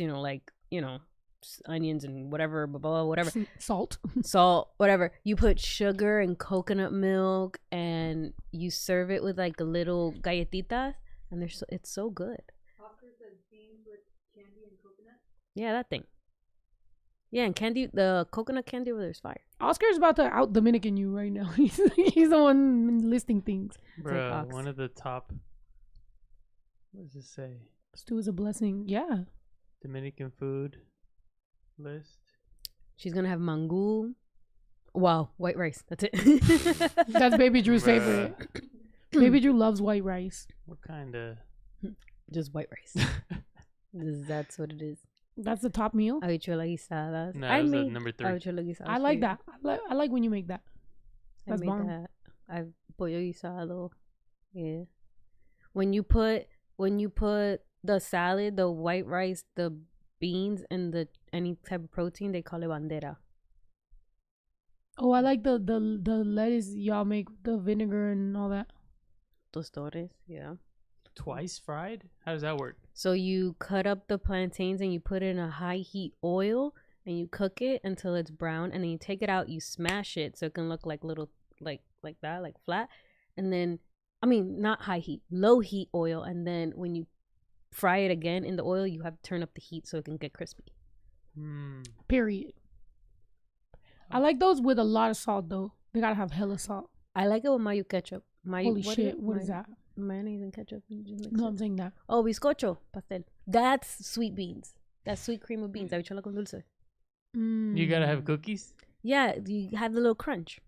onions and whatever, blah, blah, blah, whatever, salt. salt, whatever, you put sugar and coconut milk, and you serve it with like a little galletitas, and it's so good. Oscar says beans with candy and coconut. Yeah, that thing. Yeah, and candy, the coconut candy over there is fire. Oscar's about to out Dominican you right now. He's the one listing things. Bruh, ox. one of the top. What does it say? Stew is a blessing. Yeah. Dominican food list. She's gonna have mangú. Wow, white rice. That's it. That's Baby Drew's favorite. Baby Drew loves white rice. What kind of? Just white rice. That's what it is. That's the top meal. Habichuela guisadas. No, I that was made number 3. habichuela guisadas. I like that. I like when you make that. I That's made bomb. that. I pollo guisado. Yeah. When you put the salad, the white rice, the beans, and the any type of protein, they call it bandera. Oh, I like the lettuce y'all make with the vinegar and all that. Tostones, yeah. Twice fried? How does that work? So you cut up the plantains and you put it in a high heat oil and you cook it until it's brown, and then you take it out, you smash it so it can look like little like that, like flat. And then not high heat, low heat oil, and then when you fry it again in the oil, you have to turn up the heat so it can get crispy. Period. I like those with a lot of salt though. They gotta have hella salt. I like it with mayo ketchup. Holy shit, what is that? Mayonnaise and ketchup. You just mix No, it. I'm saying that. Oh, bizcocho, pastel. That's sweet beans. That's sweet cream of beans. Habichuela con dulce. You gotta have cookies? Yeah, you have the little crunch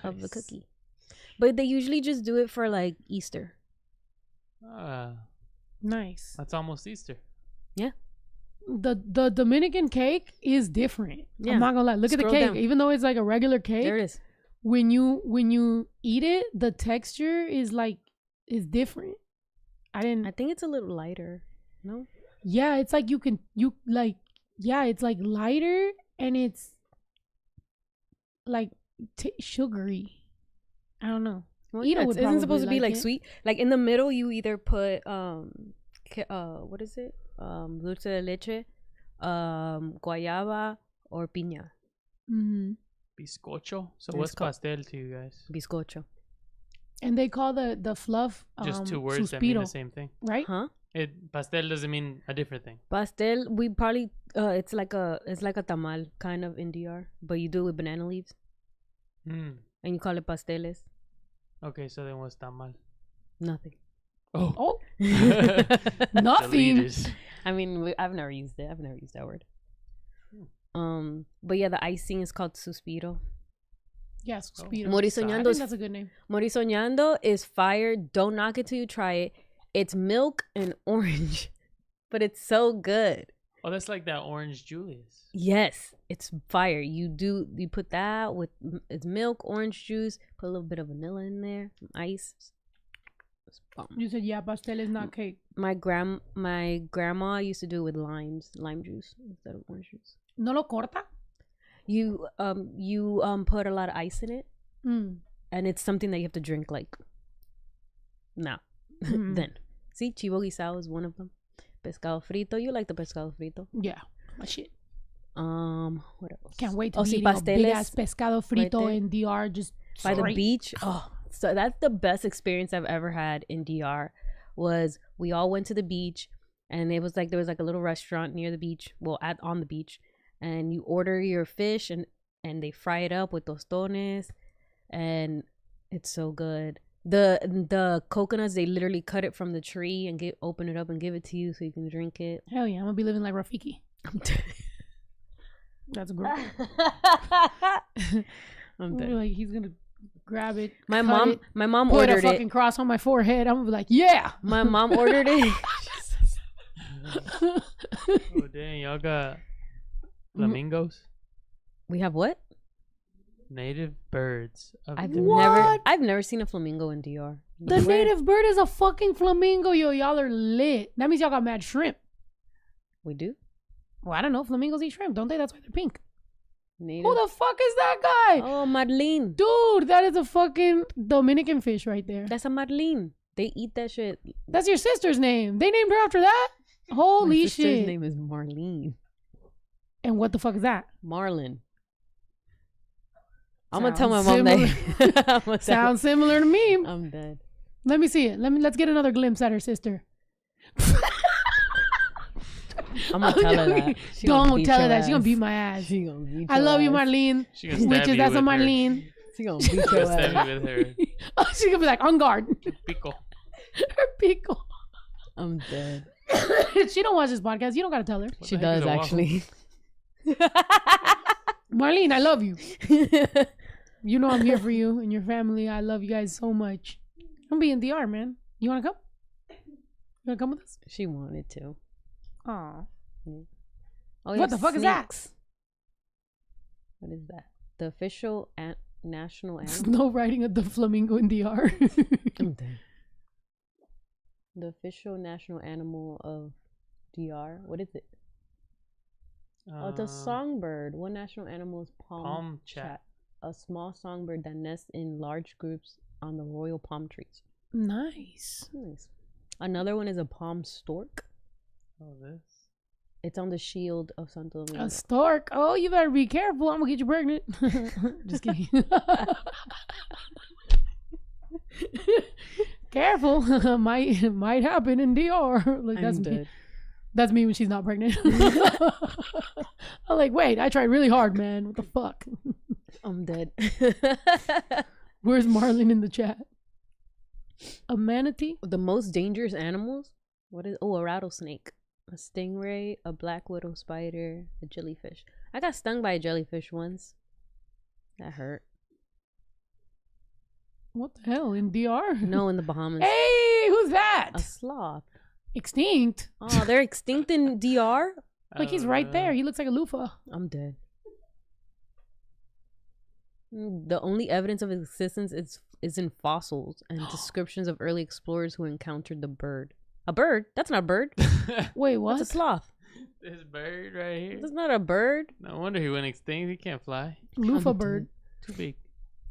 of the Nice. cookie. But they usually just do it for like Easter. Nice. That's almost Easter. Yeah. The Dominican cake is different. Yeah. I'm not gonna lie. Look at the Scroll cake. down. Even though it's like a regular cake, There it is. when you eat it, the texture is different. I think it's a little lighter. No? Yeah, it's like it's like lighter and it's like sugary. I don't know. Well, Ida yeah, would it isn't supposed to probably be like it. sweet. Like in the middle, you either put what is it? Dulce de leche, guayaba, or piña. Mm-hmm. Bizcocho? So It's what's called- pastel to you guys? Bizcocho. And they call the fluff Just two words that mean suspiro, the same thing. right? Huh? Pastel doesn't mean a different thing. Pastel, we probably it's like a tamal kind of in DR, but you do it with banana leaves and you call it pasteles. Okay, so then what's tamal? Nothing. Oh, Delete nothing. it. I mean, I've never used it. I've never used that word. But yeah, the icing is called suspiro. Yes, Oh. suspiro. Morisoñando I think is that's a good name. Morisoñando is fire. Don't knock it till you try it. It's milk and orange, but it's so good. Oh, that's like that orange Julius. Yes, it's fire. You put that with it's milk, orange juice, put a little bit of vanilla in there, some ice. It's bomb. You said pastel is not cake. My grandma used to do it with lime juice instead of orange juice. No lo corta. You put a lot of ice in it, and it's something that you have to drink like now. Then see, chivo guisado is one of them. Pescado frito. You like the pescado frito? Yeah, my shit. What else? Can't wait to Oh, be sí, eating a big pasteles ass pescado frito there. in DR just By the straight. beach. Oh, so that's the best experience I've ever had in DR. Was we all went to the beach, and it was like there was like a little restaurant near the beach. Well, on the beach, and you order your fish, and they fry it up with tostones, and it's so good. The coconuts, they literally cut it from the tree and open it up and give it to you so you can drink it. Hell yeah, I'm gonna be living like Rafiki. That's great. I'm dead. Like he's gonna grab it. My cut mom it, put a ordered fucking it. cross on my forehead. I'm gonna be like, yeah. My mom ordered it. Oh, dang. Y'all got flamingos? We have what? Native birds. Of I've the- never seen a flamingo in DR. The native bird is a fucking flamingo, yo. Y'all are lit. That means y'all got mad shrimp. We do. Well, I don't know. Flamingos eat shrimp, don't they? That's why they're pink. Native. Who the fuck is that guy? Oh, marlin. Dude, that is a fucking Dominican fish right there. That's a marlin. They eat that shit. That's your sister's name. They named her after that? Holy My sister's shit. name is Marlene. And what the fuck is that? Marlin. I'm gonna tell my Sounds mom that. Sounds similar to me. I'm dead. Let me see it. Let's get another glimpse at her sister. I'm gonna tell her that. She gonna Don't beat tell her your that. She's gonna ass. beat my ass. She gonna beat I your love you, ass. Marlene. She gonna stab Witches, you that's a with her. Marlene. She gonna beat your Gonna stab ass. you with her Oh, she's gonna be like, on guard. pico. Her pico. I'm dead. She don't watch this podcast. You don't gotta tell her. What She the heck is does a waffle? actually. Marlene, I love you. You know I'm here for you and your family. I love you guys so much. I'm being DR, man. You wanna come? You wanna come with us? She wanted to. Aw. Oh, What the fuck is that? What is that? The official national animal. Snow riding at the flamingo in DR. I'm dead. The official national animal of DR. What is it? Oh, it's a songbird. What national animal is Palm chat. A small songbird that nests in large groups on the royal palm trees. Nice. Nice. Another one is a palm stork. Oh, this. It's on the shield of Santo Domingo. A stork. Oh, you better be careful. I'm gonna get you pregnant. Just kidding. Careful. might happen in DR. Like that's me. That's me when she's not pregnant. I'm like, wait, I tried really hard, man. What the fuck? I'm dead. Where's Marlon in the chat? A manatee? The most dangerous animals? What is? Oh, a rattlesnake, a stingray, a black widow spider, a jellyfish. I got stung by a jellyfish once. That hurt. What the hell? In DR? No, in the Bahamas. Hey, who's that? A sloth. Extinct. Oh, they're extinct in DR? Like he's right there. He looks like a loofah. I'm dead. The only evidence of its existence is in fossils and descriptions of early explorers who encountered the bird. A bird? That's not a bird. Wait, what? That's a sloth. This bird right here. That's not a bird. No wonder he went extinct. He can't fly. Loofah bird. Too big.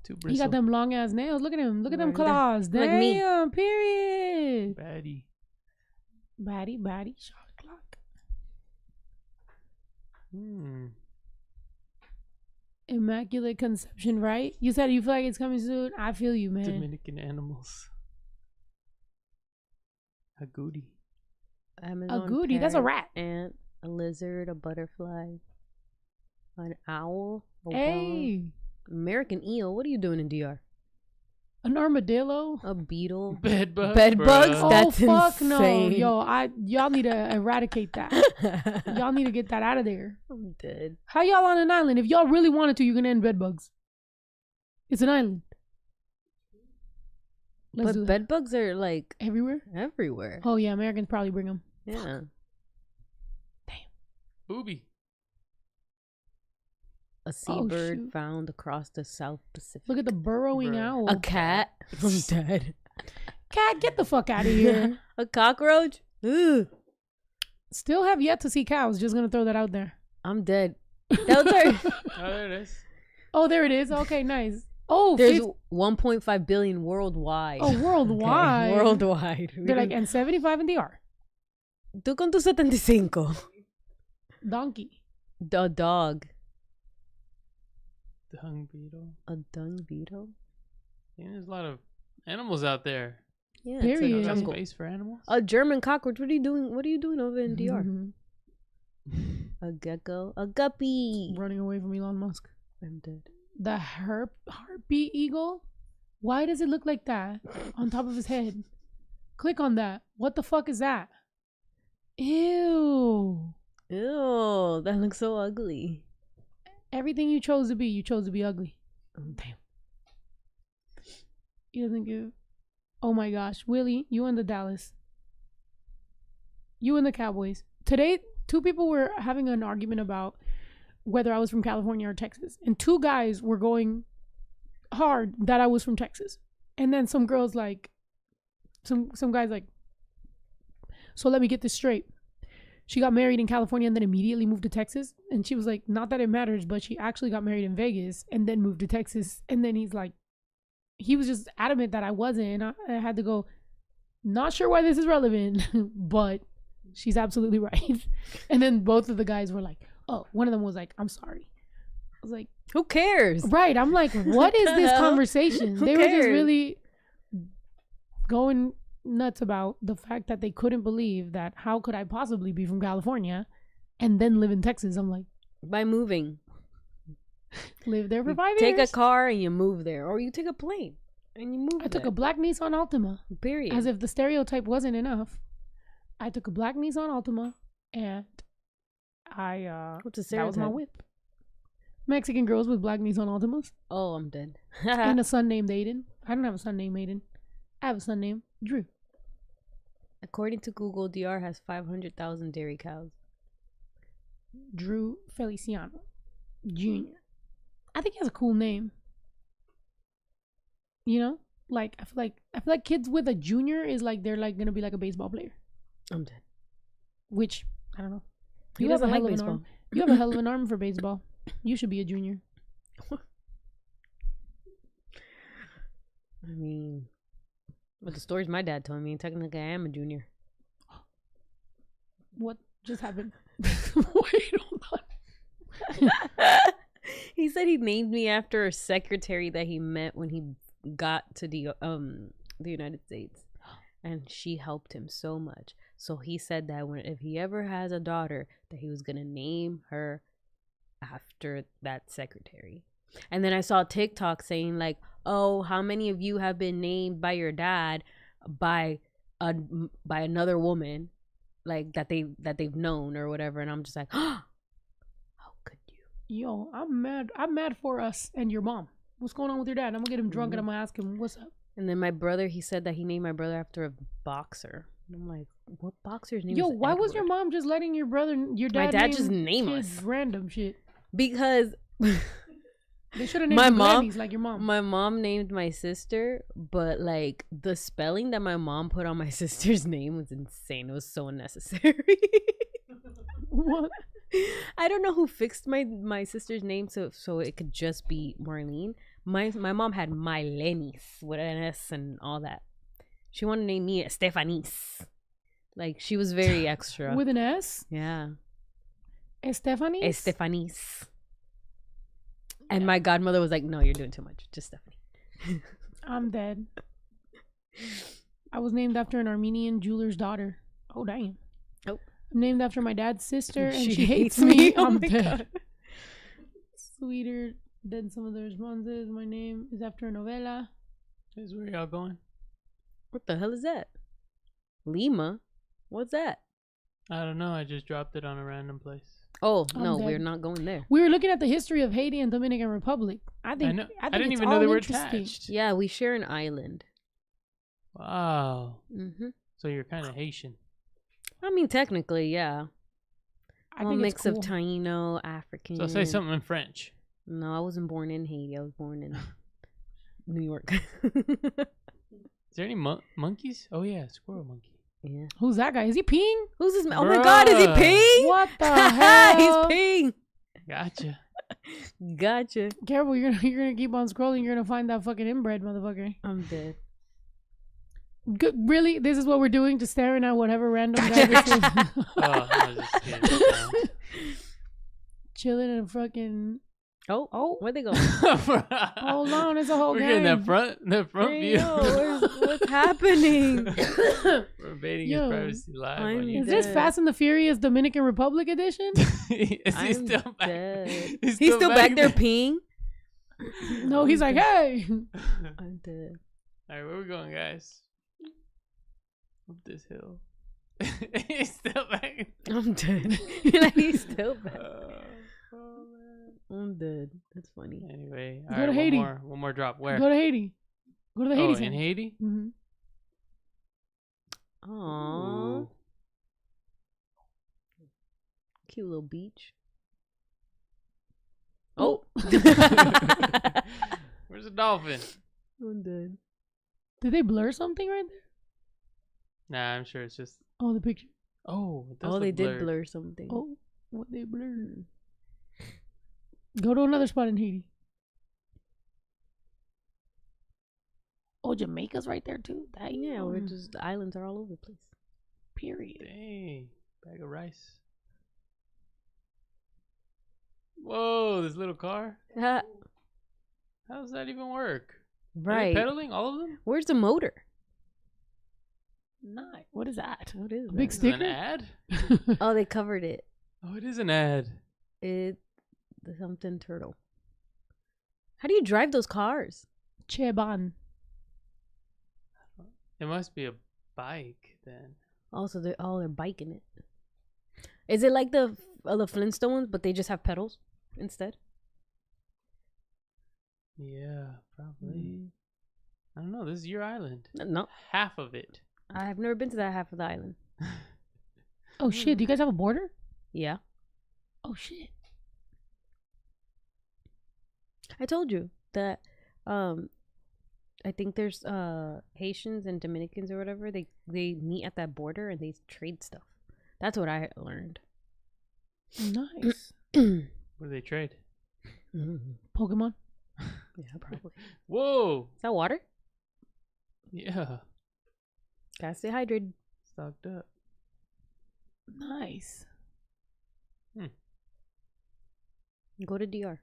Too He bristle. got them long ass nails. Look at him. Look at them Right there. claws. Like me. Damn. Period. Baddie. Baddie. Shot clock. Immaculate Conception, right? You said you feel like it's coming soon. I feel you, man. Dominican animals. A goody. Amazon A goody. That's a rat. Ant, a lizard, a butterfly, an owl, a whale, Hey, American eel. What are you doing in DR? an armadillo. A beetle. Bed bugs. Bed bugs? Oh That's fuck no, insane. yo! Y'all need to eradicate that. Y'all need to get that out of there. I'm dead. How y'all on an island? If y'all really wanted to, you can end bed bugs. It's an island. Let's do But that. bed bugs are like Everywhere. everywhere. Oh yeah, Americans probably bring them. Yeah. Booby. A seabird shoot. found across the South Pacific. Look at the burrowing Bruh. owl. A cat. I'm dead. Cat, get the fuck out of here. A cockroach. Ugh. Still have yet to see cows. Just gonna throw that out there. I'm dead. That was our- Oh, there it is. Oh, there it is. Okay, nice. Oh, There's 1.5 billion worldwide. oh, worldwide. Okay, worldwide. They're like, and 75 in the R. Tú con tu 75. Donkey. The dog. Dung beetle. A dung beetle? Yeah, there's a lot of animals out there. Yeah, Period. it's a Got jungle. space for animals. A German cockroach. What are you doing? What are you doing over in DR? Mhm. A gecko. A guppy. Running away from Elon Musk. I'm dead. The harpy eagle? Why does it look like that on top of his head? Click on that. What the fuck is that? Ew. Ew, that looks so ugly. Everything you chose to be ugly. Damn. He doesn't give. Oh my gosh. Willie, you and the Dallas. You and the Cowboys. Today, two people were having an argument about whether I was from California or Texas. And two guys were going hard that I was from Texas. And then some girls like, some guys like, so let me get this straight. She got married in California and then immediately moved to Texas. And she was like, not that it matters, but she actually got married in Vegas and then moved to Texas. And then he's like, he was just adamant that I wasn't. I had to go, not sure why this is relevant, but she's absolutely right. And then both of the guys were like, oh, one of them was like, I'm sorry. I was like, Who cares? right. I'm like, what is this hell? conversation? Who They were just cares? really going nuts about the fact that they couldn't believe that how could I possibly be from California and then live in Texas? I'm like, By moving. live there for You 5 take years. a car and you move there. Or you take a plane and you move I took there. a black Nissan Altima. Period. As if the stereotype wasn't enough. I took a black Nissan Altima and I What's a that was my stereotype? whip. Mexican girls with black Nissan Altimas Oh, I'm dead. and a son named Aiden. I don't have a son named Aiden. I have a son named Drew. According to Google, DR has 500,000 dairy cows. Drew Feliciano Jr. I think he has a cool name. You know? like I feel like kids with a junior is like they're like gonna be like a baseball player, I'm dead. which I don't know. He You have a doesn't like hell of an baseball. arm. You have a hell of an arm for baseball. You should be a junior. I mean, with the stories my dad told me, technically I am a junior. What just happened? Wait, hold on. He said he named me after a secretary that he met when he got to the United States, and she helped him so much. So he said that if he ever has a daughter, that he was gonna name her after that secretary. And then I saw TikTok saying like, "Oh, how many of you have been named by your dad by another woman, like that they've known or whatever?" And I'm just like, "How could you?" Yo, I'm mad. I'm mad for us and your mom. What's going on with your dad? I'm gonna get him drunk and I'm gonna ask him what's up. And then my brother, he said that he named my brother after a boxer. And I'm like, what boxer's name? Yo, is why was Edward? your mom just letting your dad just name kids us. random shit? Because They should have named my them mom, Lenny's like your mom. my mom named my sister, but like the spelling that my mom put on my sister's name was insane. It was so unnecessary. What? I don't know who fixed my sister's name so it could just be Marlene. My mom had Mylenis with an S and all that. She wanted to name me Estefanis. Like she was very extra. With an S? Yeah. Stephanie? Estefanis. And my godmother was like, "No, you're doing too much. Just Stephanie." I'm dead. I was named after an Armenian jeweler's daughter. Oh, damn. Oh. I'm named after my dad's sister, and She she hates hates me. me. Oh I'm my dead. God. Sweeter than some of the responses. My name is after a novela. Is where y'all going? What the hell is that? Lima? What's that? I don't know. I just dropped it on a random place. Oh, I'm no, dead. we're not going there. We were looking at the history of Haiti and Dominican Republic. I think know. I didn't it's even know all they were interesting. attached. Yeah, we share an island. Wow. Mm-hmm. So you're kind of Haitian. I mean, technically, yeah. I I'm a think mix it's cool. of Taino, African. So say something in French. No, I wasn't born in Haiti. I was born in New York. Is there any monkeys? Oh yeah, squirrel monkey. Yeah. Who's that guy? Is he peeing? Who's this man? Oh my God, is he Bruh. peeing? What the hell? He's peeing. Gotcha. Gotcha. Careful, you're gonna keep on scrolling. You're gonna find that fucking inbred motherfucker. I'm dead. Good, really? This is what we're doing? Just staring at whatever random guy this is. Oh, I was just kidding. Chilling in a fucking. Oh, where'd they go? Hold on, it's a whole We're game. getting that front Hey, view. yo, what's happening? We're invading Yo, his privacy live I'm on Is YouTube. this dead. Fast and the Furious Dominican Republic edition? Is he I'm still back? dead. He's He's still back there peeing? No, he's like, hey. I'm dead. All right, where we going, guys? Up this hill. He's still back. I'm dead. Like, he's still back. Oh, man. I'm dead. That's funny. Anyway, Go all right, to Haiti. One more drop. Where? Go to Haiti. Go to the Haiti in side. Haiti? Mm-hmm. Aww. Ooh. Cute little beach. Oh. Where's the dolphin? I'm dead. Did they blur something right there? Nah, I'm sure it's just. Oh, the picture. Oh, it does Oh, they look did blurred. blur something. Oh, what they blurred. Go to another spot in Haiti. Oh, Jamaica's right there too. Damn. Yeah, we're just, the islands are all over the place. Period. Dang, bag of rice. Whoa, this little car. How does that even work? Are they Right. pedaling all of them? Where's the motor? Nice. What is that? What is A big that? Is it an sticker? ad? Oh, they covered it. Oh, it is an ad. It the something turtle. How do you drive those cars? Cheban. It must be a bike then. Also, they're biking it. Is it like the Flintstones, but they just have pedals instead? Yeah, probably. I don't know. This is your island. No, Half of it. I have never been to that half of the island. Oh shit! Do you guys have a border? Yeah, Oh shit! I told you that. I think there's Haitians and Dominicans or whatever. They meet at that border and they trade stuff. That's what I learned. Nice. What do they trade? Pokemon. Yeah, probably. Whoa. Is that water? Yeah. Gotta stay hydrated. Stocked up. Nice. Go to DR.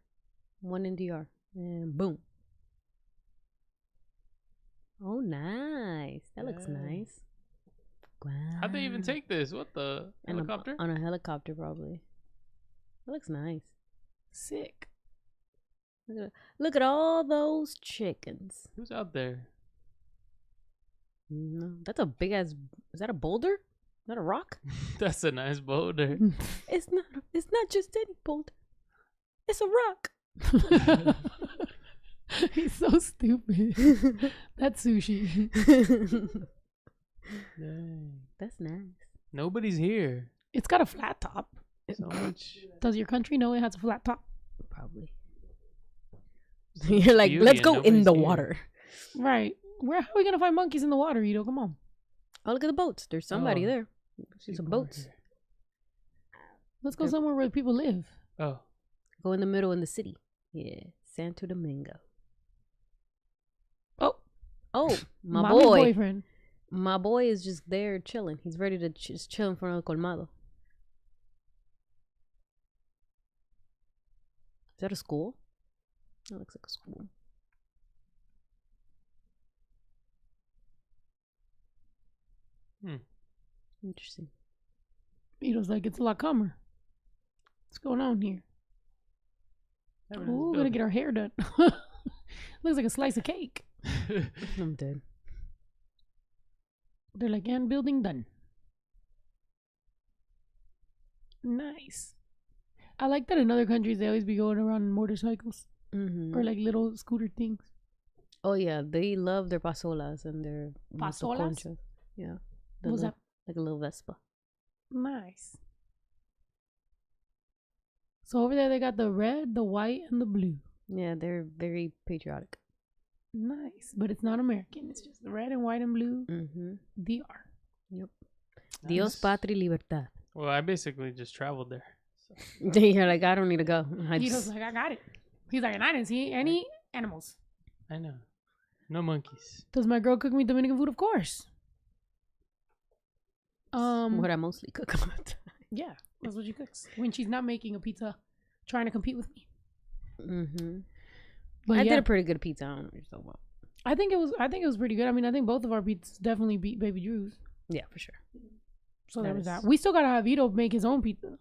One in DR. And boom. Oh, nice. That looks Yeah. nice. Wow. How'd they even take this? What the helicopter? On a helicopter, probably. That looks nice. Sick. Look at all those chickens. Who's out there? That's a big ass. Is that a boulder? Is that a rock? That's a nice boulder. It's not. It's not just any boulder. It's a rock. He's so stupid. That's sushi. Dang. That's nice. Nobody's here. It's got a flat top. So much. Does your country know it has a flat top? Probably. You're like, beauty let's and go in nobody's the here. water. Right. How are we gonna find monkeys in the water, Ito? Come on. Oh, look at the boats. There's somebody Oh. there. See some People are boats. here. Let's go somewhere where people live. Oh. Go in the middle in the city. Yeah, Santo Domingo. Oh, Oh, my mommy's boy. boyfriend. My boy is just there chilling. He's ready to just chill in front of the colmado. Is that a school? That looks like a school. Interesting. Ito's like, it's a lot calmer. What's going on here? Ooh, we're gonna get our hair done. Looks like a slice of cake. I'm dead. They're like, and building done. Nice. I like that in other countries they always be going around in motorcycles Mm-hmm. or like little scooter things. Oh yeah, they love their pasolas and their Pasolas? motoconchas. Yeah. The What's li- that? Like a little Vespa. Nice. So over there they got the red, the white, and the blue. Yeah, they're very patriotic. Nice, but it's not American. It's just the red and white and blue. Mm-hmm. DR. Yep. Dios, patria, y libertad. Well, I basically just traveled there. So. You're like, I don't need to go. Ito's like, I got it. He's like, and I didn't see any animals. I know. No monkeys. Does my girl cook me Dominican food? Of course. What I mostly cook all the time. Yeah, that's what she cooks when she's not making a pizza, trying to compete with me. Mm-hmm. But I yeah, did a pretty good pizza. I don't know what you're talking about. I think it was pretty good. I mean, I think both of our pizzas definitely beat Baby Drew's. Yeah, for sure. So That there was is- that. We still gotta have Ito make his own pizza.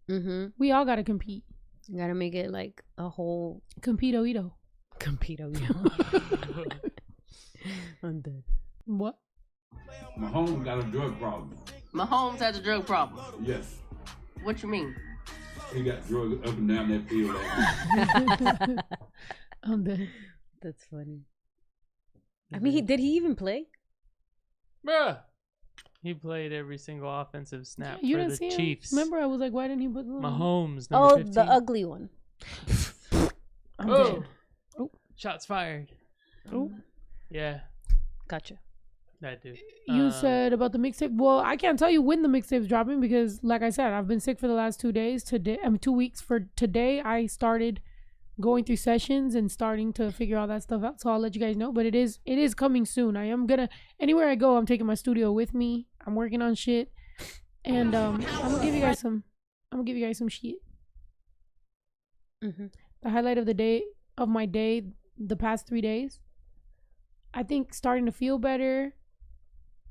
Mm-hmm. We all gotta compete. You gotta make it like a whole Compete-o Ito. compete. I'm dead. What? Mahomes got a drug problem. Mahomes has a drug problem. Yes. What you mean? He got drugs up and down that field. Like I'm dead. That's funny. I mean, did he even play? Bruh. He played every single offensive snap You for didn't the see Chiefs. him? Remember, I was like, why didn't he put the Mahomes, number Oh, 15. the ugly one. I'm Oh. dead. Oh. Shots fired. Oh. Yeah, Gotcha. that dude. You said about the mixtape. Well, I can't tell you when the mixtape's dropping because, like I said, I've been sick for the last 2 days. 2 weeks. For today, I started going through sessions and starting to figure all that stuff out. So I'll let you guys know. But it is coming soon. I am gonna anywhere I go, I'm taking my studio with me. I'm working on shit, and I'm gonna give you guys some. I'm gonna give you guys some shit. Mm-hmm. The highlight of the day of my day, the past 3 days. I think starting to feel better.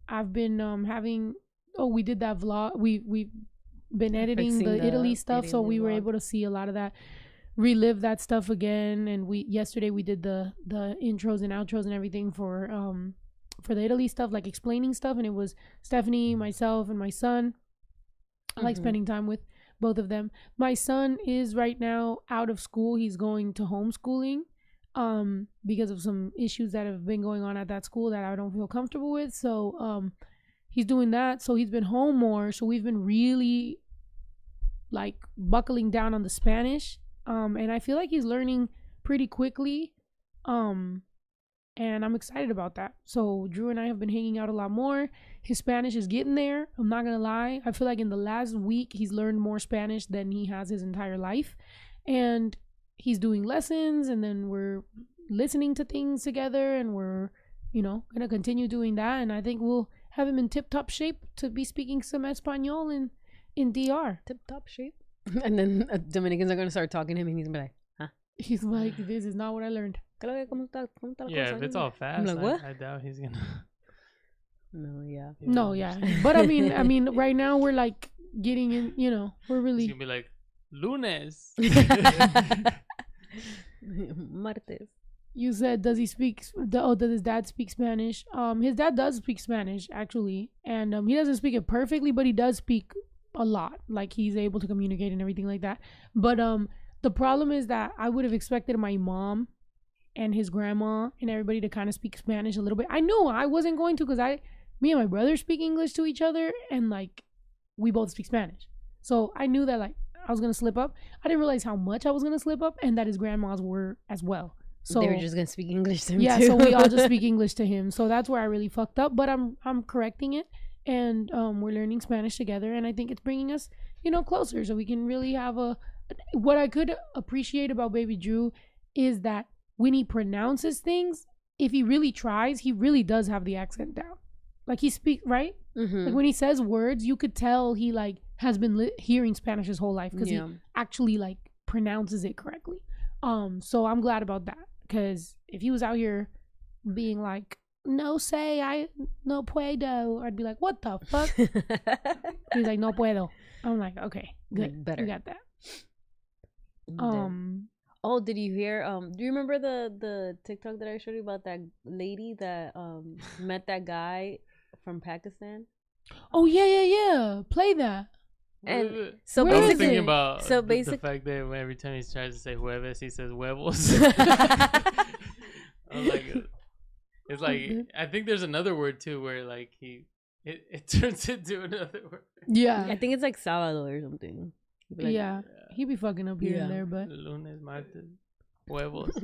I've been having. Oh, we did that vlog. We've been editing Fixing the Italy stuff, so Italy we were vlog. able to see a lot of that, relive that stuff again. And yesterday we did the intros and outros and everything for the Italy stuff, like explaining stuff. And it was Stephanie, myself, and my son. I like Mhm. spending time with both of them. My son is right now out of school. He's going to homeschooling because of some issues that have been going on at that school that I don't feel comfortable with. So he's doing that. So he's been home more. So we've been really like buckling down on the Spanish. And I feel like he's learning pretty quickly. And And I'm excited about that. So Drew and I have been hanging out a lot more. His Spanish is getting there. I'm not going to lie. I feel like in the last week, he's learned more Spanish than he has his entire life. And he's doing lessons, and then we're listening to things together, and we're, going to continue doing that. And I think we'll have him in tip-top shape to be speaking some Espanol in DR. Tip-top shape. And then Dominicans are going to start talking to him, and he's going to be like, huh? He's like, this is not what I learned. Yeah, if it's all fast, I'm like, what? I doubt he's gonna. No, yeah. But I mean, right now we're like getting in. We're really. He's gonna be like, lunes. Martes. You said, does he speak? Does his dad speak Spanish? His dad does speak Spanish actually, and he doesn't speak it perfectly, but he does speak a lot. Like he's able to communicate and everything like that. But the problem is that I would have expected my mom and his grandma and everybody to kind of speak Spanish a little bit. I knew I wasn't going to, because me and my brother speak English to each other, and like we both speak Spanish. So I knew that like I was gonna slip up. I didn't realize how much I was gonna slip up, and that his grandmas were as well. So they were just gonna speak English to him. Yeah, too. so we all just speak English to him. So that's where I really fucked up. But I'm correcting it, and we're learning Spanish together, and I think it's bringing us closer, so we can really have what I could appreciate about Baby Drew is that when he pronounces things, if he really tries, he really does have the accent down. Like he speaks, right? Mm-hmm. Like when he says words, you could tell he like has been hearing Spanish his whole life, because he actually like pronounces it correctly. So I'm glad about that, because if he was out here being like, no puedo, I'd be like, what the fuck? He's like, no puedo. I'm like, okay, good, better. You got that. Oh, did you hear? Do you remember the TikTok that I showed you about that lady that met that guy from Pakistan? Oh yeah. Play that. And so I was basically, thinking about the fact that every time he tries to say jueves, he says huevos. I was like, it's like I think there's another word too where like it turns into another word. Yeah, I think it's like sábado or something. Like, yeah, he be fucking up here and there, but lunes, martes, huevos.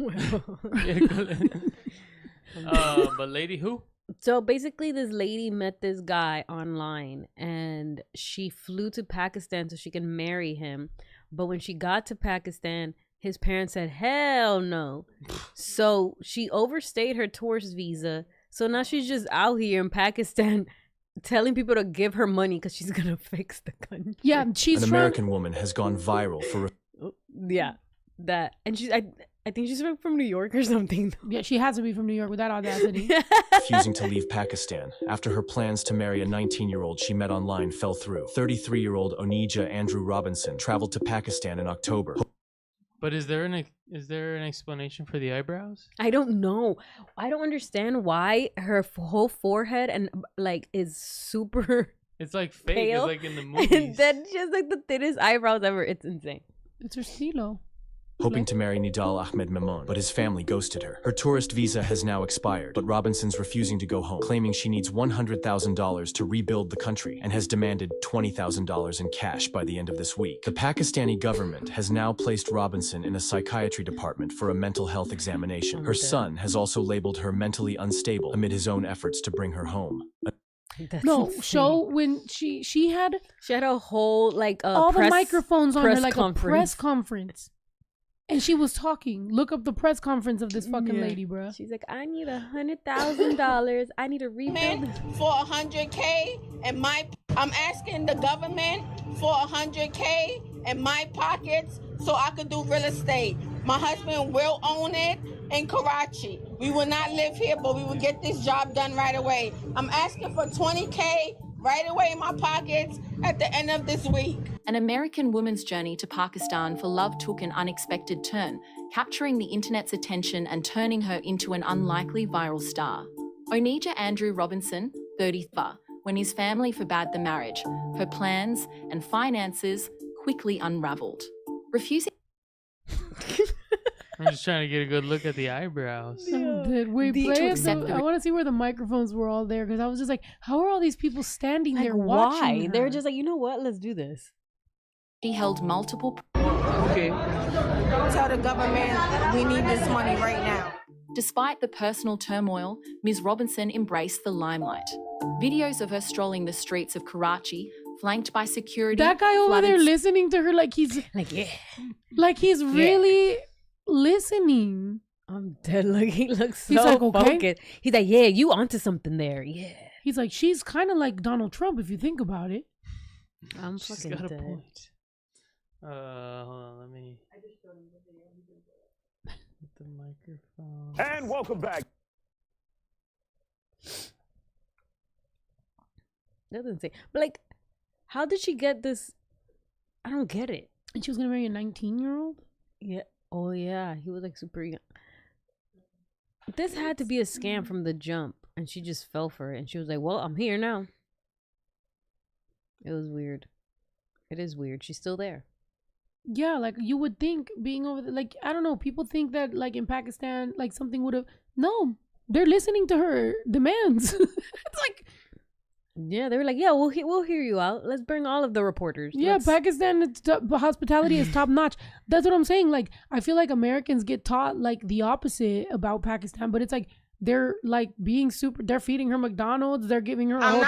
But lady who? So basically, this lady met this guy online, and she flew to Pakistan so she can marry him. But when she got to Pakistan, his parents said, hell no. So she overstayed her tourist visa. So now she's just out here in Pakistan telling people to give her money because she's going to fix the country. Yeah, she's an American woman has gone viral for... Yeah, that. And she's... I think she's from New York or something. Yeah, she has to be from New York with that audacity. Refusing to leave Pakistan after her plans to marry a 19-year-old she met online fell through. 33-year-old Onija Andrew Robinson traveled to Pakistan in October. But is there an explanation for the eyebrows? I don't know. I don't understand why her whole forehead and like is super. It's like fake. Pale. It's like in the movies. And then she has like the thinnest eyebrows ever. It's insane. It's her stilo. Hoping to marry Nidal Ahmed Mamoun, but his family ghosted her. Her tourist visa has now expired, but Robinson's refusing to go home, claiming she needs $100,000 to rebuild the country and has demanded $20,000 in cash by the end of this week. The Pakistani government has now placed Robinson in a psychiatry department for a mental health examination. Her son has also labeled her mentally unstable amid his own efforts to bring her home. When she had a whole like all the microphones on her, like a press conference. And she was talking. Look up the press conference of this fucking lady, bro. She's like, I need $100,000. I need to rebuild for $100K and I'm asking the government for $100K in my pockets so I could do real estate. My husband will own it in Karachi. We will not live here, but we will get this job done right away. I'm asking for $20K right away in my pockets at the end of this week. An American woman's journey to Pakistan for love took an unexpected turn, capturing the internet's attention and turning her into an unlikely viral star. Onija Andrew Robinson, 34, when his family forbade the marriage, her plans and finances quickly unraveled. Refusing... I'm just trying to get a good look at the eyebrows. Did we play it? I want to see where the microphones were all there, because I was just like, how are all these people standing there watching her? They're just like, you know what? Let's do this. She held multiple... Okay. Tell the government we need this money right now. Despite the personal turmoil, Ms. Robinson embraced the limelight. Videos of her strolling the streets of Karachi, flanked by security. That guy over there listening to her like he's really listening. I'm dead. Look, he looks so He's like, okay. focused. He's like, yeah, you onto something there. Yeah. He's like, she's kind of like Donald Trump if you think about it. I'm She's fucking got a dead. point. Hold on, let me. I just showed him the video. He did With the microphone. And welcome back. Doesn't say. But like, how did she get this? I don't get it. And she was gonna marry a 19-year-old. Yeah. Oh yeah, he was like super young. This had to be a scam from the jump, and she just fell for it. And she was like, "Well, I'm here now." It was weird. It is weird. She's still there. Yeah, like you would think being over there, like I don't know. People think that like in Pakistan, like something would have. No, they're listening to her demands. It's like. Yeah, they were like, "Yeah, we'll hear you out. Let's bring all of the reporters." Yeah, Pakistan hospitality is top notch. That's what I'm saying. Like, I feel like Americans get taught like the opposite about Pakistan, but it's like they're like being super. They're feeding her McDonald's. They're giving her a whole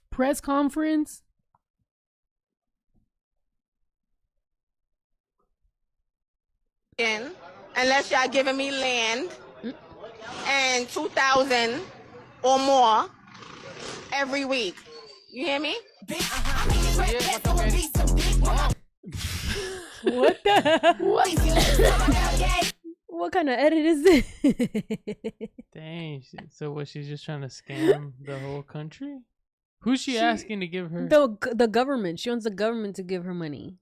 press conference. Unless y'all giving me land and 2,000 or more every week. You hear me? What the? What kind of edit is this? Dang. So what? She's just trying to scam the whole country? Who's she asking to give her? The government. She wants the government to give her money.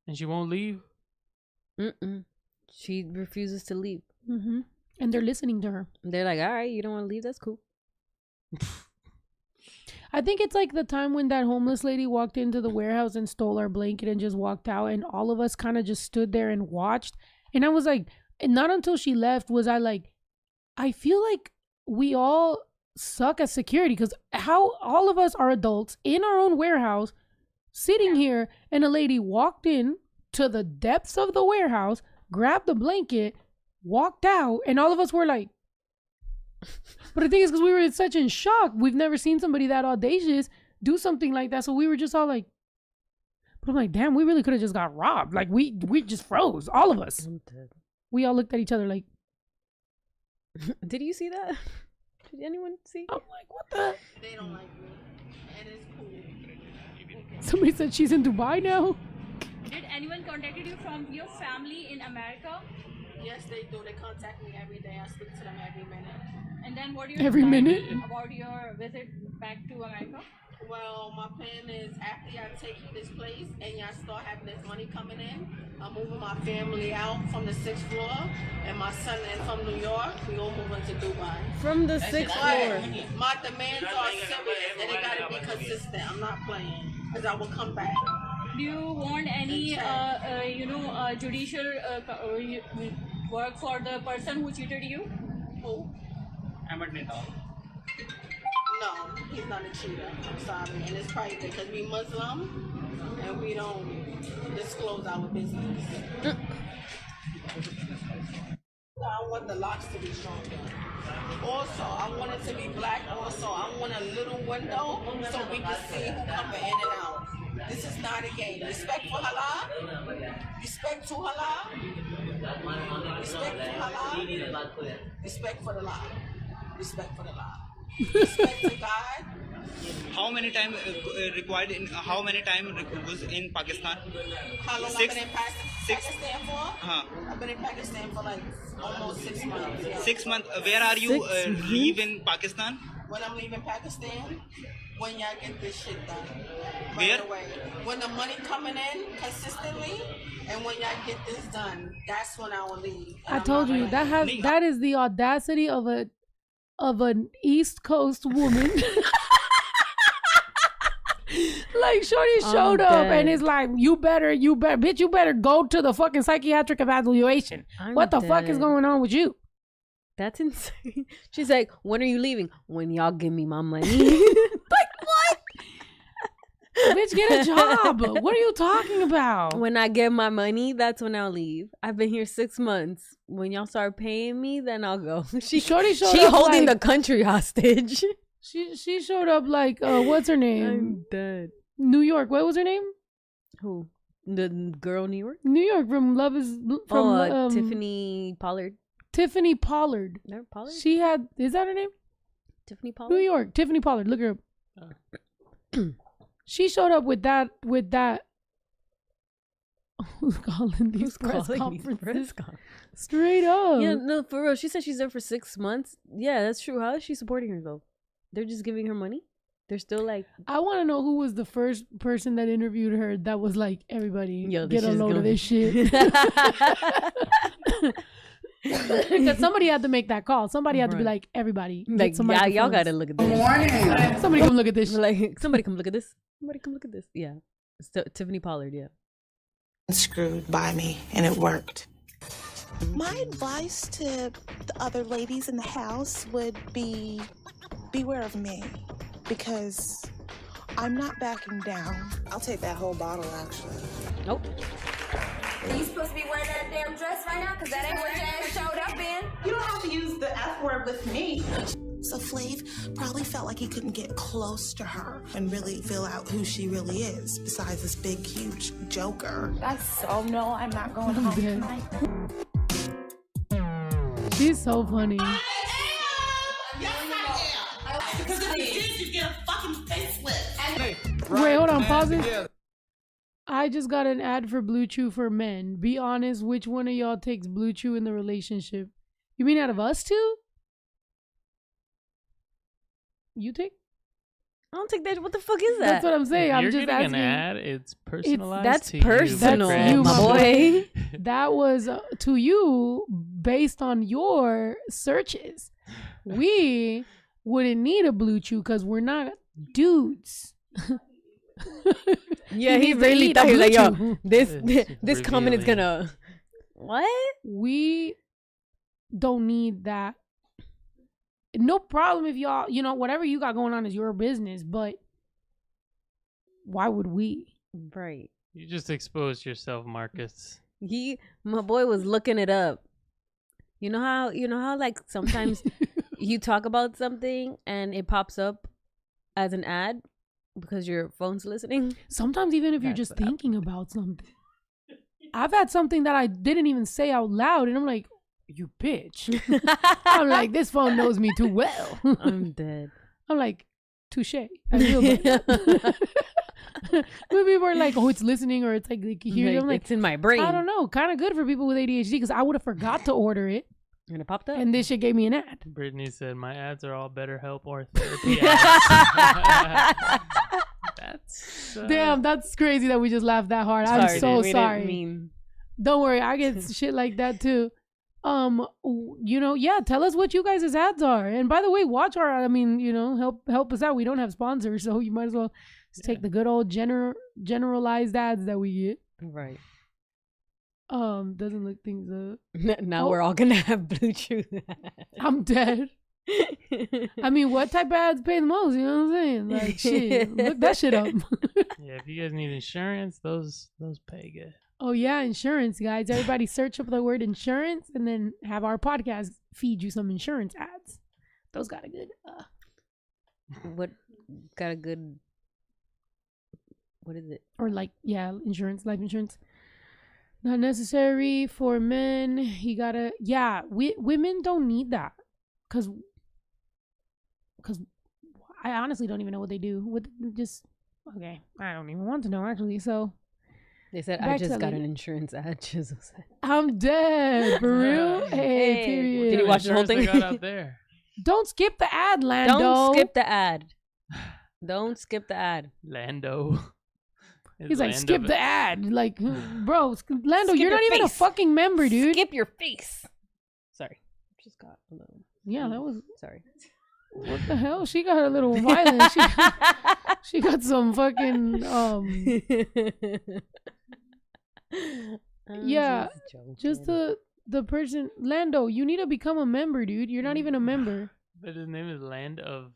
And she won't leave? Mm-mm. She refuses to leave. Mm-hmm. And they're listening to her. They're like, all right, you don't want to leave? That's cool. I think it's like the time when that homeless lady walked into the warehouse and stole our blanket and just walked out, and all of us kind of just stood there and watched. And I was like, and not until she left was I like, I feel like we all suck at security, because how all of us are adults in our own warehouse sitting here, and a lady walked in to the depths of the warehouse, grabbed the blanket, walked out, and all of us were like, but the thing is, because we were such in shock, we've never seen somebody that audacious do something like that, so we were just all like, but I'm like, damn, we really could have just got robbed. Like we just froze, all of us. We all looked at each other like, did you see that? Did anyone see? I'm like, what the? They don't like me, and it's cool. Somebody said she's in Dubai now. Did anyone contacted you from your family in America? Yes, they do. They contact me every day. I speak to them every minute. And then what do you Every minute? About your visit back to America? Well, my plan is after y'all take this place and y'all start having this money coming in, I'm moving my family out from the 6th floor, and my son is from New York. We all moving to Dubai. From the 6th floor. My demands are serious, and it gotta be consistent. I'm not playing, because I will come back. Do you want any, judicial work for the person who cheated you? Who? No, he's not a cheater. I'm sorry. And it's private because we Muslim and we don't disclose our business. I want the locks to be stronger. Also, I want it to be black. Also, I want a little window so we can see who coming in and out. This is not a game. Respect for halal. Respect to halal. Respect to halal. Respect for the law. Respect for the law. Respect to God. How many time required in how many time was in Pakistan? How long I've been in Pakistan for? I've been in Pakistan for like almost 6 months. Yeah. 6 months. Where are you leave in Pakistan? When I'm leaving Pakistan, when y'all get this shit done. Where? Right away. When the money coming in consistently, and when y'all get this done, that's when I will leave. I told you that is the audacity of an East Coast woman. Like shorty showed up and is like, you better, bitch, you better go to the fucking psychiatric evaluation. What the fuck is going on with you? That's insane. She's like, when are you leaving? When y'all give me my money. Like what? bitch, get a job. What are you talking about? When I get my money, that's when I'll leave. I've been here 6 months. When y'all start paying me, then I'll go. She holding the country hostage. She showed up like what's her name? I'm dead. New York. What was her name? Who? The girl New York? New York from Love is from Tiffany Pollard. Tiffany Pollard. No, Pollard? She had, is that her name? Tiffany Pollard. New York. Tiffany Pollard. Look her up. She showed up with that. Who's calling these press conferences? Straight up. Yeah, no, for real. She said she's there for 6 months. Yeah, that's true. How is she supporting herself? They're just giving her money? They're still like... I want to know who was the first person that interviewed her that was like, everybody get a load of this shit. Because somebody had to make that call. Somebody had to be like, everybody. Like, y'all got to look at this. Morning. Somebody come look at this. Like, somebody come look at this. Somebody come look at this. Yeah. Tiffany Pollard, yeah. Screwed by me, and it worked. My advice to the other ladies in the house would be beware of me, because I'm not backing down. I'll take that whole bottle, actually. Nope. Are you supposed to be wearing that damn dress right now? Because that ain't what your ass showed up in. You don't have to use the F word with me. So Flav probably felt like he couldn't get close to her and really feel out who she really is, besides this big, huge joker. That's so no, I'm not going home tonight. She's so funny. Because if you did, you get a fucking facelift. Wait, hold on, pause it. I just got an ad for Blue Chew for men. Be honest, which one of y'all takes Blue Chew in the relationship? You mean out of us two? You take? I don't take that. What the fuck is that? That's what I'm saying. I'm You're just getting asking. an ad. It's personalized. That's to personal, you, my boy. That was to you based on your searches. We wouldn't need a Blue Chew because we're not dudes. Yeah, he really thought he was like, yo, this comment is gonna... What? We don't need that. No problem if y'all, whatever you got going on is your business, but why would we? Right. You just exposed yourself, Marcus. My boy was looking it up. You know how like sometimes you talk about something and it pops up as an ad because your phone's listening? Sometimes even if you're just thinking about something. I've had something that I didn't even say out loud and I'm like, you bitch. I'm like, this phone knows me too well. I'm dead. I'm like, touche. I feel bad. When people are like, oh, it's listening or it's like here. I'm like, it's in my brain. I don't know. Kind of good for people with ADHD because I would have forgot to order it. And it popped up. And this shit gave me an ad. Brittany said, my ads are all BetterHelp or therapy ads. That's damn, that's crazy that we just laughed that hard. Sorry, I'm so dude, sorry. Don't worry, I get shit like that too. Yeah, tell us what you guys' ads are. And by the way, watch our help us out. We don't have sponsors, so you might as well just take the good old generalized ads that we get. Right. Doesn't look things up. Now we're all gonna have Blue Chew. I'm dead. I mean, what type of ads pay the most? You know what I'm saying? Like, shit, look that shit up. Yeah, if you guys need insurance, those pay good. Oh yeah, insurance, guys. Everybody search up the word insurance and then have our podcast feed you some insurance ads. Those got a good what is it? Or like, yeah, insurance, life insurance. Not necessary for men. You gotta, women don't need that. Cause I honestly don't even know what they do. Okay, I don't even want to know actually, so. They said, I just got an insurance ad, Chisel said. I'm dead, for real? Hey, period. Did you watch the whole thing? Got out there? Don't skip the ad, Lando. Don't skip the ad. Don't skip the ad. Lando. He's like, skip the ad. Like, bro, Lando, you're not even a fucking member, dude. Skip your face. Sorry. Just got a little. Yeah, that was. Sorry. What the hell? She got a little violent. She got some fucking yeah, just the person. Lando, you need to become a member, dude. You're not even a member. But his name is Land of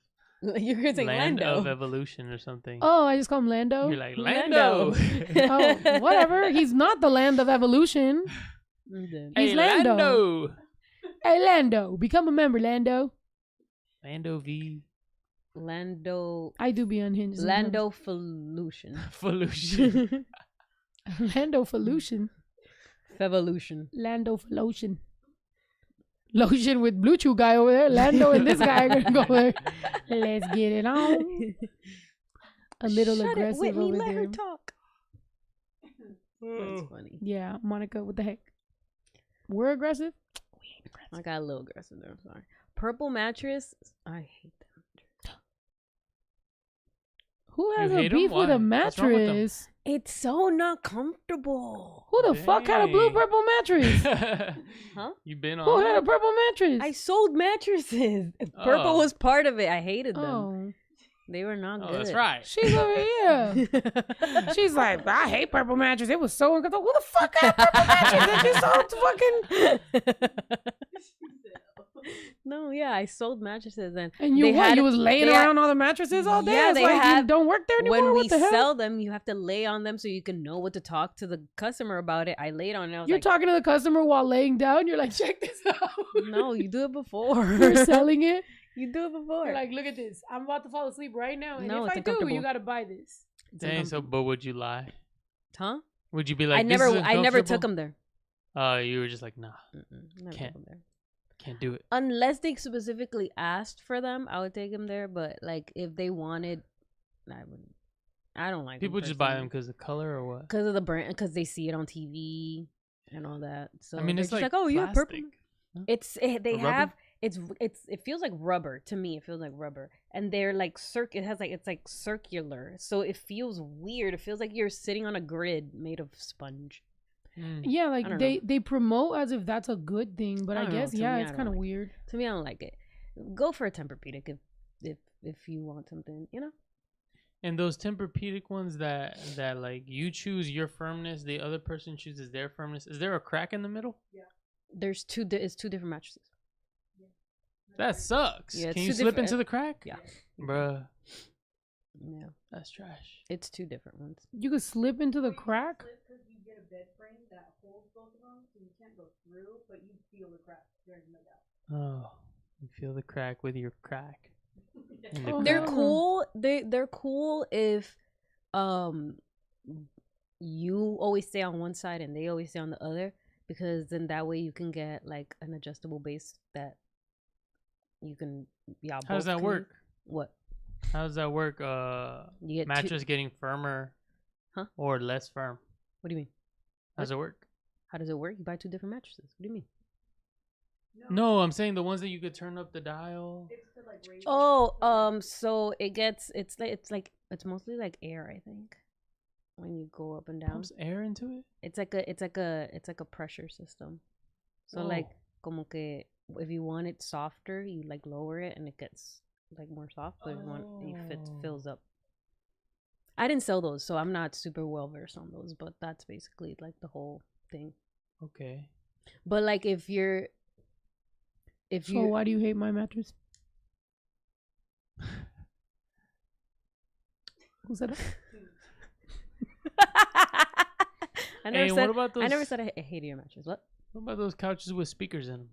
You're saying Land Lando. of Evolution or something. Oh, I just call him Lando. You're like Lando. Oh, whatever. He's not the land of evolution. He's Lando. Hey, Lando. Become a member, Lando. Lando V. Lando. I do be unhinged. Lando Felution. Felution. Lando Felution. Fevolution. Lando Felution. Lotion with Blue Chew guy over there. Lando and this guy are gonna go there. Let's get it on. A little Shut aggressive it, Whitney, over let there. her talk. That's funny. Yeah, Monica, what the heck? We're aggressive? I got a little aggressive there. I'm sorry. Purple mattress. I hate that. Who has You a hate 'em? beef with Why? a What's wrong with 'em? mattress? It's so not comfortable. Who the fuck had a blue purple mattress? Huh? You been on? Who had a purple mattress? I sold mattresses. Purple Oh. was part of it. I hated them. Oh, They were not Oh, good. that's right. she's over here. She's like, I hate purple mattress. It was so uncomfortable. Who the fuck had purple mattress that you sold to fucking? No, yeah, I sold mattresses and You they what? had- You was laying they had- around all the mattresses all day? Yeah, It's they like you have. don't work there anymore? When we What the hell? sell them, you have to lay on them so you can know what to talk to the customer about it. I laid on it. I was You're like, talking to the customer while laying down. You're like, check this out. no, you do it before. You're selling it. You do it before. You're like, look at this. I'm about to fall asleep right now. And No, if it's I do, uncomfortable. you got to buy this. Dang, so but would you lie? Huh? Would you be like, I this never is took uncomfortable? them there. You were just like, nah, Never Can't. took 'em there. can't do it. Unless they specifically asked for them, I would take them there. But like, if they wanted, I wouldn't. I don't like People just buy them because of the color or what? because of the brand, because they see it on TV and all that. So I mean, they're it's just like oh, you have purple. plastic. Huh? They Or rubber? have it feels like rubber to me. It feels like rubber, and they're like it's like circular, so it feels weird. It feels like you're sitting on a grid made of sponge. Yeah, I like don't they promote as if that's a good thing, but I, don't know, guess to yeah, me, I it's don't kind of like it. weird. To me, I don't like it. Go for a Tempur-Pedic if you want something, you know. And those Tempur-Pedic ones that like you choose your firmness, the other person chooses their firmness. Is there a crack in the middle? There's it's two different mattresses. That sucks. Yeah, it's Can you two slip different- into the crack? Yeah. Bruh, Yeah, that's trash. it's two different ones. You could slip into the crack. Because you get a bed frame that holds both of them, so you can't go through, but you feel the crack during laid out. Oh, you feel the crack with your crack. In the Oh, They're crack. no. cool. They're cool if you always stay on one side and they always stay on the other, because then that way you can get like an adjustable base that you can How does both that can- work? What? How does that work? You get Mattress getting firmer, Huh? or less firm? What do you mean? How does it work? How does it work? You buy two different mattresses. What do you mean? No, I'm saying the ones that you could turn up the dial. Oh, so it's mostly like air, I think. When you go up and down, Pumps air into it. it's like a pressure system. So like, como que if you want it softer, you like lower it and it gets like more soft. But if you want it fills up. I didn't sell those, so I'm not super well versed on those. But that's basically like the whole thing. Okay. But like if So why do you hate my mattress? Who said that? I never Hey, said what about I never those- said I hated your mattress. What? What about those couches with speakers in them?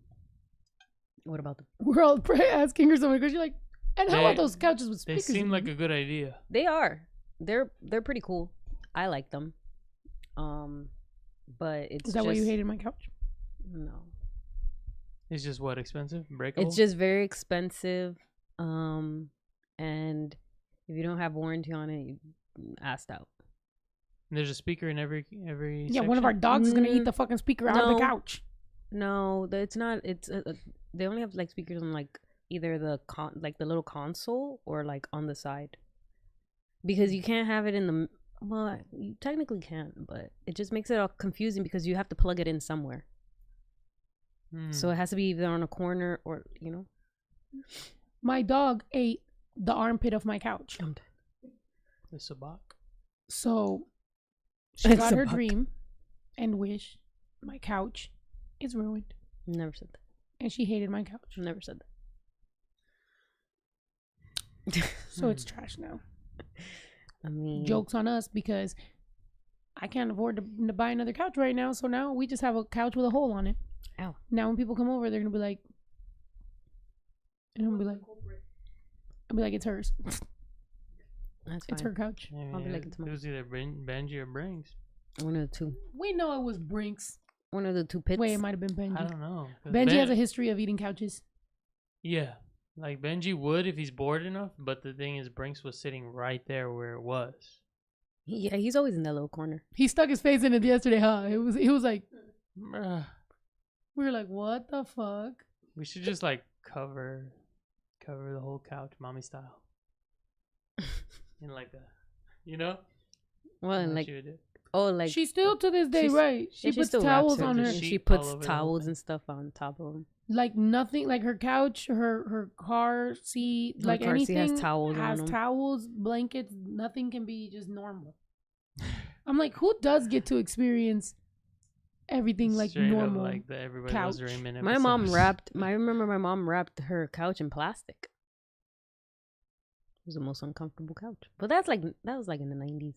What about them? We're all asking her something because you're like, and how about They- those couches with They speakers? seem in like them? a good idea. They are. They're pretty cool. I like them. But it's Is that why you just- hated my couch? No. It's just what, expensive, breakable. It's just very expensive. And if you don't have warranty on it, you asked out. And there's a speaker in every. Yeah, one of our dogs is gonna eat the fucking speaker out of the No. couch. No, it's not. It's they only have like speakers on like either the the little console or like on the side. Because you can't have it in the you technically can, but it just makes it all confusing because you have to plug it in somewhere. So it has to be either on a corner or My dog ate the armpit of my couch. The sabak. So she got her Sabak. dream and wish. My couch is ruined. Never said that. And she hated my couch. Never said that. So it's trash now. I mean, Joke's on us because I can't afford to buy another couch right now. So now we just have a couch with a hole on it. Ow. Now when people come over, they're gonna be like, and I'll be like, it's hers. That's fine. It's her couch. Yeah, I'll be like, it's it was either Benji or Brinks. One of the two. We know it was Brinks. One of the two pits. Wait, it might have been Benji. I don't know. Benji has a history of eating couches. Yeah. Like Benji would if he's bored enough, but the thing is Brinks was sitting right there where it was. Yeah, he's always in that little corner. He stuck his face in it yesterday, huh? It was like we were like, what the fuck? We should just like cover the whole couch, mommy style. In like a, you know? Well, and like, she would do. oh, like she still to this day, right? She puts still towels wraps on her. She puts towels and stuff on top of them. Like nothing, like her couch, her car seat, Her like car seat anything has towels on has them. towels, blankets. Nothing can be just normal. I'm like, who does get to experience everything like Straight up normal? like the Everybody couch. Loves Raymond My mom episodes. wrapped. I remember my mom wrapped her couch in plastic. It was the most uncomfortable couch, but that was like in the 90s.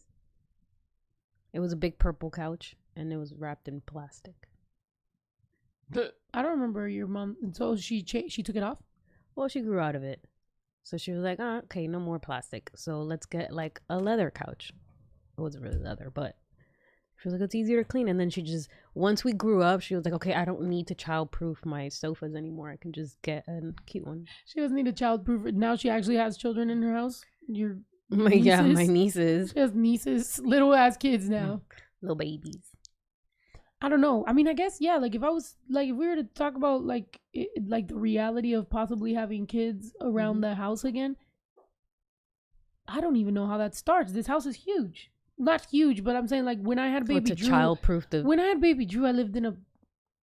It was a big purple couch, and it was wrapped in plastic. I don't remember your mom. So she took it off. Well, she grew out of it, so she was like, "Oh, okay, no more plastic. So let's get like a leather couch." It wasn't really leather, but she was like, "It's easier to clean." And then she just, once we grew up, she was like, "Okay, I don't need to childproof my sofas anymore. I can just get a cute one." She doesn't need a childproof. Now she actually has children in her house. Your Yeah, nieces? my nieces, She has nieces, little ass kids now. little babies. I don't know. I mean, I guess yeah. Like if we were to talk about like like the reality of possibly having kids around the house again, I don't even know how that starts. This house is huge. Not huge, but I'm saying like when I had baby Drew, childproof the. when I had baby Drew, I lived in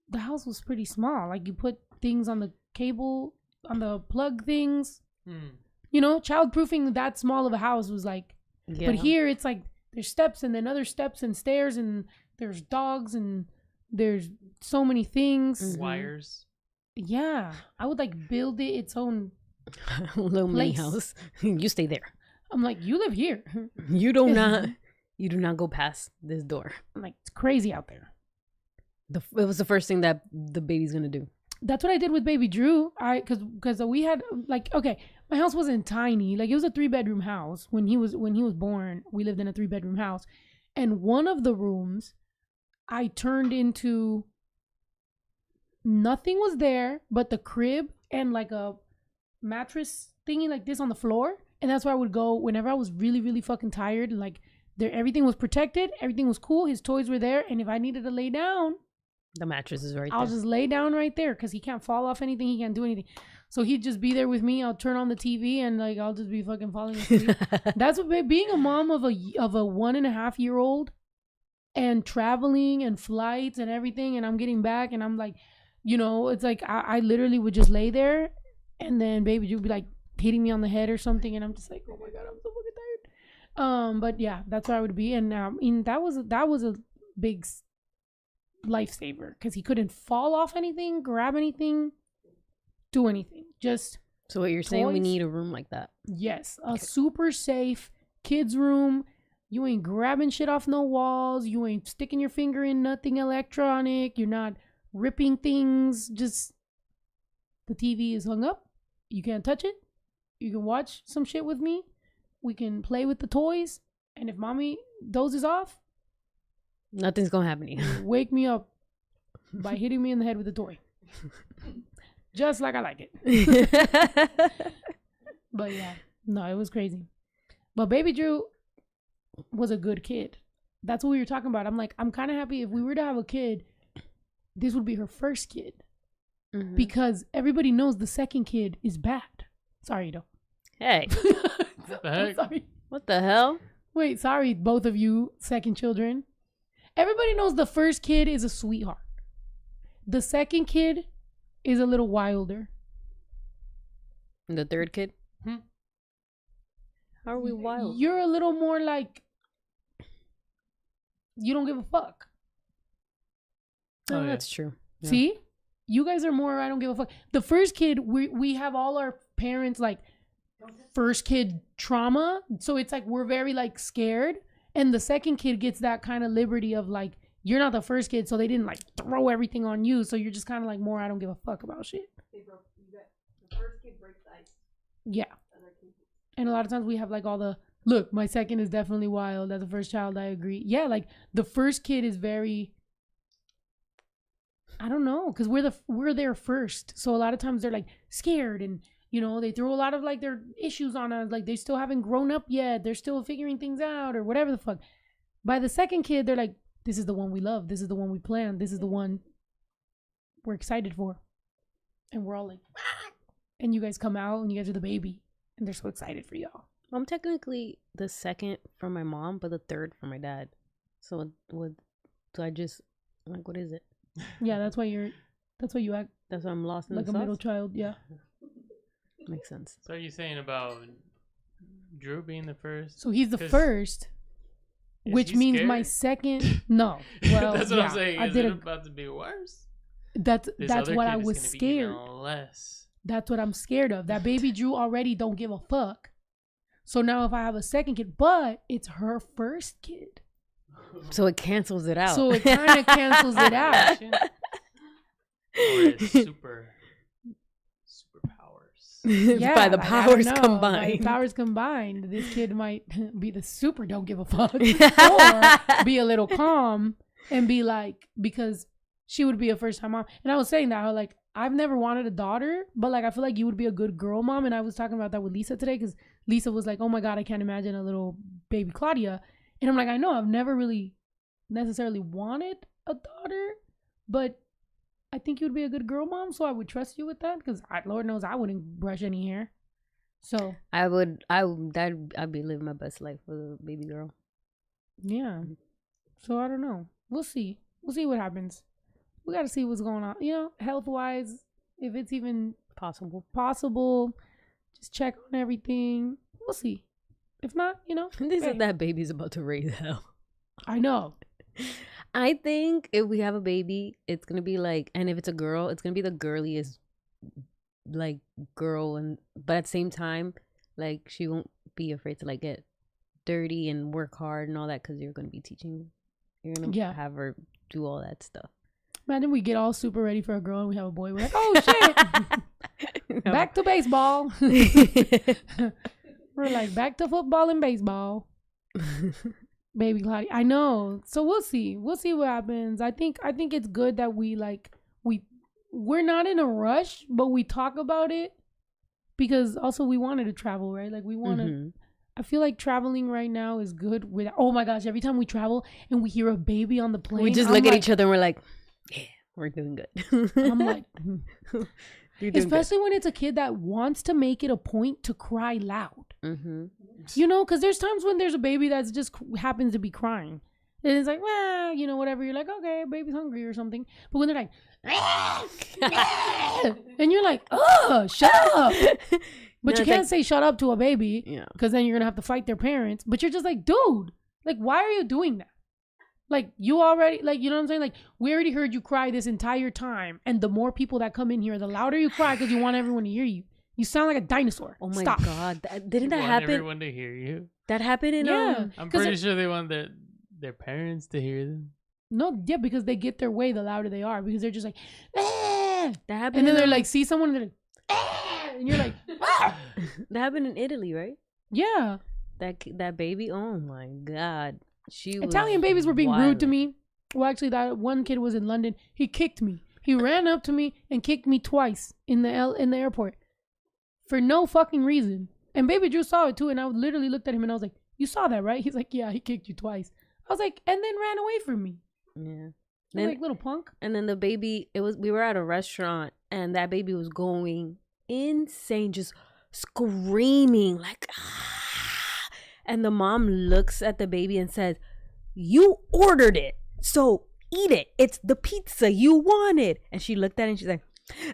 the house was pretty small. Like you put things on the cable, on the plug things. You know, childproofing that small of a house was like, Yeah. but here it's like there's steps and then other steps and stairs and there's dogs and there's so many things. Wires. Yeah, I would like build it its own little mini place. house. You stay there. I'm like, you live here. You do not go past this door. I'm like, it's crazy out there. It was the first thing that the baby's gonna do. That's what I did with baby Drew. Because we had like, okay, my house wasn't tiny. Like it was a 3-bedroom house when he was born. We lived in a 3-bedroom house, and one of the rooms I turned into, nothing was there but the crib and like a mattress thingy like this on the floor. And that's where I would go whenever I was really, really fucking tired. And like there, everything was protected. Everything was cool. His toys were there. And if I needed to lay down, The mattress is right I'll there. just lay down right there because he can't fall off anything. He can't do anything. So he'd just be there with me. I'll turn on the TV and like I'll just be fucking falling asleep. That's what being a mom of a 1.5-year-old and traveling and flights and everything. And I'm getting back and I'm like, you know, it's like I literally would just lay there and then baby Drew would be like hitting me on the head or something. And I'm just like, oh my God, I'm so fucking tired. But yeah, that's where I would be. And I mean, that was a big lifesaver because he couldn't fall off anything, grab anything, do anything. Just so what you're saying, we toys. need a room like that. Yes, a super safe kids room. You ain't grabbing shit off no walls. You ain't sticking your finger in nothing electronic. You're not ripping things. Just the TV is hung up. You can't touch it. You can watch some shit with me. We can play with the toys. And if mommy dozes off, nothing's gonna happen to you. Wake me up by hitting me in the head with a toy. Just like I like it. But yeah, no, it was crazy. But baby Drew was a good kid. That's what we were talking about. I'm like, I'm kind of happy if we were to have a kid, this would be her first kid. Mm-hmm. Because everybody knows the second kid is bad. Sorry, though. Hey. What the heck? Sorry. What the hell? Wait, sorry, both of you second children. Everybody knows the first kid is a sweetheart. The second kid is a little wilder. And the third kid? How are we wild? You're a little more like, you don't give a fuck. Oh, that's true. Yeah. See? You guys are more, I don't give a fuck. The first kid, we have all our parents like first kid trauma. So it's like we're very like scared. And the second kid gets that kind of liberty of like, you're not the first kid, so they didn't like throw everything on you. So you're just kind of like more, I don't give a fuck about shit. The first kid breaks the ice. Yeah. And a lot of times we have like all the, look, my second is definitely wild. As a first child, I agree. Yeah, like the first kid is very, I don't know, because we're there first. So a lot of times they're like scared and, you know, they throw a lot of like their issues on us. Like they still haven't grown up yet. They're still figuring things out or whatever the fuck. By the second kid, they're like, this is the one we love. This is the one we planned. This is the one we're excited for. And we're all like, ah! And you guys come out and you guys are the baby. And they're so excited for y'all. I'm technically the second from my mom, but the third from my dad. So so I just, like, what is it? Yeah, that's why you act. That's why I'm lost in like the a sauce? middle child, yeah. Makes sense. So are you saying about Drew being the first? So he's the first, which means my second. No, well, that's what I'm saying. I Is did it about to be worse? That's other what kid I is was gonna be scared. even less. That's what I'm scared of. That baby Drew already don't give a fuck. So now if I have a second kid, but it's her first kid, so it cancels it out. So it kind of cancels it out. Or it's superpowers. Yeah, by the like, powers by combined. powers combined, this kid might be the super don't give a fuck, or be a little calm and be like, because she would be a first time mom. And I was saying that, like, I've never wanted a daughter, but like I feel like you would be a good girl mom. And I was talking about that with Lisa today because Lisa was like, oh my God, I can't imagine a little baby Claudia. And I'm like, I know I've never really necessarily wanted a daughter, but I think you would be a good girl mom, so I would trust you with that because Lord knows I wouldn't brush any hair. So I'd be living my best life with a baby girl. Yeah. So I don't know. We'll see. We'll see what happens. We got to see what's going on. You know, health wise, if it's even possible, just check on everything. We'll see. If not, you know, They said that baby's about to raise hell. I know. I think if we have a baby, it's gonna be like, and if it's a girl, it's gonna be the girliest, like, girl, but at the same time, like, she won't be afraid to like get dirty and work hard and all that because you're gonna be teaching. You're gonna have her do all that stuff. Imagine we get all super ready for a girl and we have a boy. We're like, oh shit, back to baseball. We're like, back to football and baseball. Baby Claudia, I know. So we'll see. We'll see what happens. I think it's good that we're not in a rush, but we talk about it because also we wanted to travel, right? Like we want to. I feel like traveling right now is good. With oh my gosh, every time we travel and we hear a baby on the plane, we just look at each other and we're like, yeah, we're doing good. I'm like, especially when it's a kid that wants to make it a point to cry loud. You know, because there's times when there's a baby that just happens to be crying. And it's like, well, you know, whatever. You're like, okay, baby's hungry or something. But when they're like, and you're like, oh, shut up. But no, you can't say shut up to a baby because then you're going to have to fight their parents. But you're just like, dude, like, why are you doing that? Like, you already, like, you know what I'm saying? Like, we already heard you cry this entire time. And the more people that come in here, the louder you cry because you want everyone to hear you. You sound like a dinosaur. Oh my Stop. God. Didn't that happen? Everyone to hear you. That happened in I'm pretty sure they want their parents to hear them. No, yeah, because they get their way the louder they are. Because they're just like, ah! That happened. And then they're like, see someone and they're like, ah! And you're like, ah! That happened in Italy, right? Yeah. That baby, oh my God. Italian babies were being rude to me. Well, actually, that one kid was in London. He kicked me. He ran up to me and kicked me twice in the airport. For no fucking reason. And baby Drew saw it too. And I literally looked at him and I was like, you saw that, right? He's like, yeah, he kicked you twice. I was like, and then ran away from me. Yeah. Then, like, little punk. And then the baby, we were at a restaurant and that baby was going insane, just screaming like, ah. And the mom looks at the baby and says, you ordered it, so eat it. It's the pizza you wanted. And she looked at it and she's like,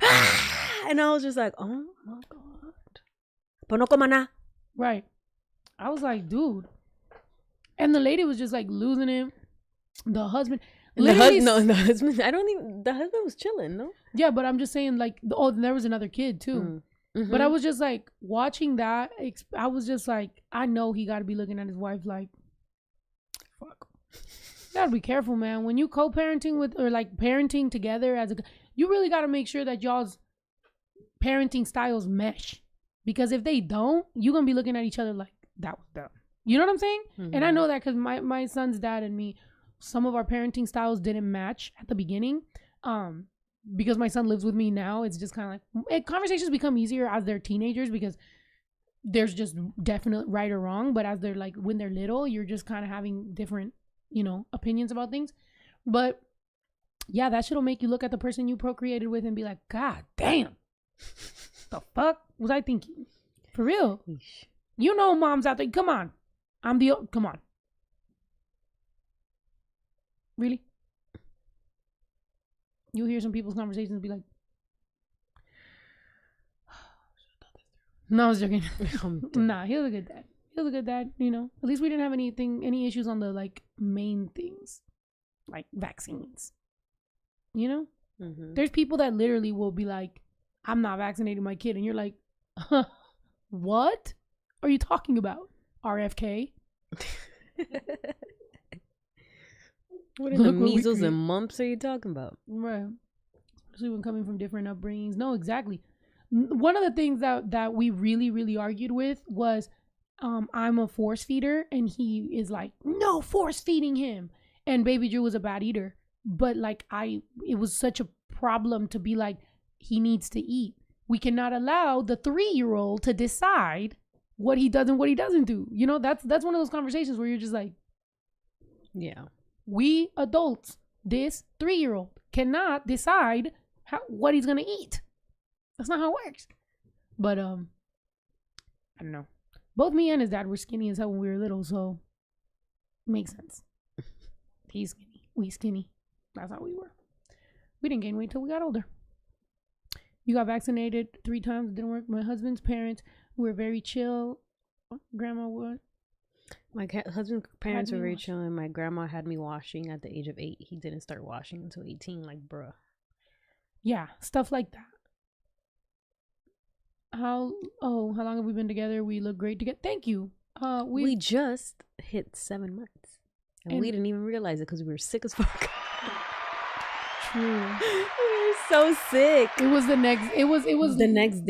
ah. And I was just like, oh my God. Right. I was like, dude. And the lady was just like losing it. The husband. The husband. I don't think the husband was chilling, no? Yeah, but I'm just saying, like, there was another kid too. But I was just like watching that. I was just like, I know he got to be looking at his wife like, fuck. You gotta be careful, man. When you co-parenting with or like parenting together you really gotta make sure that y'all's parenting styles mesh. Because if they don't, you're gonna be looking at each other like that was dumb. You know what I'm saying? And I know that because my son's dad and me, some of our parenting styles didn't match at the beginning. Because my son lives with me now, it's just kind of like conversations become easier as they're teenagers because there's just definite right or wrong. But as they're like when they're little, you're just kind of having different, opinions about things. But yeah, that shit'll make you look at the person you procreated with and be like, God damn, the fuck was I thinking? For real. Eesh. Moms out there, come on. Come on. Really? You'll hear some people's conversations and be like, no, I was joking. Nah, he was a good dad. At least we didn't have any issues on the like main things, like vaccines. There's people that literally will be like, I'm not vaccinating my kid. And you're like, huh, what are you talking about? RFK? What are the measles and mumps are you talking about? Right. Especially when coming from different upbringings. No, exactly. One of the things that we really, really argued with was I'm a force feeder and he is like, no force feeding him. And baby Drew was a bad eater. But like it was such a problem to be like, he needs to eat. We cannot allow the 3-year-old to decide what he does and what he doesn't do. That's one of those conversations where you're just like, yeah. We adults, this 3-year-old cannot decide what he's gonna eat. That's not how it works. But I don't know. Both me and his dad were skinny as hell when we were little, so makes sense. He's skinny, we skinny. That's how we were. We didn't gain weight till we got older. You got vaccinated 3 times. It didn't work. My husband's parents were very chill. Grandma what? My husband's parents were very chill, and my grandma had me washing at the age of 8. He didn't start washing until 18. Like, bruh. Yeah, stuff like that. How long have we been together? We look great together. Thank you. We just hit 7 months, and we didn't even realize it because we were sick as fuck. True. We were so sick. It was the next day. The next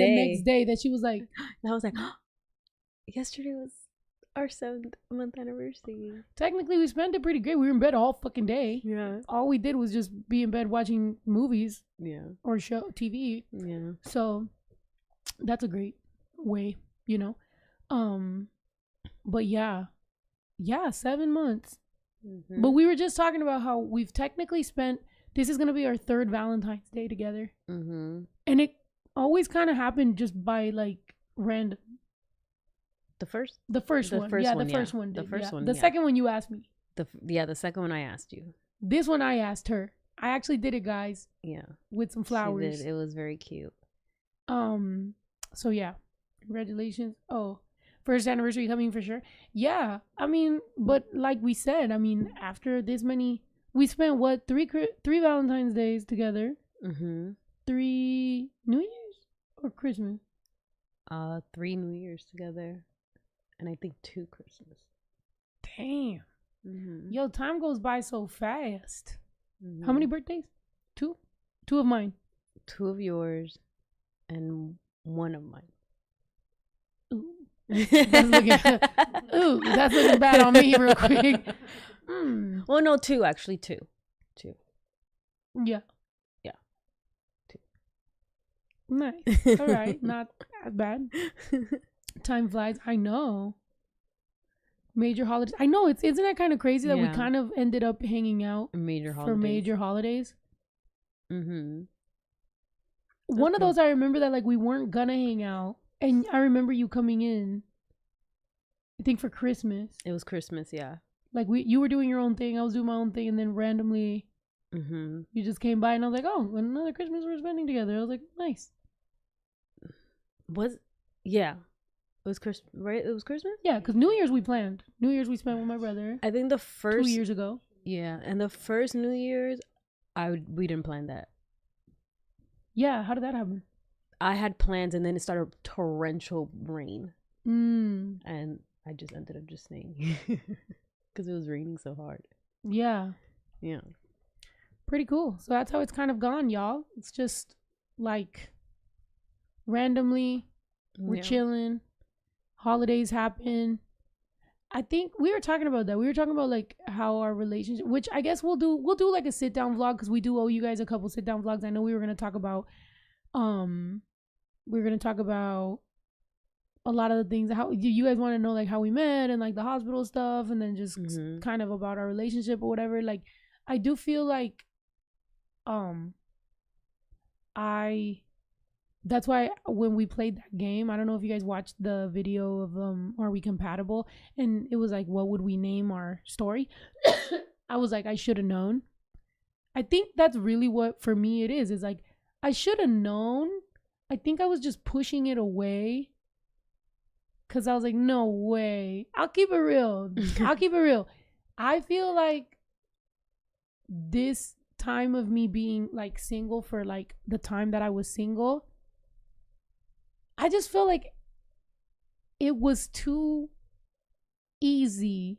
day that she was like, and I was like, yesterday was our 7th month anniversary. Technically, we spent it pretty great. We were in bed all fucking day. Yeah. All we did was just be in bed watching movies. Yeah. Or TV. Yeah. So that's a great way, But yeah, 7 months. Mm-hmm. But we were just talking about how we've technically spent. This is gonna be our 3rd Valentine's Day together. Mm-hmm. And it always kind of happened just by like random. The first one. The first one. The second one you asked me. The second one I asked you. This one I asked her. I actually did it, guys. Yeah. With some flowers. She did. It was very cute. So yeah. Congratulations. Oh, 1st anniversary coming for sure. Yeah. I mean, but like we said, after this many, we spent what, 3 Valentine's Days together. Mm-hmm. 3 New Year's or Christmas? 3 New Year's together. And I think 2 Christmas. Damn. Mm-hmm. Yo, time goes by so fast. Mm-hmm. How many birthdays? 2? 2 of mine. 2 of yours and 1 of mine. Ooh. That's looking bad on me real quick. Well, no, 2 actually. 2. Yeah. 2. Nice. All right. Not as bad. Time flies. I know. Major holidays. I know. Isn't that kind of crazy that we kind of ended up hanging out for major holidays? Mm-hmm. One of those I remember that like we weren't gonna hang out, and I remember you coming in. I think for Christmas. It was Christmas, yeah. Like you were doing your own thing, I was doing my own thing, and then randomly, you just came by, and I was like, "Oh, another Christmas we're spending together." I was like, "Nice." Yeah. It was Christmas, right? It was Christmas? Yeah, because New Year's we planned. New Year's we spent with my brother. I think the first 2 years ago. Yeah, and the first New Year's, we didn't plan that. Yeah, how did that happen? I had plans, and then it started torrential rain, and I just ended up just staying because it was raining so hard. Yeah. Yeah. Pretty cool. So that's how it's kind of gone, y'all. It's just like randomly we're chilling. Holidays happen. I think we were talking about that. We were talking about like how our relationship, which I guess we'll do like a sit down vlog, because we do owe you guys a couple sit down vlogs. I know we were gonna talk about a lot of the things, how you guys want to know, like how we met and like the hospital stuff, and then just kind of about our relationship or whatever. Like I do feel like that's why when we played that game, I don't know if you guys watched the video of Are We Compatible? And it was like, what would we name our story? I was like, I should have known. I think that's really what for me it is. It's like, I should have known. I think I was just pushing it away. Cause I was like, no way. I'll keep it real. I feel like this time of me being like single for like the time that I was single, I just feel like it was too easy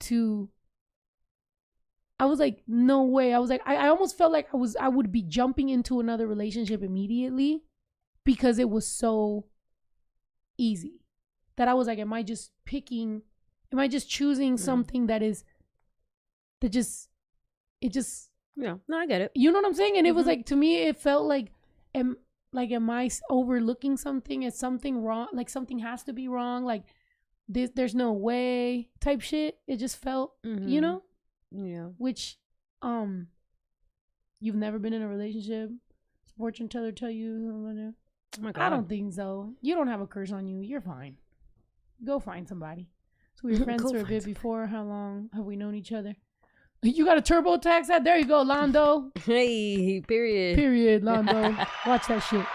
to, I was like, no way. I was like, I almost felt like I would be jumping into another relationship immediately because it was so easy that I was like, am I just choosing something that yeah, no, I get it. You know what I'm saying? And it was like, to me, it felt like, am I overlooking something? Is something wrong? Like something has to be wrong. Like there's no way type shit. It just felt, you know? Yeah. Which, you've never been in a relationship. Fortune teller tell you. Oh my God. I don't think so. You don't have a curse on you. You're fine. Go find somebody. So we were friends for a bit before. How long have we known each other? You got a TurboTax that? There you go, Londo. Hey, period. Period, Londo. Watch that shit.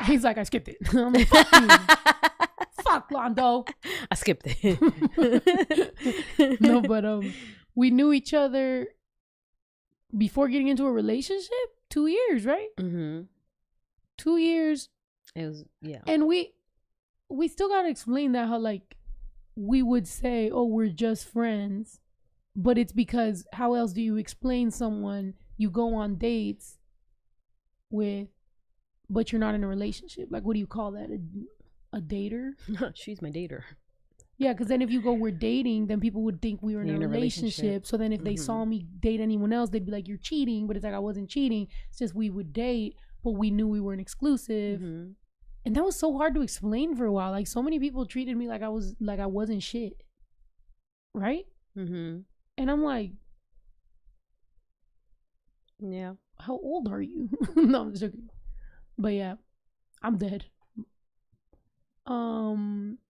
He's like, I skipped it. I'm like, fuck you. Fuck, Londo. I skipped it. No, but we knew each other before getting into a relationship. 2 years, right? 2 years. It was, yeah. And we still gotta explain that, how like we would say, oh, we're just friends. But it's because how else do you explain someone you go on dates with, but you're not in a relationship? Like, what do you call that? A dater? She's my dater. Yeah, because then if you go, we're dating, then people would think we were in a relationship. So then if they saw me date anyone else, they'd be like, you're cheating. But it's like, I wasn't cheating. It's just we would date, but we knew we weren't exclusive. And that was so hard to explain for a while. Like, so many people treated me like I wasn't shit. Right? And I'm like, yeah. How old are you? No, I'm just joking. But yeah, I'm dead.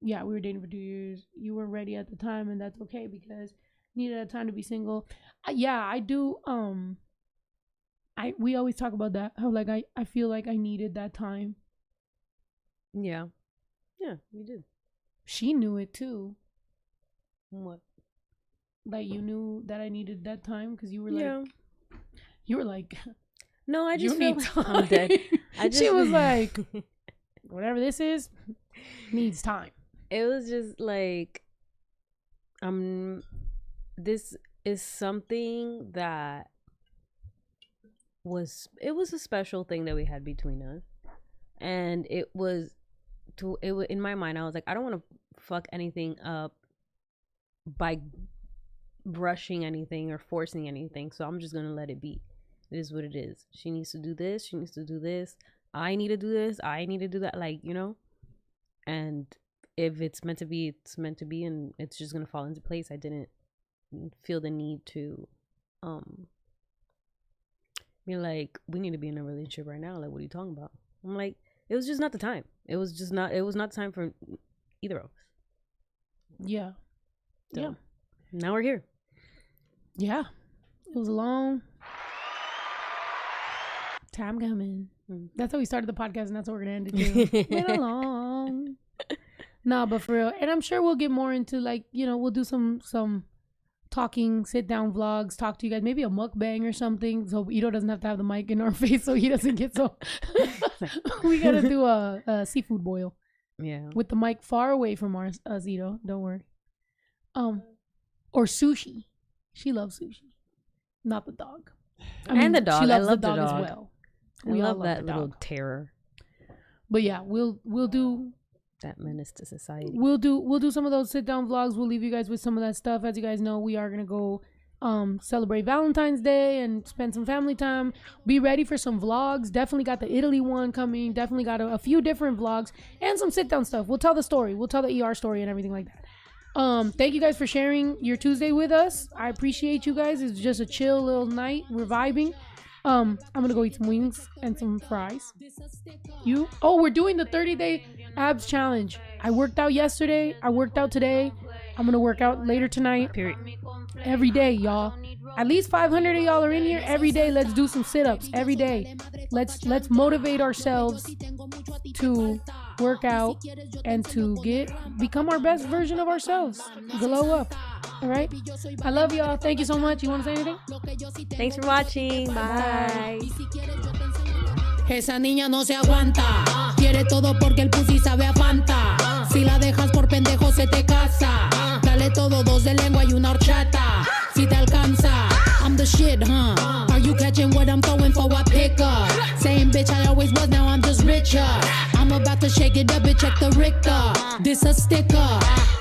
Yeah, we were dating for 2 years. You weren't ready at the time, and that's okay because you needed a time to be single. Yeah, I do. We always talk about that. How like I feel like I needed that time. Yeah. Yeah, you did. She knew it too. What? Like, you knew that I needed that time because you were like, no, I just need time. I'm dead. She was like, whatever this is, needs time. It was just like, this is something that was a special thing that we had between us, and in my mind I was like, I don't want to fuck anything up by rushing anything or forcing anything, so I'm just gonna let it be. It is what it is. She needs to do this, she needs to do this, I need to do this, I need to do that, like, you know. And if it's meant to be, it's meant to be, and it's just gonna fall into place. I didn't feel the need to be like, we need to be in a relationship right now. Like, what are you talking about? I'm like, it was just not the time. It was not the time for either of us. Yeah. So, yeah. Now we're here. Yeah. It was a long time coming. That's how we started the podcast, and that's how we're gonna end it too. Been along. No, but for real. And I'm sure we'll get more into, like, you know, we'll do some talking, sit down vlogs, talk to you guys, maybe a mukbang or something. So Ito doesn't have to have the mic in our face so he doesn't get so. We gotta do a seafood boil. Yeah. With the mic far away from us, Ito. Don't worry. Or sushi. She loves sushi. Not the dog. And the dog. She loves I love the dog as well. I love that little terror. But yeah, we'll do that menace to society. We'll do some of those sit down vlogs. We'll leave you guys with some of that stuff. As you guys know, we are gonna go celebrate Valentine's Day and spend some family time. Be ready for some vlogs. Definitely got the Italy one coming. Definitely got a few different vlogs and some sit down stuff. We'll tell the story. We'll tell the ER story and everything like that. Thank you guys for sharing your Tuesday with us. I appreciate you guys. It's just a chill little night. We're vibing. I'm gonna go eat some wings and some fries. You? Oh, we're doing the 30-day abs challenge. I worked out yesterday. I worked out today. I'm gonna work out later tonight. Period. Every day, y'all. At least 500 of y'all are in here. Every day, let's do some sit-ups. Every day, let's motivate ourselves to work out and to become our best version of ourselves. Glow up. All right. I love y'all. Thank you so much. You want to say anything? Thanks for watching. Bye. Esa niña no se aguanta. Quiere todo porque el pussy sabe a Fanta. Si la dejas por pendejo se te casa. Dale todo, dos de lengua y una horchata. Si te alcanza, I'm the shit, huh? Are you catching what I'm throwing for a pickup? Same bitch I always was, now I'm just richer. I'm about to shake it up, bitch, check the Richter. This a sticker.